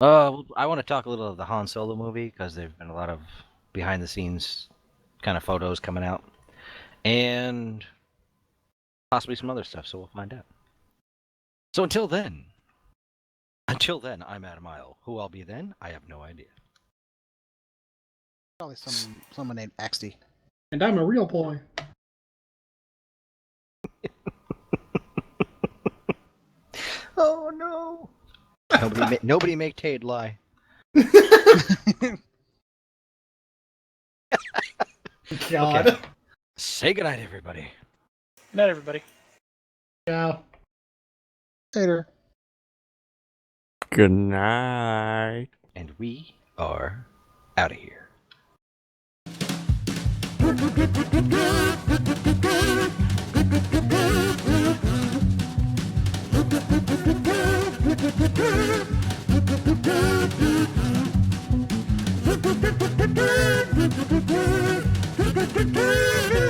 I want to talk a little of the Han Solo movie, because there've been a lot of behind-the-scenes kind of photos coming out, and possibly some other stuff, so we'll find out. So until then, I'm Adam Isle. Who I'll be then, I have no idea. Probably someone named Axty. And I'm a real boy. Oh no! Nobody make Tade lie. God. Okay. Say goodnight, everybody. Good night, everybody. Ciao. Later. Good night. And we are out of here. Thank you.